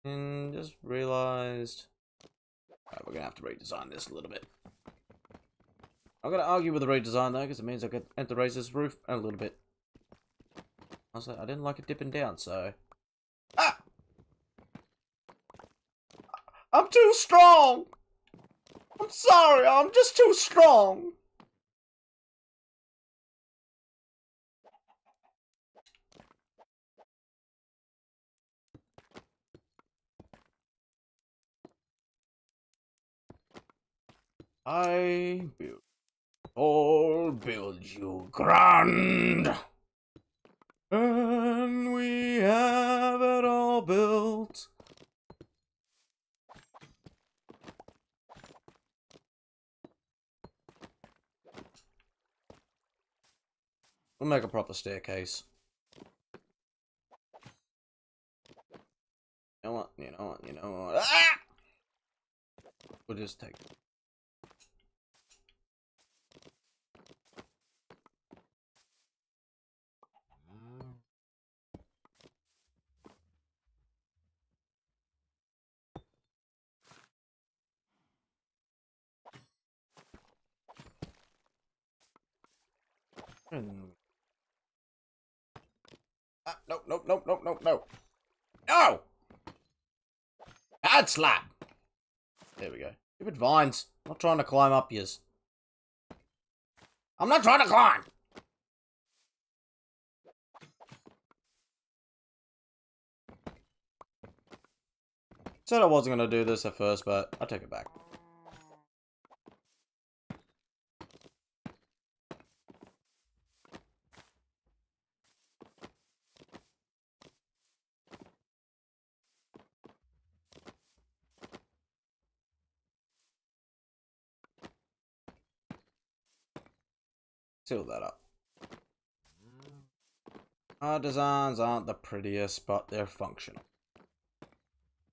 And just realized... Alright, we're going to have to redesign this a little bit. I'm going to argue with the redesign though, because it means I could enter raise this roof a little bit. Honestly, I didn't like it dipping down, so... Ah! I'm too strong! I'm sorry, I'm just too strong! I build you grand! And we have it all built. We'll make a proper staircase. You know what? You know what? You know what? Ah! We'll just take it. Ah, no, no, no, no, no, no. No! Bad slap! There we go. Stupid vines. I'm not trying to climb up yours. I'm not trying to climb! Said I wasn't going to do this at first, but I take it back. Seal that up. Our designs aren't the prettiest, but they're functional.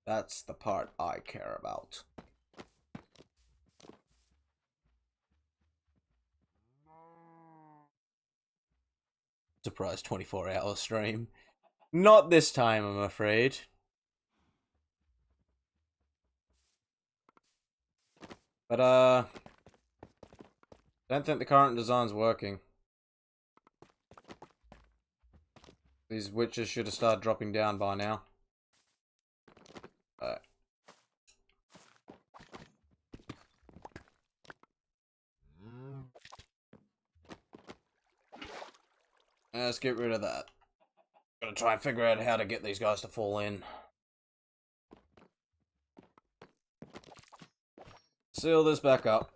That's the part I care about. Surprise 24-hour stream. Not this time, I'm afraid. But, don't think the current design's working. These witches should have started dropping down by now. Let's get rid of that. Gotta try and figure out how to get these guys to fall in. Seal this back up.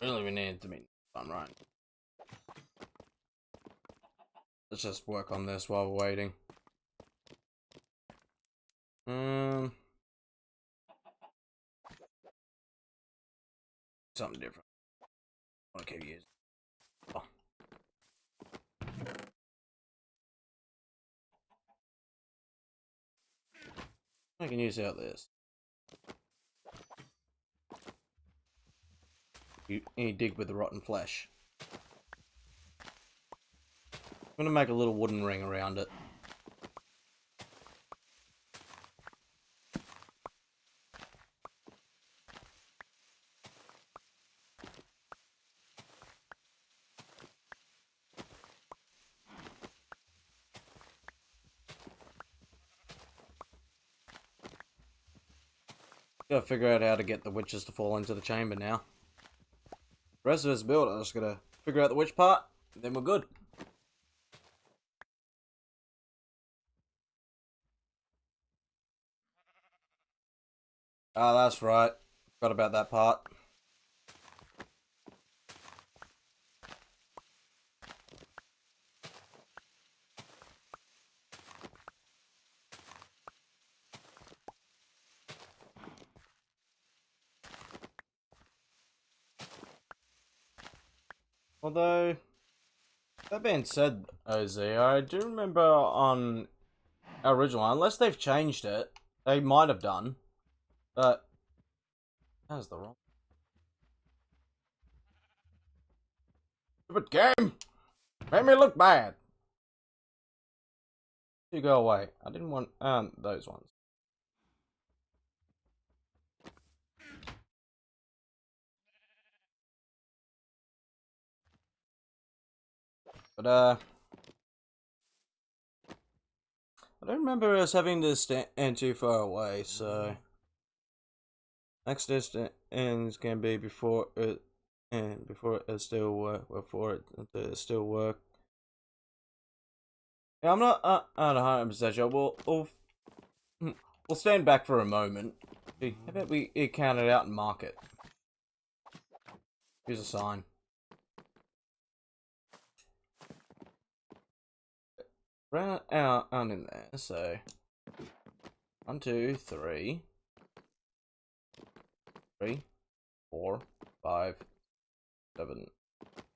Really, we need to be done right. Let's just work on this while we're waiting. Something different. I want to keep using. Oh. I can use out this. You dig with the rotten flesh. I'm gonna make a little wooden ring around it. Gotta figure out how to get the witches to fall into the chamber now. The rest of us build, I just gotta figure out the witch part, and then we're good. Ah, that's right. Forgot about that part. Although, that being said, OZ, I do remember on our original one, unless they've changed it, they might have done, but that was the wrong. Stupid game! Made me look bad! You go away. I didn't want, those ones. But, I don't remember us having to stand too far away, so next distance can be before it still work. Before it still work. Yeah, I'm not 100% sure. We'll stand back for a moment. How about we count it out and mark it? Here's a sign. Round out in there. So 1, 2, 3. 3, 4, 5, 7,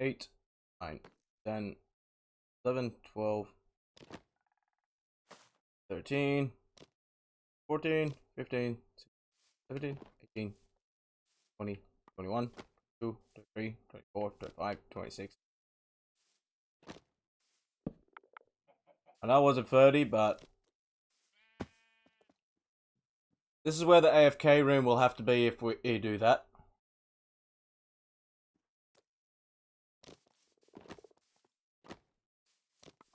8, 9, 10, 11, 12, 13, 14, 15, 16, 17, 18, 20, 21, 22, 23, 24, 25, 26. I know it wasn't 30, but this is where the AFK room will have to be if we do that.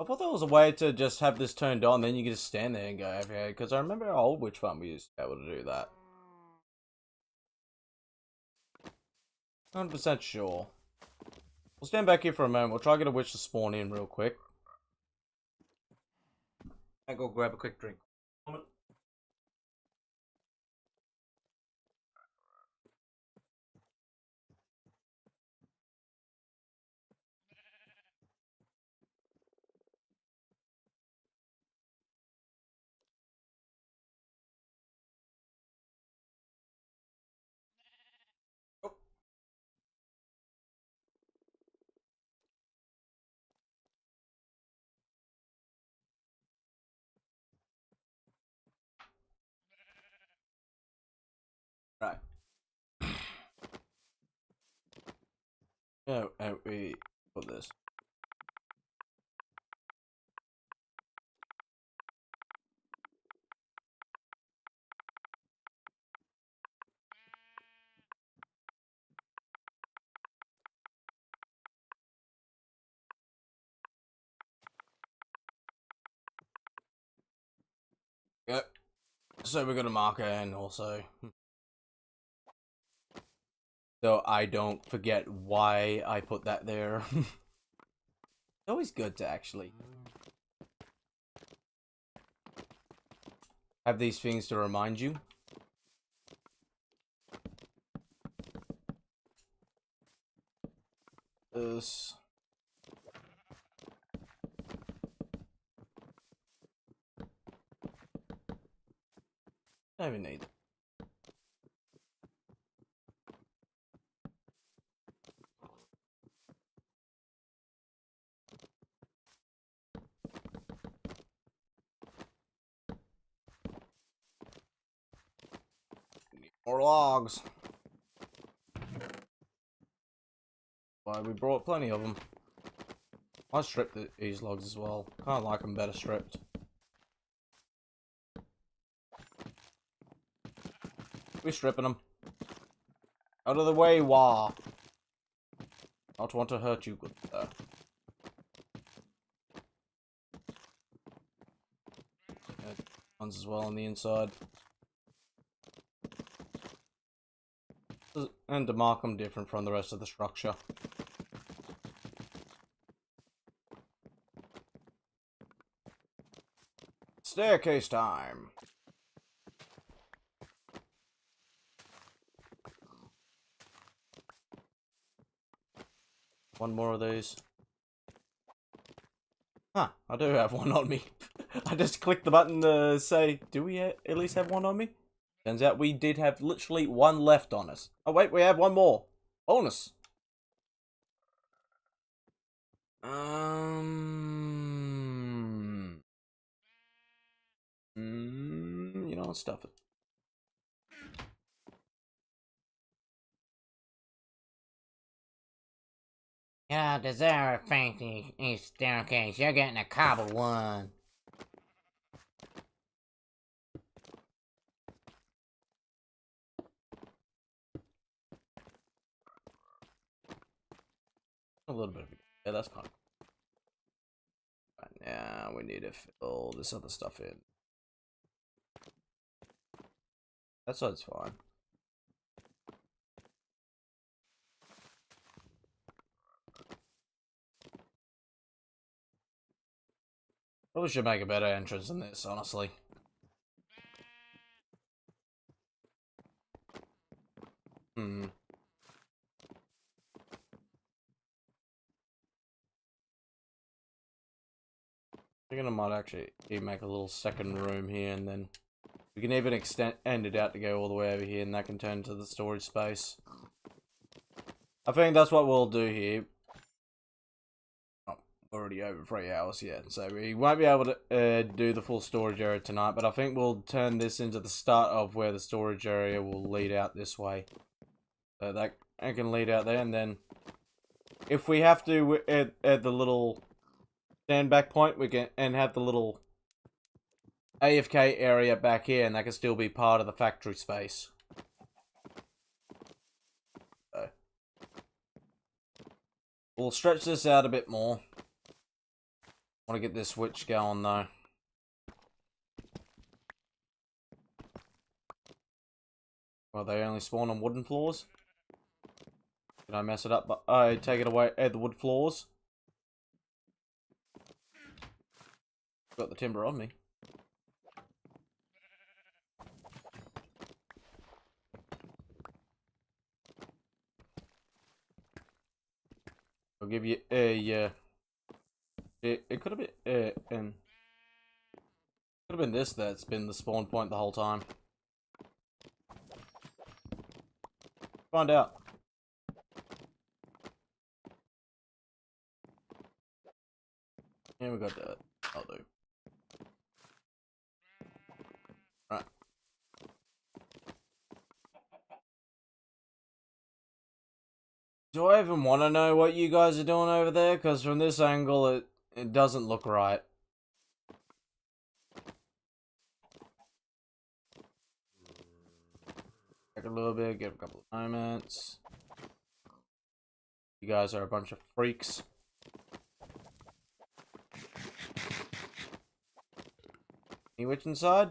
I thought there was a way to just have this turned on, then you can just stand there and go AFK, because I remember our old witch farm we used to be able to do that. 100% sure. We'll stand back here for a moment. We'll try to get a witch to spawn in real quick. I'll go grab a quick drink. Oh, we put this. Yep. So we got a marker, and also, so I don't forget why I put that there. It's always good to actually have these things to remind you. This. Don't even need it. Need more logs. Why, we brought plenty of them. I stripped these logs as well. Kind of like them better stripped. We're stripping them. Out of the way, wah. Not want to hurt you, good sir. Ones as well on the inside. And to mark them different from the rest of the structure. Staircase time. One more of these. Huh, I do have one on me. I just clicked the button to say, do we at least have one on me? Turns out we did have literally one left on us. Oh wait, we have one more. Bonus. You know what, stuff it.
You don't deserve a fancy staircase. You're getting a cobble one.
A little bit of it. Yeah, that's kind of. Right, now we need to fill this other stuff in. That side's fine. Probably should make a better entrance than this, honestly. I think I might actually make a little second room here, and then we can even end it out to go all the way over here, and that can turn into the storage space. I think that's what we'll do here. Oh, already over 3 hours yet, so we won't be able to do the full storage area tonight, but I think we'll turn this into the start of where the storage area will lead out this way. So that can lead out there, and then if we have to add the little stand back point, we can have the little AFK area back here, and that can still be part of the factory space. So we'll stretch this out a bit more. Want to get this switch going though. Well, they only spawn on wooden floors. Did I mess it up? But I take it away. Add the wood floors. Got the timber on me. I'll give you a. It could have been could have been this that's been the spawn point the whole time. Find out. Yeah, we got that. I'll do. Right. Do I even want to know what you guys are doing over there? Because from this angle, it doesn't look right. Back a little bit, give a couple of moments. You guys are a bunch of freaks. Any witch inside?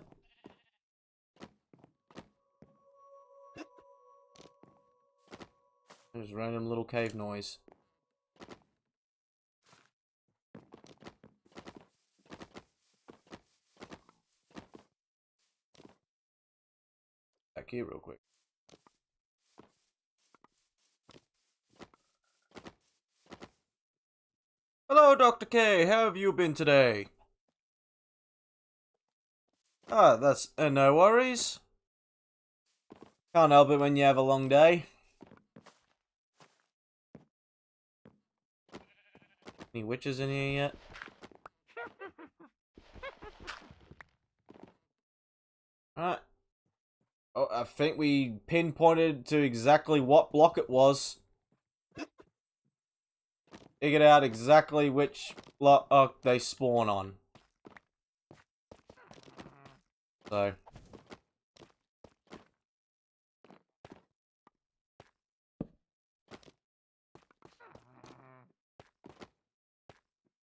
There's random little cave noise. Back here real quick. Hello, Dr. K. How have you been today? Ah, that's no worries. Can't help it when you have a long day. Any witches in here yet? Alright. Oh, I think we pinpointed to exactly what block it was. Figured out exactly which block they spawn on. So.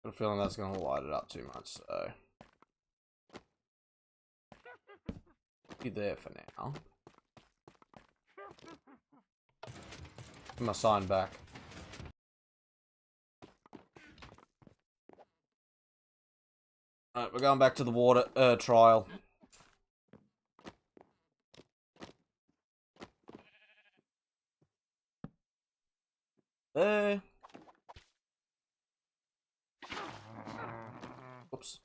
I have a feeling that's going to light it up too much, so. Be there for now. Get my sign back. Alright, we're going back to the water trial. There. Oops.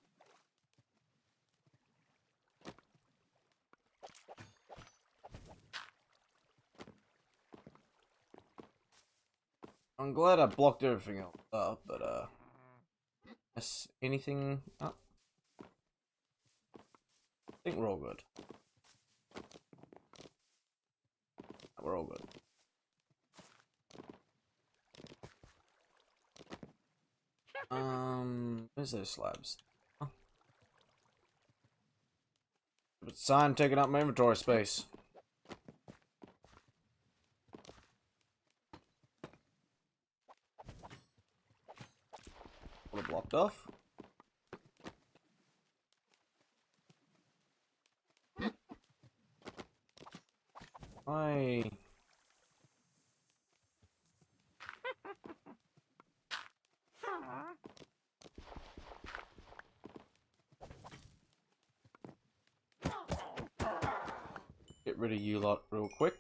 I'm glad I blocked everything else up, but is anything up? I think we're all good. We're all good. Where's those slabs? Oh. But sign taking up my inventory space. All blocked off. I get rid of you lot real quick.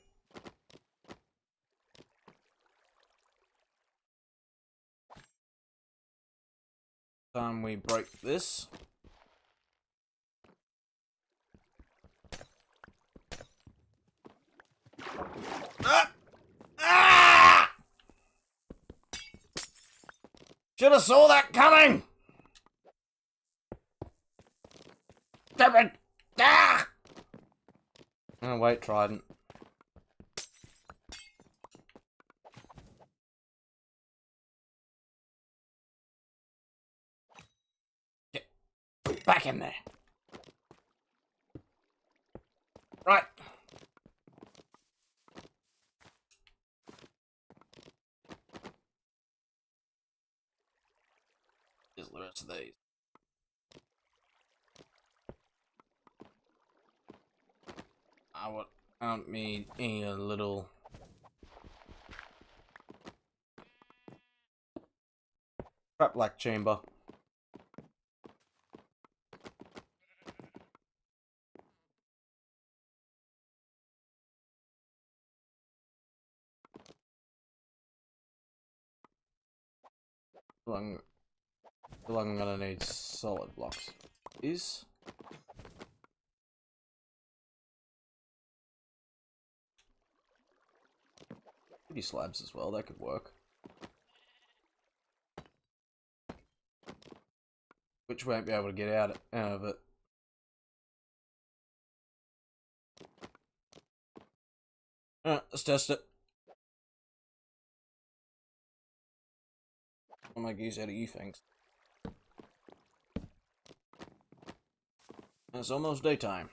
Time we break this. Ah! Ah! Should have saw that coming. Stupid. Ah! Oh wait, trident. Get back in there. Right. Here's the rest of these. I want me a little trap black chamber. I'm gonna need solid blocks. Is maybe slabs as well, that could work. Which won't be able to get out of it. Alright, let's test it. I'll make use out of you things. It's almost daytime.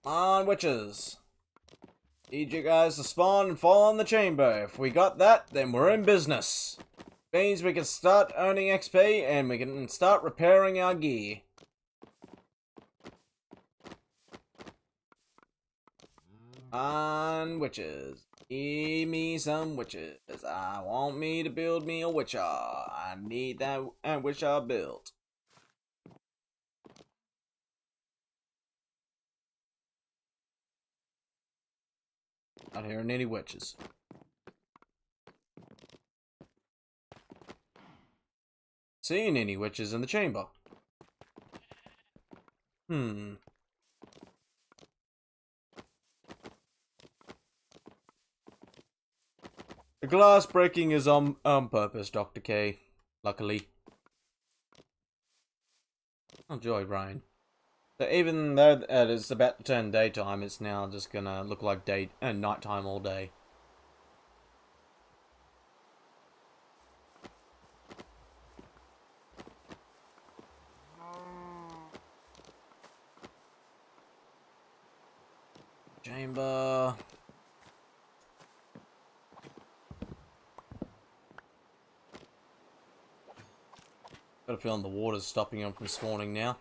On witches. Need you guys to spawn and fall in the chamber. If we got that, then we're in business. Means we can start earning XP and we can start repairing our gear. On witches. Give me some witches. I want me to build me a witcher. I need that witcher built. Not hearing any witches. Seeing any witches in the chamber. The glass breaking is on purpose, Dr. K. Luckily. Oh, joy, Brian. So even though it's about to turn daytime, it's now just gonna look like nighttime all day. Chamber. Got a feeling the water's stopping him from spawning now.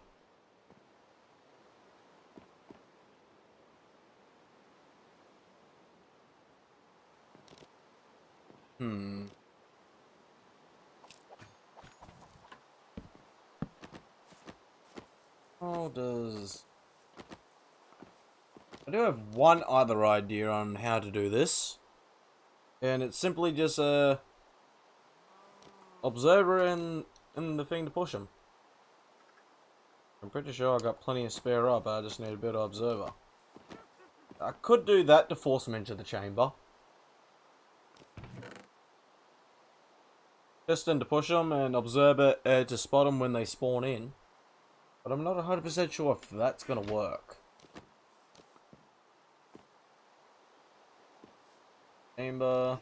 How does... I do have one other idea on how to do this. And it's simply just a observer and the thing to push him. I'm pretty sure I got plenty of spare up, I just need a bit of observer. I could do that to force him into the chamber. Piston to push them and observer to spot them when they spawn in. But I'm not 100% sure if that's going to work. Chamber.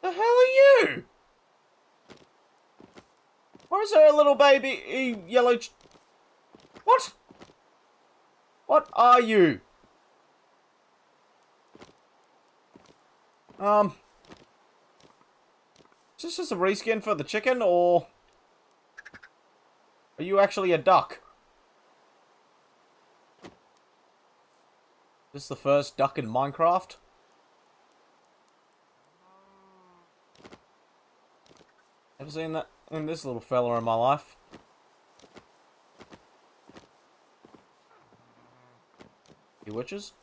The hell are you? Why is there a little baby yellow... What? What are you? Is this just a reskin for the chicken, or... Are you actually a duck? Is this the first duck in Minecraft? Ever seen that in this little fella in my life? You witches?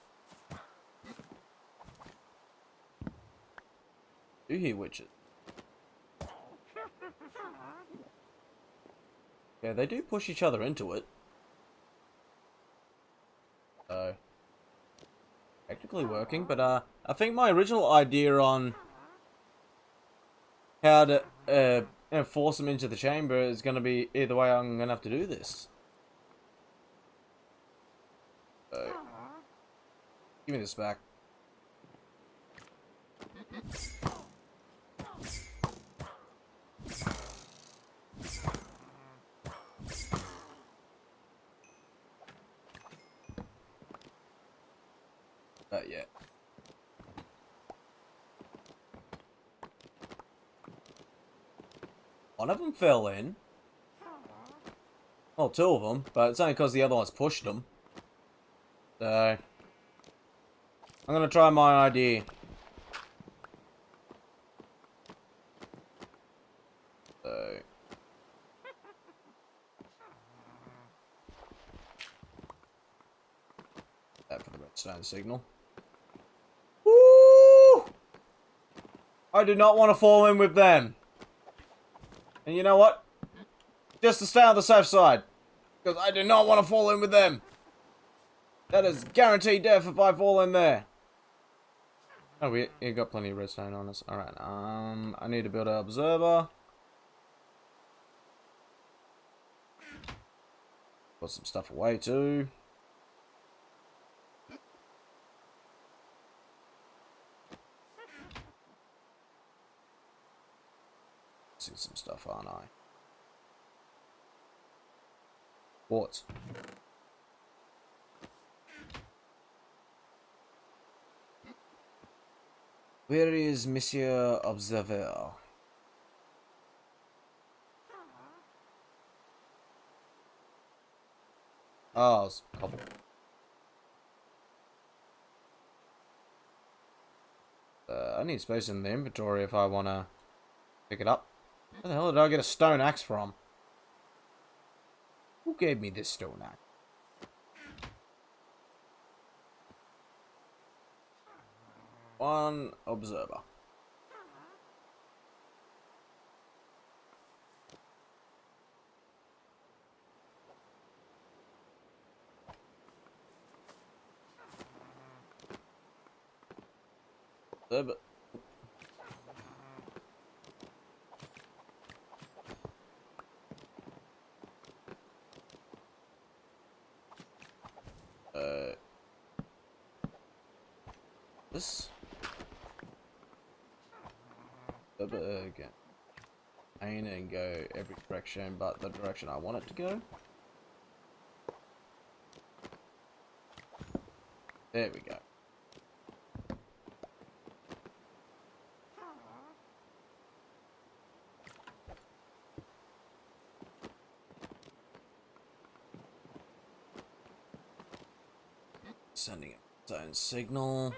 Do hear witches? Yeah, they do push each other into it. So, technically working, but I think my original idea on how to force them into the chamber is going to be either way I'm going to have to do this. So, give me this back. Yeah. One of them fell in. Well, two of them, but it's only because the other one's pushed them. So, I'm gonna try my idea. So, that for the redstone signal. Woo! I do not want to fall in with them. And you know what? Just to stay on the safe side. Because I do not want to fall in with them. That is guaranteed death if I fall in there. Oh, we got plenty of redstone on us. Alright, I need to build an observer. Put some stuff away too. What? Where is Monsieur Observer? Oh, it's a couple. I need space in the inventory if I want to pick it up. Where the hell did I get a stone axe from? Who gave me this stone axe? One observer. Observer. This. Again. Aim and go every direction but the direction I want it to go. There we go. Sending its own signal.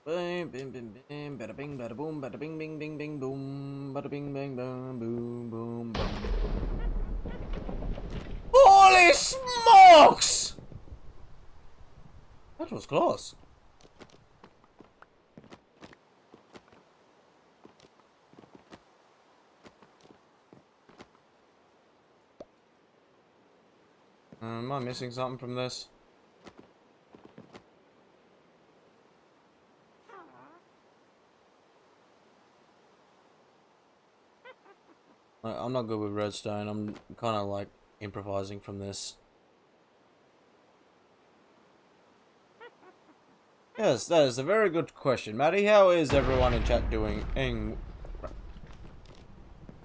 Bing, bing, bing, bing, bada bing, bada boom, bada bing, bing, bing, bing, boom, bada bing, bing, boom, boom, boom, boom. Holy smokes! That was close. Am I missing something from this? I'm not good with redstone. I'm kind of like improvising from this. Yes, that is a very good question, Maddie. How is everyone in chat doing?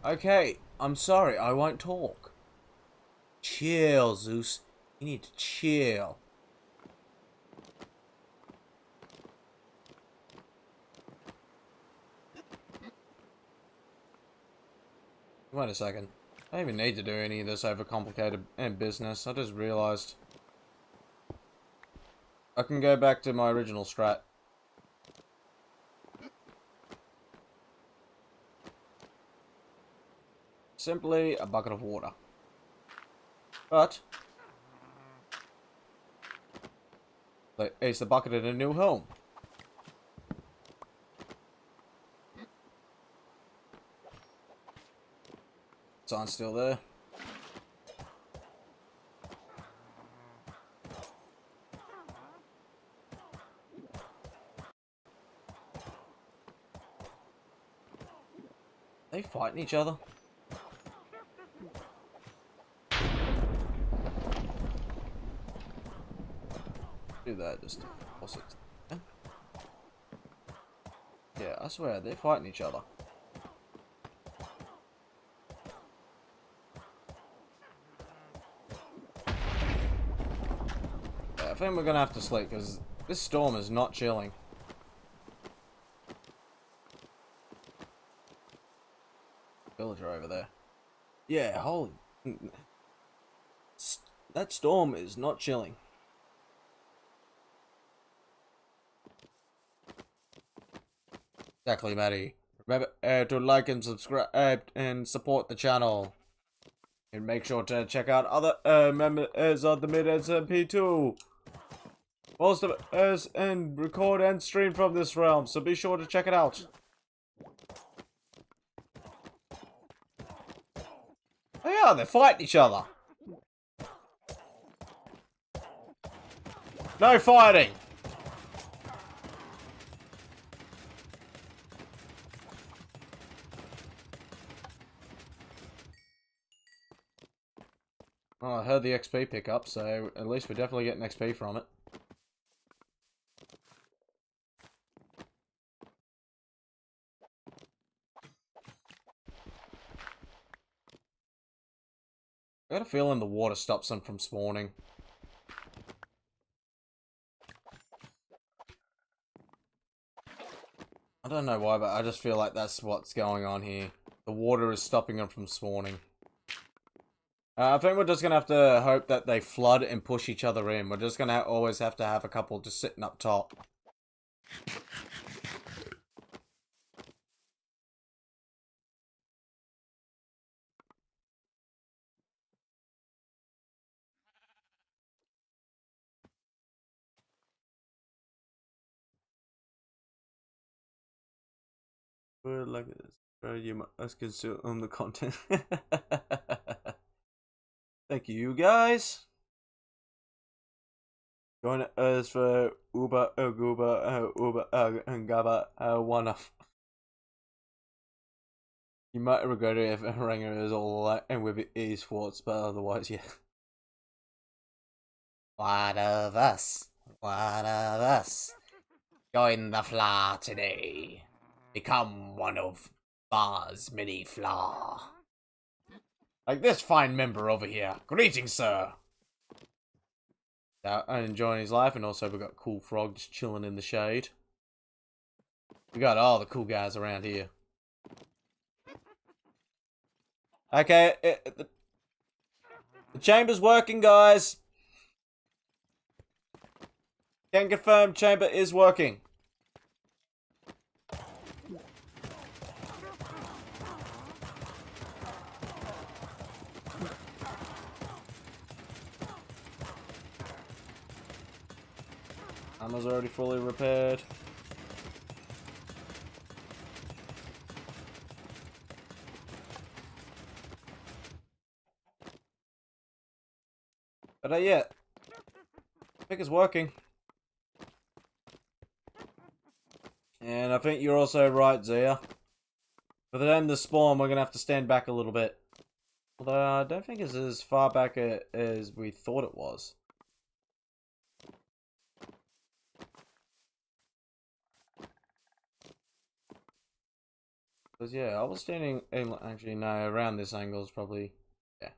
Okay, I'm sorry. I won't talk. Chill, Zeus. You need to chill. Wait a second. I don't even need to do any of this overcomplicated business. I just realized I can go back to my original strat. Simply a bucket of water. But place the bucket in a new home. Sign's still there. They fighting each other? Do that just to force it. Yeah, I swear, they're fighting each other. Yeah, I think we're gonna have to sleep, because this storm is not chilling. Villager over there. Yeah, holy... That storm is not chilling. Exactly, Maddie. Remember to like and subscribe and support the channel. And make sure to check out other members of the Mid SMP too. Most of us and record and stream from this realm, so be sure to check it out. Oh yeah, they're fighting each other. No fighting. Oh, I heard the XP pick up, so at least we're definitely getting XP from it. I got a feeling the water stops them from spawning. I don't know why, but I just feel like that's what's going on here. The water is stopping them from spawning. I think we're just going to have to hope that they flood and push each other in. We're just going to always have to have a couple just sitting up top. Look at this. You must consume the content. Thank you, guys. Join us for Uber, Uber, and Gaba, one off. You might regret it if Ranger is all that and with his thoughts, but otherwise, yeah.
What of us? What of us? Join the Flaw today. Become one of Bar's many Flaw.
Like this fine member over here. Greetings, sir. Out and enjoying his life, and also we've got Cool Frog just chilling in the shade. We got all the cool guys around here. Okay, the chamber's working, guys. Can confirm chamber is working. Armor's already fully repaired. But yeah, I think it's working. And I think you're also right, Zia. For them to spawn, we're going to have to stand back a little bit. Although I don't think it's as far back as we thought it was. Because yeah, I was standing, actually no, around this angle is probably, yeah.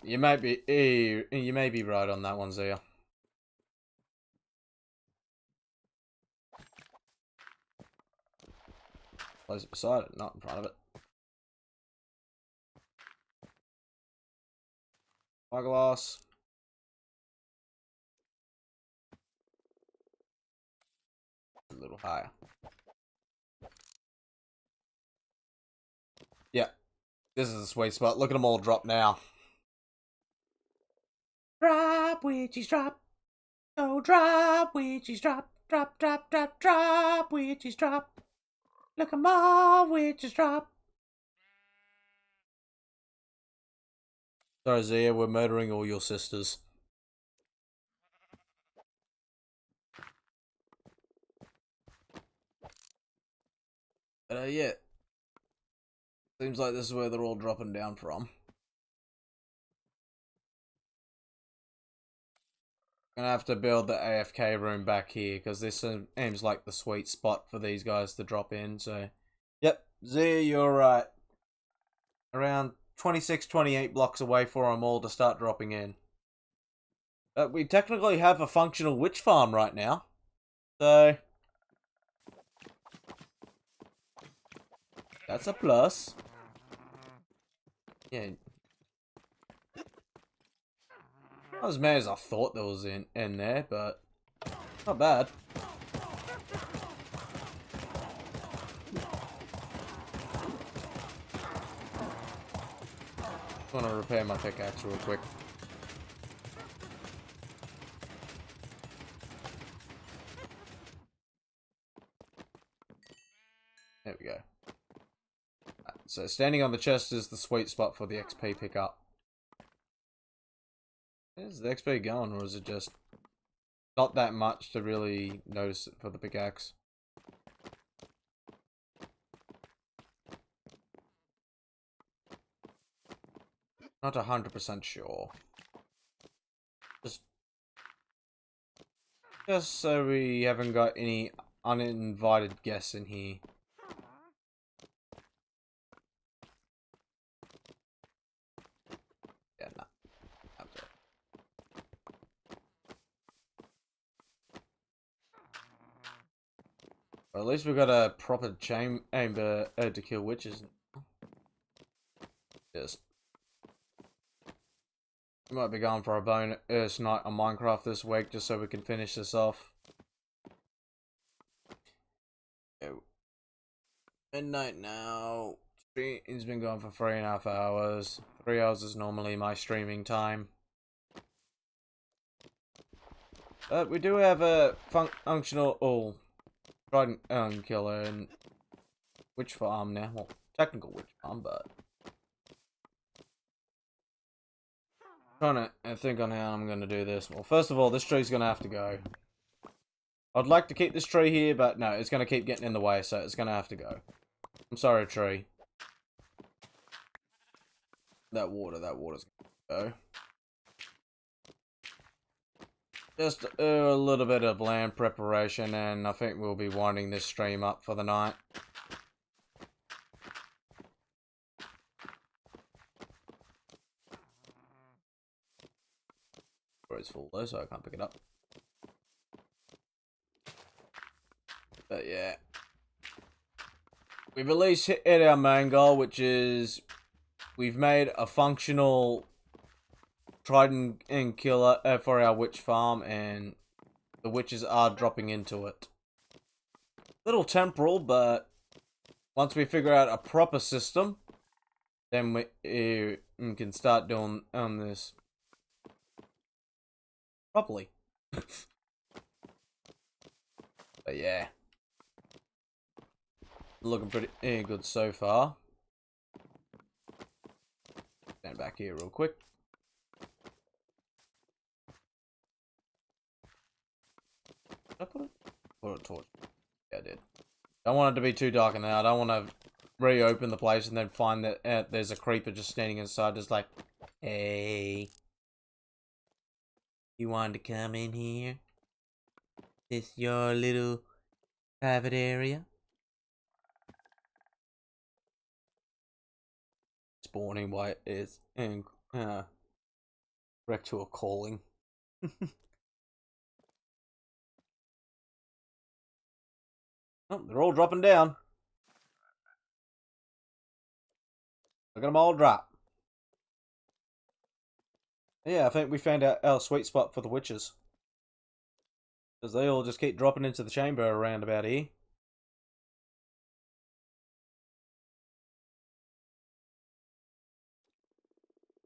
You may be right on that one, Zia. Place it beside it, not in front of it. Eyeglass. A little higher. Yeah, this is a sweet spot. Look at them all drop now.
Drop, witches, drop. Oh, drop, witches, drop. Drop, drop, drop, drop, witches, drop. Look 'em all, witches, drop.
Sorry, Zia, we're murdering all your sisters. Yeah. Seems like this is where they're all dropping down from. Gonna have to build the AFK room back here because this seems like the sweet spot for these guys to drop in. So, yep, Zia, you're right. Around 26, 28 blocks away for them all to start dropping in. But we technically have a functional witch farm right now. So, that's a plus. Yeah. Not as many as I thought there was in there, but not bad. Just want to repair my pickaxe real quick. There we go. Right, so standing on the chest is the sweet spot for the XP pickup. Is the XP going, or is it just not that much to really notice it for the pickaxe? Not 100% sure. Just so we haven't got any uninvited guests in here. Or at least we've got a proper chamber to kill witches. Yes. We might be going for a bonus night on Minecraft this week just so we can finish this off. Midnight now. Stream's been going for 3.5 hours. 3 hours is normally my streaming time. But we do have a functional trident killer and witch farm now. Well, technical witch farm, but trying to think on how I'm going to do this. Well, first of all, this tree's going to have to go. I'd like to keep this tree here, but no, it's going to keep getting in the way, so it's going to have to go. I'm sorry, tree. That water's going to go. Just a little bit of land preparation, and I think we'll be winding this stream up for the night. It's full though, so I can't pick it up. But yeah, we've at least hit our main goal, which is we've made a functional trident and killer for our witch farm, and the witches are dropping into it. Little temporal, but once we figure out a proper system, then we can start doing this properly. But yeah, looking pretty good so far. Stand back here real quick. Did I put a torch? Yeah, I did. Don't want it to be too dark in there. I don't want to reopen the place and then find that there's a creeper just standing inside, just like, hey, you wanted to come in here? This your little private area? Spawning while it's wrecked to a calling. Oh, they're all dropping down. Look at them all drop. Yeah, I think we found our sweet spot for the witches. Because they all just keep dropping into the chamber around about here.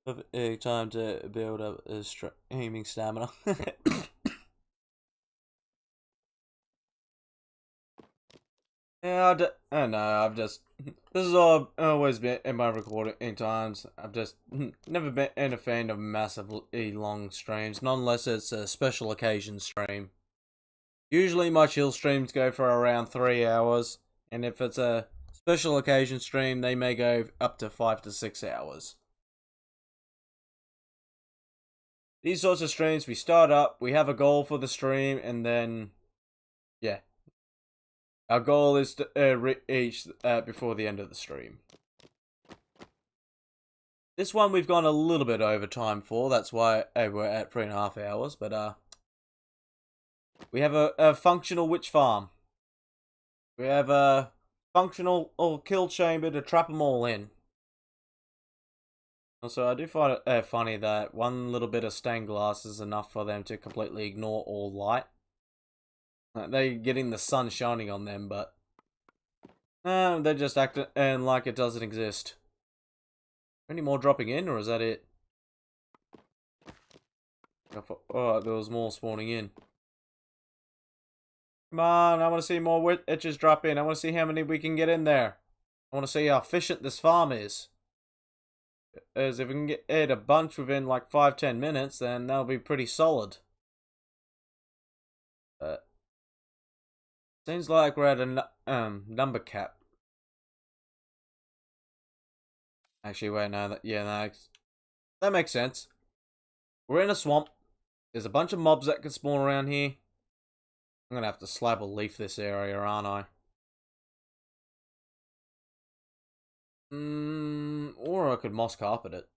Perfect time to build up a streaming stamina. Yeah, I know, I've just... This has always been in my recording times. I've just never been a fan of massively long streams, not unless it's a special occasion stream. Usually my chill streams go for around 3 hours, and if it's a special occasion stream, they may go up to 5 to 6 hours. These sorts of streams, we start up, we have a goal for the stream, and then, yeah. Our goal is to reach before the end of the stream. This one we've gone a little bit over time for, that's why we're at 3.5 hours, but we have a functional witch farm. We have a functional kill chamber to trap them all in. Also, I do find it funny that one little bit of stained glass is enough for them to completely ignore all light. They're getting the sun shining on them, but they're just acting like it doesn't exist. Any more dropping in, or is that it? Oh, there was more spawning in. Come on, I want to see more witches drop in. I want to see how many we can get in there. I want to see how efficient this farm is. As if we can get a bunch within like 5-10 minutes, then that'll be pretty solid. Seems like we're at a number cap. Actually, wait, no, that makes sense. We're in a swamp. There's a bunch of mobs that can spawn around here. I'm gonna have to slab a leaf this area, aren't I? Or I could moss carpet it.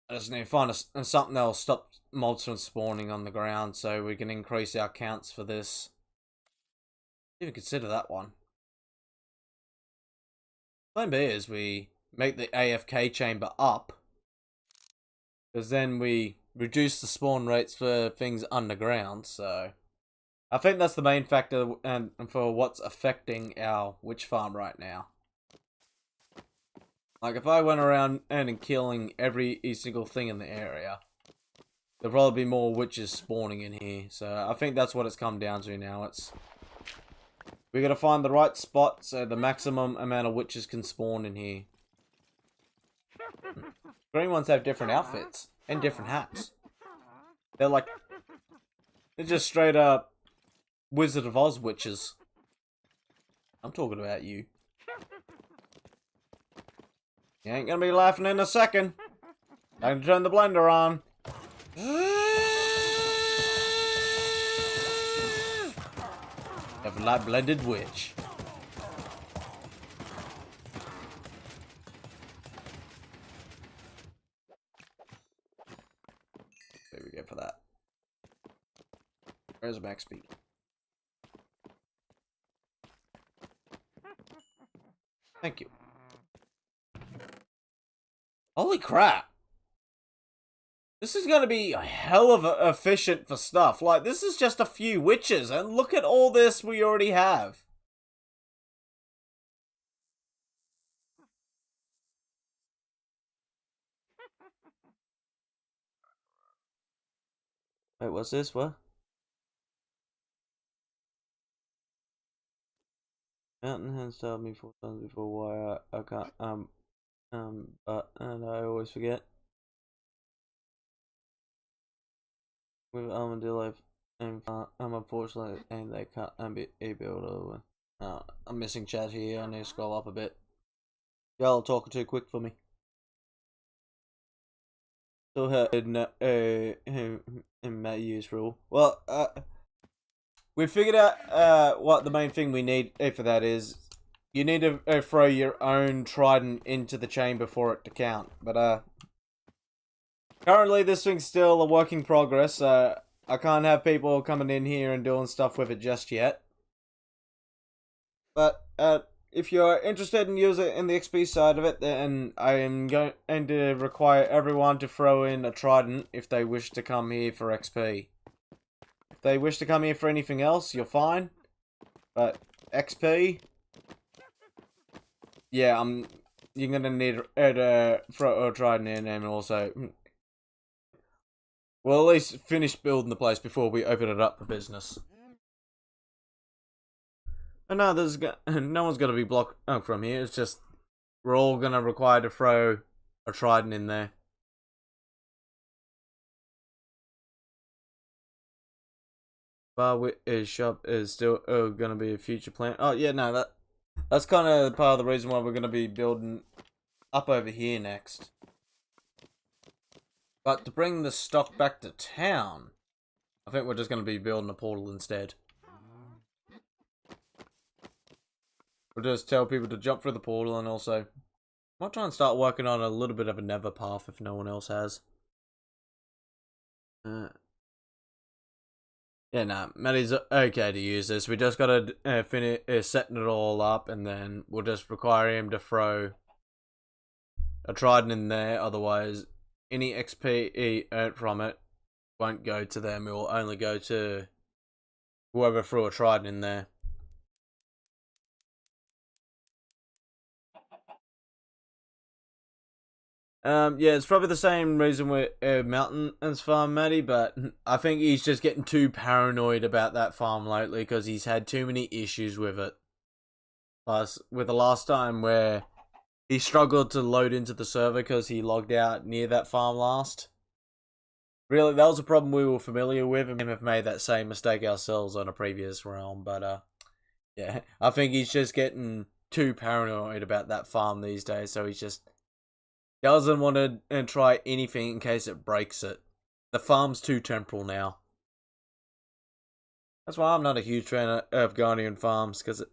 I just need to find something that'll stop mobs from spawning on the ground so we can increase our counts for this. Even consider that one. Plan B is we make the AFK chamber up, because then we reduce the spawn rates for things underground, so I think that's the main factor and for what's affecting our witch farm right now. Like, if I went around and killing every single thing in the area, there'll probably be more witches spawning in here. So I think that's what it's come down to now. We gotta find the right spot so the maximum amount of witches can spawn in here. Green ones have different outfits and different hats. They're just straight up Wizard of Oz witches. I'm talking about you. You ain't gonna be laughing in a second. I can turn the blender on. Have a light blended witch. There we go for that. Where's the max speed? Thank you. Holy crap. This is going to be a hell of efficient for stuff. Like, this is just a few witches, and look at all this we already have. Wait, what's this? What? Mountain has told me 4 times before why I can't, and I always forget. With armadillo and unfortunately, and they can't be able to. I'm missing chat here. I need to scroll up a bit. Y'all talking too quick for me. Still heard in Matt use rule. Well, we figured out what the main thing we need for that is. You need to throw your own trident into the chamber for it to count. But currently this thing's still a work in progress. I can't have people coming in here and doing stuff with it just yet. But if you're interested in using it in the XP side of it, then I am going to require everyone to throw in a trident if they wish to come here for XP. If they wish to come here for anything else, you're fine. But XP, yeah, you're gonna need to throw a trident in, and also, well, at least finish building the place before we open it up for business. And no, no one's gonna be blocked from here. It's just we're all gonna require to throw a trident in there. Bar with his shop is still gonna be a future plan. Oh yeah, no, that's kind of part of the reason why we're gonna be building up over here next. But to bring the stock back to town, I think we're just gonna be building a portal instead. We'll just tell people to jump through the portal, and also, I might try and start working on a little bit of a nether path if no one else has. Yeah, nah, Matty's okay to use this. We just gotta finish setting it all up, and then we'll just require him to throw a trident in there. Otherwise, any XP earned from it won't go to them. It will only go to whoever threw a trident in there. Yeah, it's probably the same reason with Mountain's farm, Matty, but I think he's just getting too paranoid about that farm lately because he's had too many issues with it. Plus, with the last time where he struggled to load into the server because he logged out near that farm last. Really, that was a problem we were familiar with, and we have made that same mistake ourselves on a previous realm, but yeah, I think he's just getting too paranoid about that farm these days, so he's just doesn't want to try anything in case it breaks it. The farm's too temporal now. That's why I'm not a huge fan of Guardian farms, because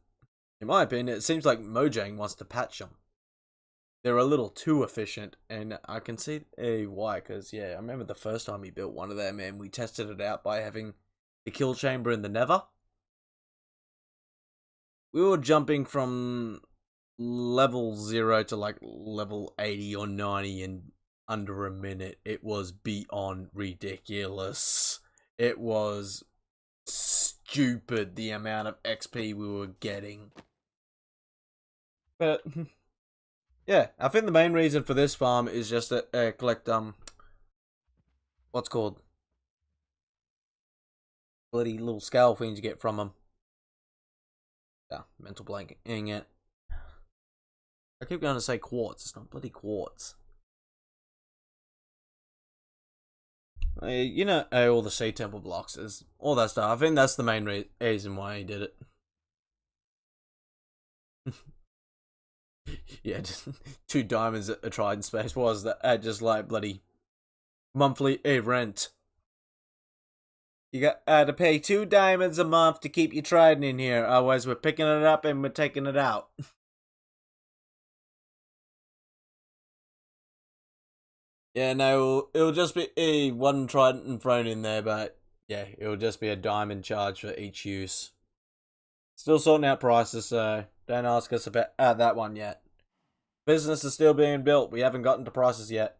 in my opinion, it seems like Mojang wants to patch them. They're a little too efficient, and I can see why, because, yeah, I remember the first time we built one of them, and we tested it out by having the kill chamber in the nether. we were jumping from level 0 to like level 80 or 90 in under a minute. It was beyond ridiculous. It was stupid the amount of XP we were getting. But yeah, I think the main reason for this farm is just to collect what's called bloody little scale things you get from them. Yeah, mental blanking it. I keep going to say quartz. It's not bloody quartz. You know, all the sea temple blocks, is all that stuff. I think that's the main reason why he did it. Yeah, just 2 diamonds a Trident space was that just like bloody monthly rent. You got to pay 2 diamonds a month to keep your Trident in here, otherwise we're picking it up and we're taking it out. Yeah, no, it'll just be a 1 Trident thrown in there, but yeah, it'll just be a diamond charge for each use. Still sorting out prices, so don't ask us about that one yet. Business is still being built. We haven't gotten to prices yet.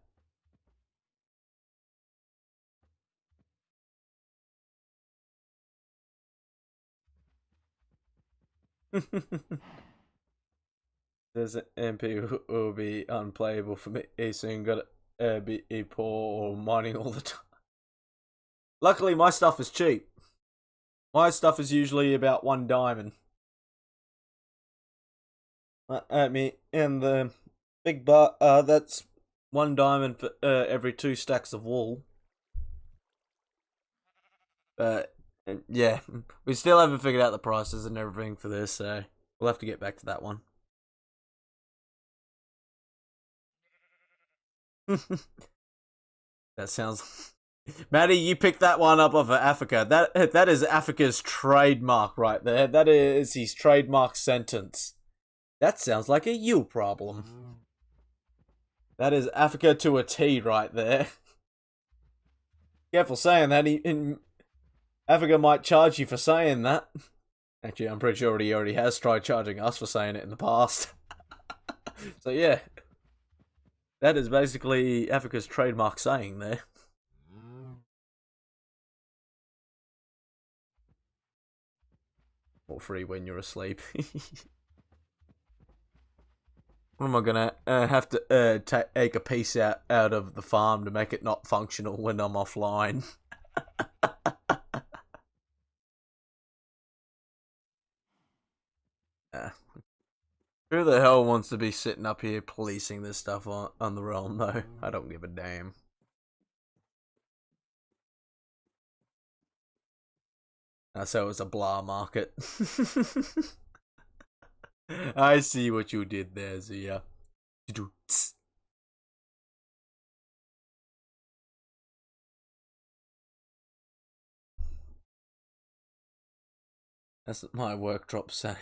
This MP will be unplayable for me soon. Got to be poor or mining all the time. Luckily, my stuff is cheap. My stuff is usually about 1 diamond. I mean, in the big bar, that's 1 diamond for every 2 stacks of wool. But yeah, we still haven't figured out the prices and everything for this, so we'll have to get back to that one. That sounds. Maddie, you picked that one up off of Africa. That is Africa's trademark right there. That is his trademark sentence. That sounds like a you problem. That is Africa to a T right there. Careful saying that. Africa might charge you for saying that. Actually, I'm pretty sure he already has tried charging us for saying it in the past. So yeah. That is basically Africa's trademark saying there. Or free when you're asleep. What am I gonna have to take a piece out of the farm to make it not functional when I'm offline? Who the hell wants to be sitting up here policing this stuff on the realm, though? I don't give a damn. So it was a blah market. I see what you did there, Zia. That's what my work drop saying.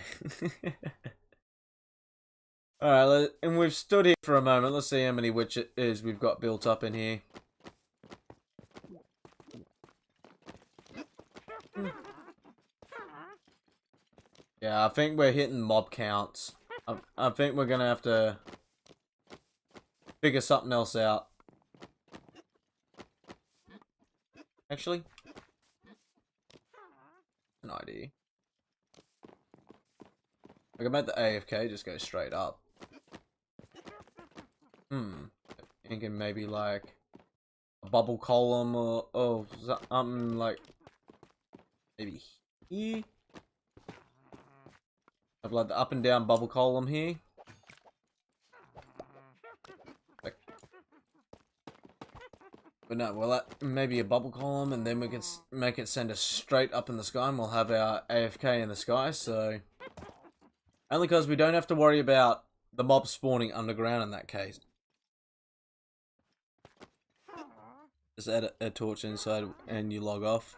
Alright, and we've stood here for a moment. Let's see how many witches we've got built up in here. Yeah, I think we're hitting mob counts. I think we're gonna have to figure something else out. Actually, an idea. I can make the AFK just go straight up. Thinking maybe like a bubble column or something like maybe here. Have like the up and down bubble column here. Like, but no, well, maybe a bubble column, and then we can make it send us straight up in the sky, and we'll have our AFK in the sky. So only because we don't have to worry about the mob spawning underground in that case. Just add a torch inside and you log off.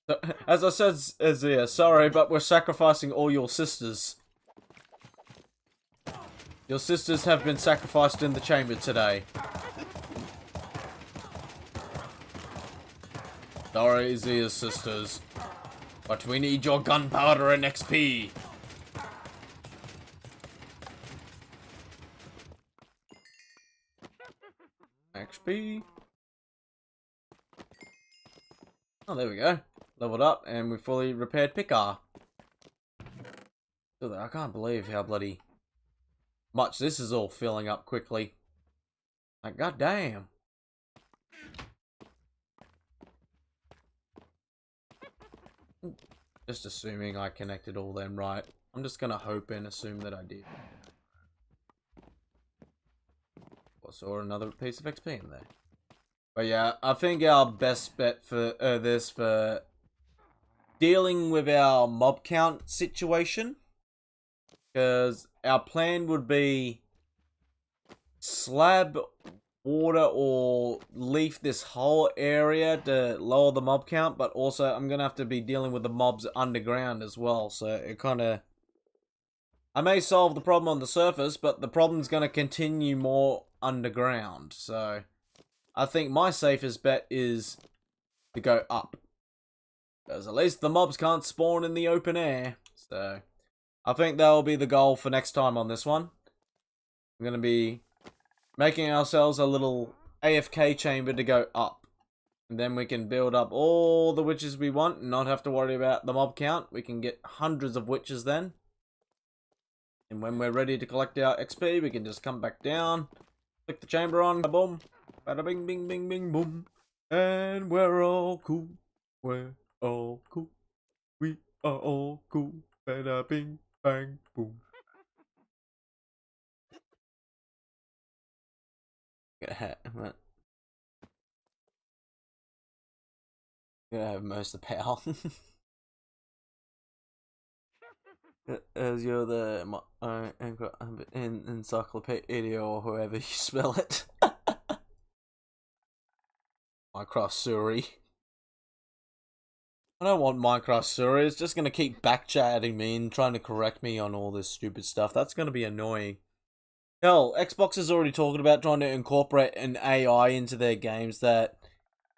So, as I said, Zia, sorry, but we're sacrificing all your sisters. Your sisters have been sacrificed in the chamber today. Sorry, Zia's sisters. But we need your gunpowder and XP. XP. Oh, there we go. Leveled up, and we fully repaired Picker. I can't believe how bloody much this is all filling up quickly. Like, goddamn. Just assuming I connected all them right. I'm just gonna hope and assume that I did. I saw another piece of XP in there. But yeah, I think our best bet for this for dealing with our mob count situation, because our plan would be slab water or leaf this whole area to lower the mob count, but also I'm gonna have to be dealing with the mobs underground as well, so it kind of, I may solve the problem on the surface, but the problem's gonna continue more underground. So I think my safest bet is to go up, because at least the mobs can't spawn in the open air. So I think that will be the goal for next time on this one. I'm gonna be making ourselves a little AFK chamber to go up. And then we can build up all the witches we want and not have to worry about the mob count. We can get hundreds of witches then. And when we're ready to collect our XP, we can just come back down, click the chamber on, boom, bada bing bing bing bing boom. And we're all cool. We're all cool. We are all cool. Bada bing bang boom. Gonna have most of the power. As you're the encyclopedia or however you spell it. Minecraft Suri. I don't want Minecraft Suri. It's just gonna keep backchatting me and trying to correct me on all this stupid stuff. That's gonna be annoying. Hell, Xbox is already talking about trying to incorporate an AI into their games that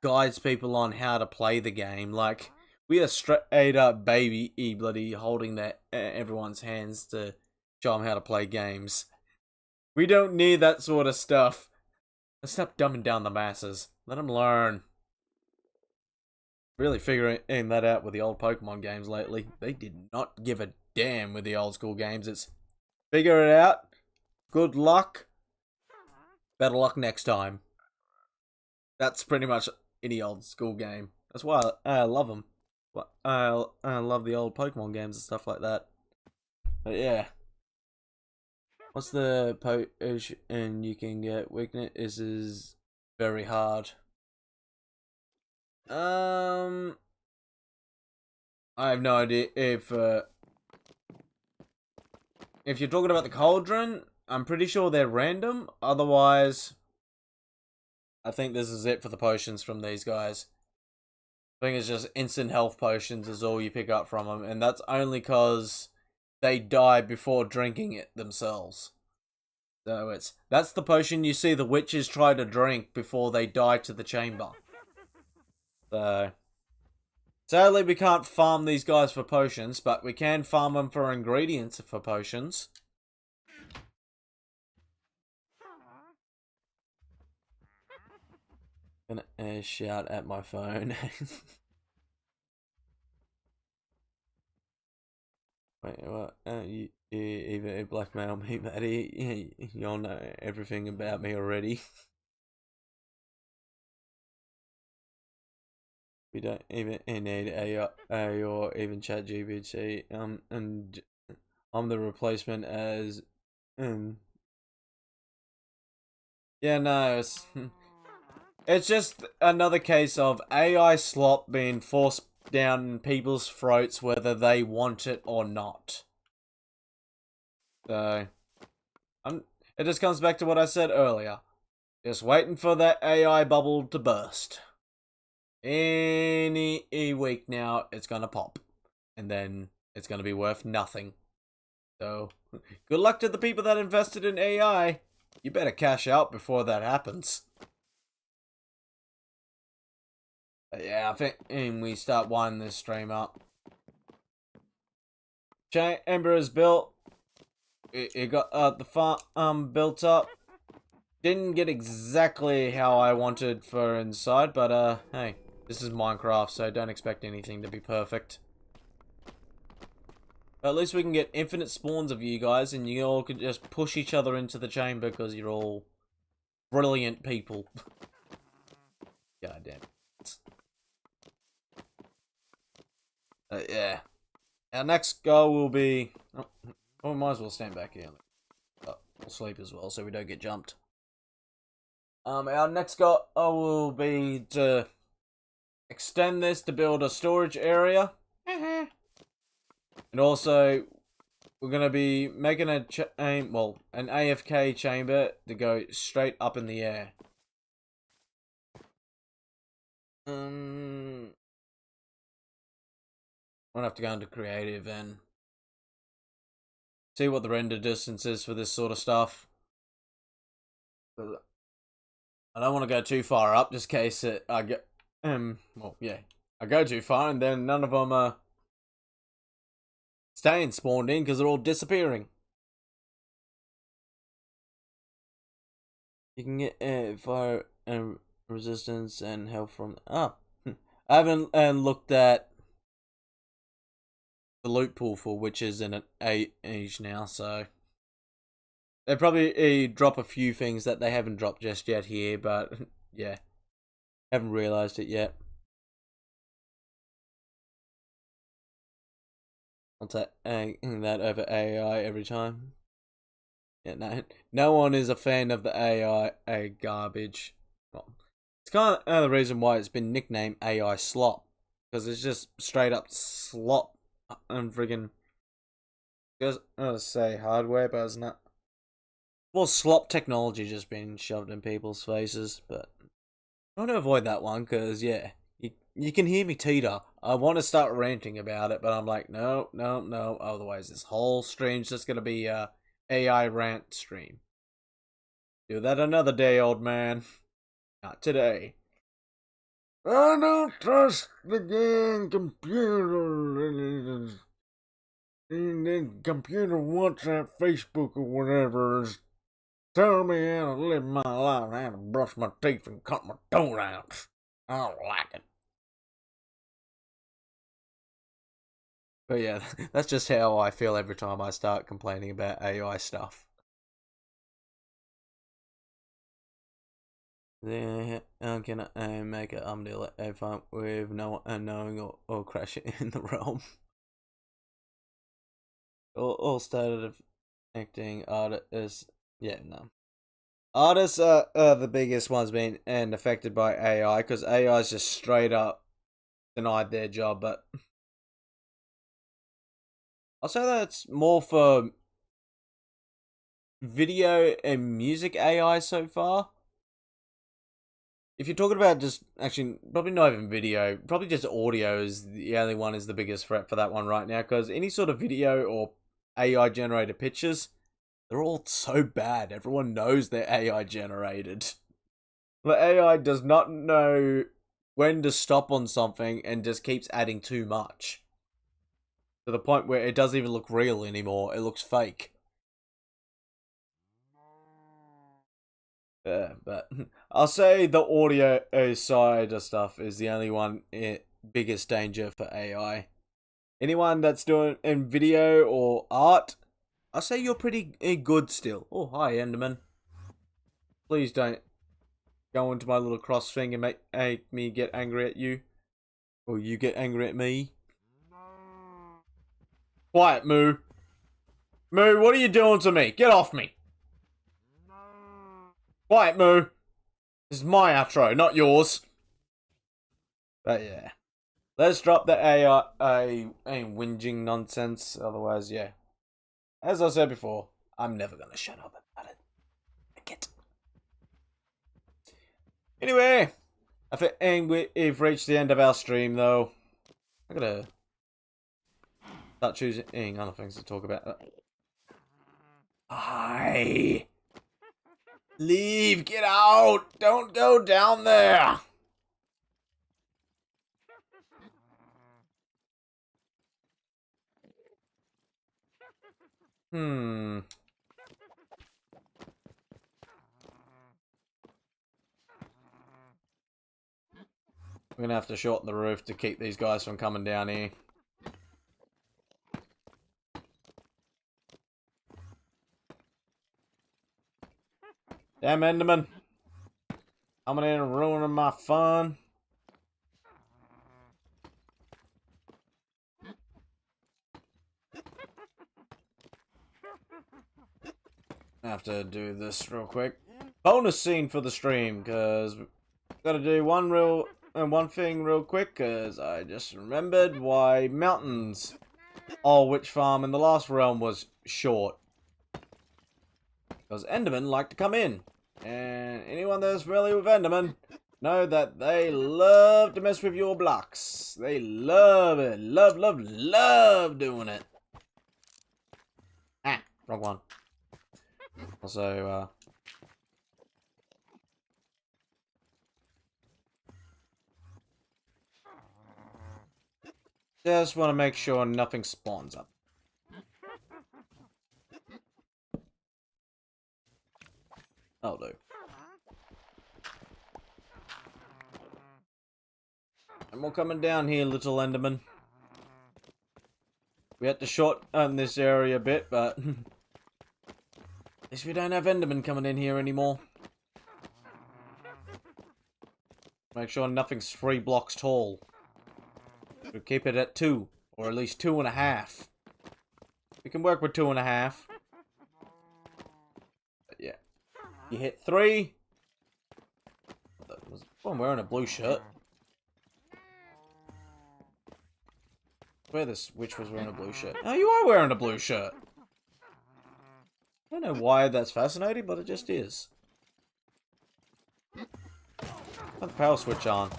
guides people on how to play the game. Like, we are straight up baby bloody holding that everyone's hands to show them how to play games. We don't need that sort of stuff. Let's stop dumbing down the masses. Let them learn. Really figuring that out with the old Pokemon games lately. They did not give a damn with the old school games. It's figure it out. Good luck. Better luck next time. That's pretty much any old school game. That's why I love them. I love the old Pokemon games and stuff like that. But yeah. What's the potion you can get? Weakness is very hard. I have no idea if you're talking about the cauldron, I'm pretty sure they're random. Otherwise, I think this is it for the potions from these guys. I think it's just instant health potions is all you pick up from them, and that's only because they die before drinking it themselves. So that's the potion you see the witches try to drink before they die to the chamber. So sadly, we can't farm these guys for potions, but we can farm them for ingredients for potions. Gonna shout at my phone. Wait, what? You even blackmail me, Maddie? Y'all know everything about me already. We don't even need AI or even ChatGPT. And I'm the replacement as. Yeah, no, it's just another case of AI slop being forced down people's throats whether they want it or not. So, it just comes back to what I said earlier. Just waiting for that AI bubble to burst. Any week now, it's gonna pop. And then it's gonna be worth nothing. So, good luck to the people that invested in AI. You better cash out before that happens. But yeah, I think we start winding this stream up. chamber is built. It got the farm built up. Didn't get exactly how I wanted for inside, but hey, this is Minecraft, so don't expect anything to be perfect. But at least we can get infinite spawns of you guys, and you all can just push each other into the chamber because you're all brilliant people. God damn it. Yeah. Our next goal will be... Oh, we might as well stand back here. We'll sleep as well so we don't get jumped. Our next goal will be to extend this to build a storage area. And also, we're going to be making an AFK chamber to go straight up in the air. I'm gonna have to go into creative and see what the render distance is for this sort of stuff. I don't want to go too far up, just in case I get I go too far and then none of them are staying spawned in because they're all disappearing. You can get fire and resistance and health from. I haven't looked at the loot pool for which is in an age now, so they probably drop a few things that they haven't dropped just yet here, but yeah, haven't realized it yet. I'll take that over AI every time. Yeah, no one is a fan of the AI garbage. Well, it's kind of the reason why it's been nicknamed AI slop, because it's just straight up slop and friggin'. I was say hardware, but it's not. Well, slop technology just being shoved in people's faces, but I want to avoid that one because yeah, you can hear me teeter. I want to start ranting about it, but I'm like, no. Otherwise, this whole stream's just gonna be AI rant stream. Do that another day, old man. Not today. I don't trust the damn computer. And then computer WhatsApp, Facebook, or whatever is telling me how to live my life, how to brush my teeth and cut my toenails. I don't like it. But yeah, that's just how I feel every time I start complaining about AI stuff. Yeah, how can I make an umbrella fun with no one knowing or crashing in the realm? all started of acting artists. Yeah, no. Artists are the biggest ones being and affected by AI because AI is just straight up denied their job. But I'll say that's more for video and music AI so far. If you're talking about just actually probably not even video, probably just audio is the only one is the biggest threat for that one right now because any sort of video or AI generated pictures, they're all so bad. Everyone knows they're AI generated. The AI does not know when to stop on something and just keeps adding too much. To the point where it doesn't even look real anymore. It looks fake. Yeah, but I'll say the audio side of stuff is the only one biggest danger for AI. Anyone that's doing in video or art, I'll say you're pretty good still. Oh, hi, Enderman. Please don't go into my little cross thing and make me get angry at you. Or you get angry at me. Quiet, Moo. Moo, what are you doing to me? Get off me. Quiet, Moo. This is my outro, not yours. But yeah. Let's drop the AI whinging nonsense. Otherwise, yeah. As I said before, I'm never going to shut up about it. I get. Anyway, I think we've reached the end of our stream, though. I gotta start choosing other things to talk about. Hi. Leave, get out. Don't go down there. Hmm. We're gonna have to shorten the roof to keep these guys from coming down here. Damn Enderman. Coming in and ruining my fun. I have to do this real quick. Bonus scene for the stream, because gotta do one thing real quick, because I just remembered why Mountains Witch Farm in the last realm was short. Because Endermen like to come in. And anyone that's familiar with Endermen know that they love to mess with your blocks. They love it. Love doing it. Ah, wrong one. Also, just want to make sure nothing spawns up. That'll do. And we're coming down here, little Enderman. We had to shorten this area a bit, but at least we don't have Endermen coming in here anymore. Make sure nothing's 3 blocks tall. We'll keep it at 2, or at least 2.5. We can work with 2.5. But yeah. You hit 3. I'm wearing a blue shirt. Where this witch was wearing a blue shirt. Oh, you are wearing a blue shirt. I don't know why that's fascinating, but it just is. Put the power switch on.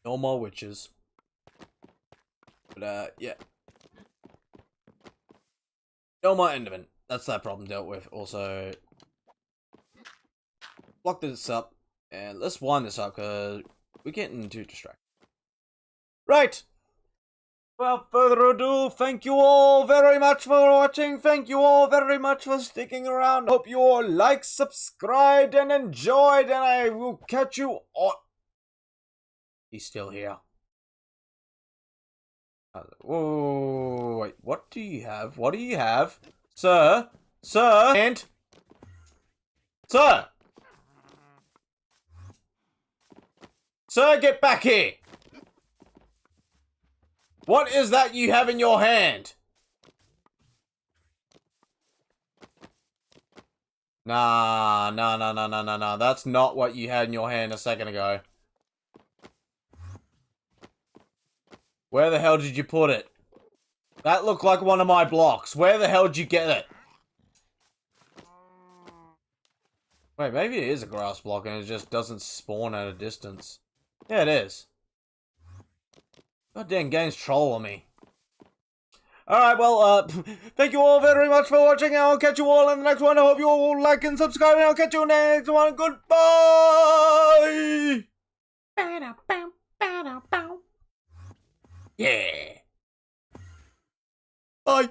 No more witches. But, yeah. No more Enderman. That's that problem dealt with. Also, block this up. And let's wind this up, because we're getting too distracted. Right! Without further ado, thank you all very much for watching. Thank you all very much for sticking around. Hope you all liked, subscribed, and enjoyed. And I will catch you on... He's still here. Whoa, wait, what do you have? What do you have? Sir? Sir? And? Sir? Sir, get back here! What is that you have in your hand? Nah. That's not what you had in your hand a second ago. Where the hell did you put it? That looked like one of my blocks. Where the hell did you get it? Wait, maybe it is a grass block and it just doesn't spawn at a distance. Yeah, it is. Goddamn game's trolling me. Alright, well, thank you all very much for watching. I'll catch you all in the next one. I hope you all like and subscribe, and I'll catch you in the next one. Goodbye! Yeah. Bye.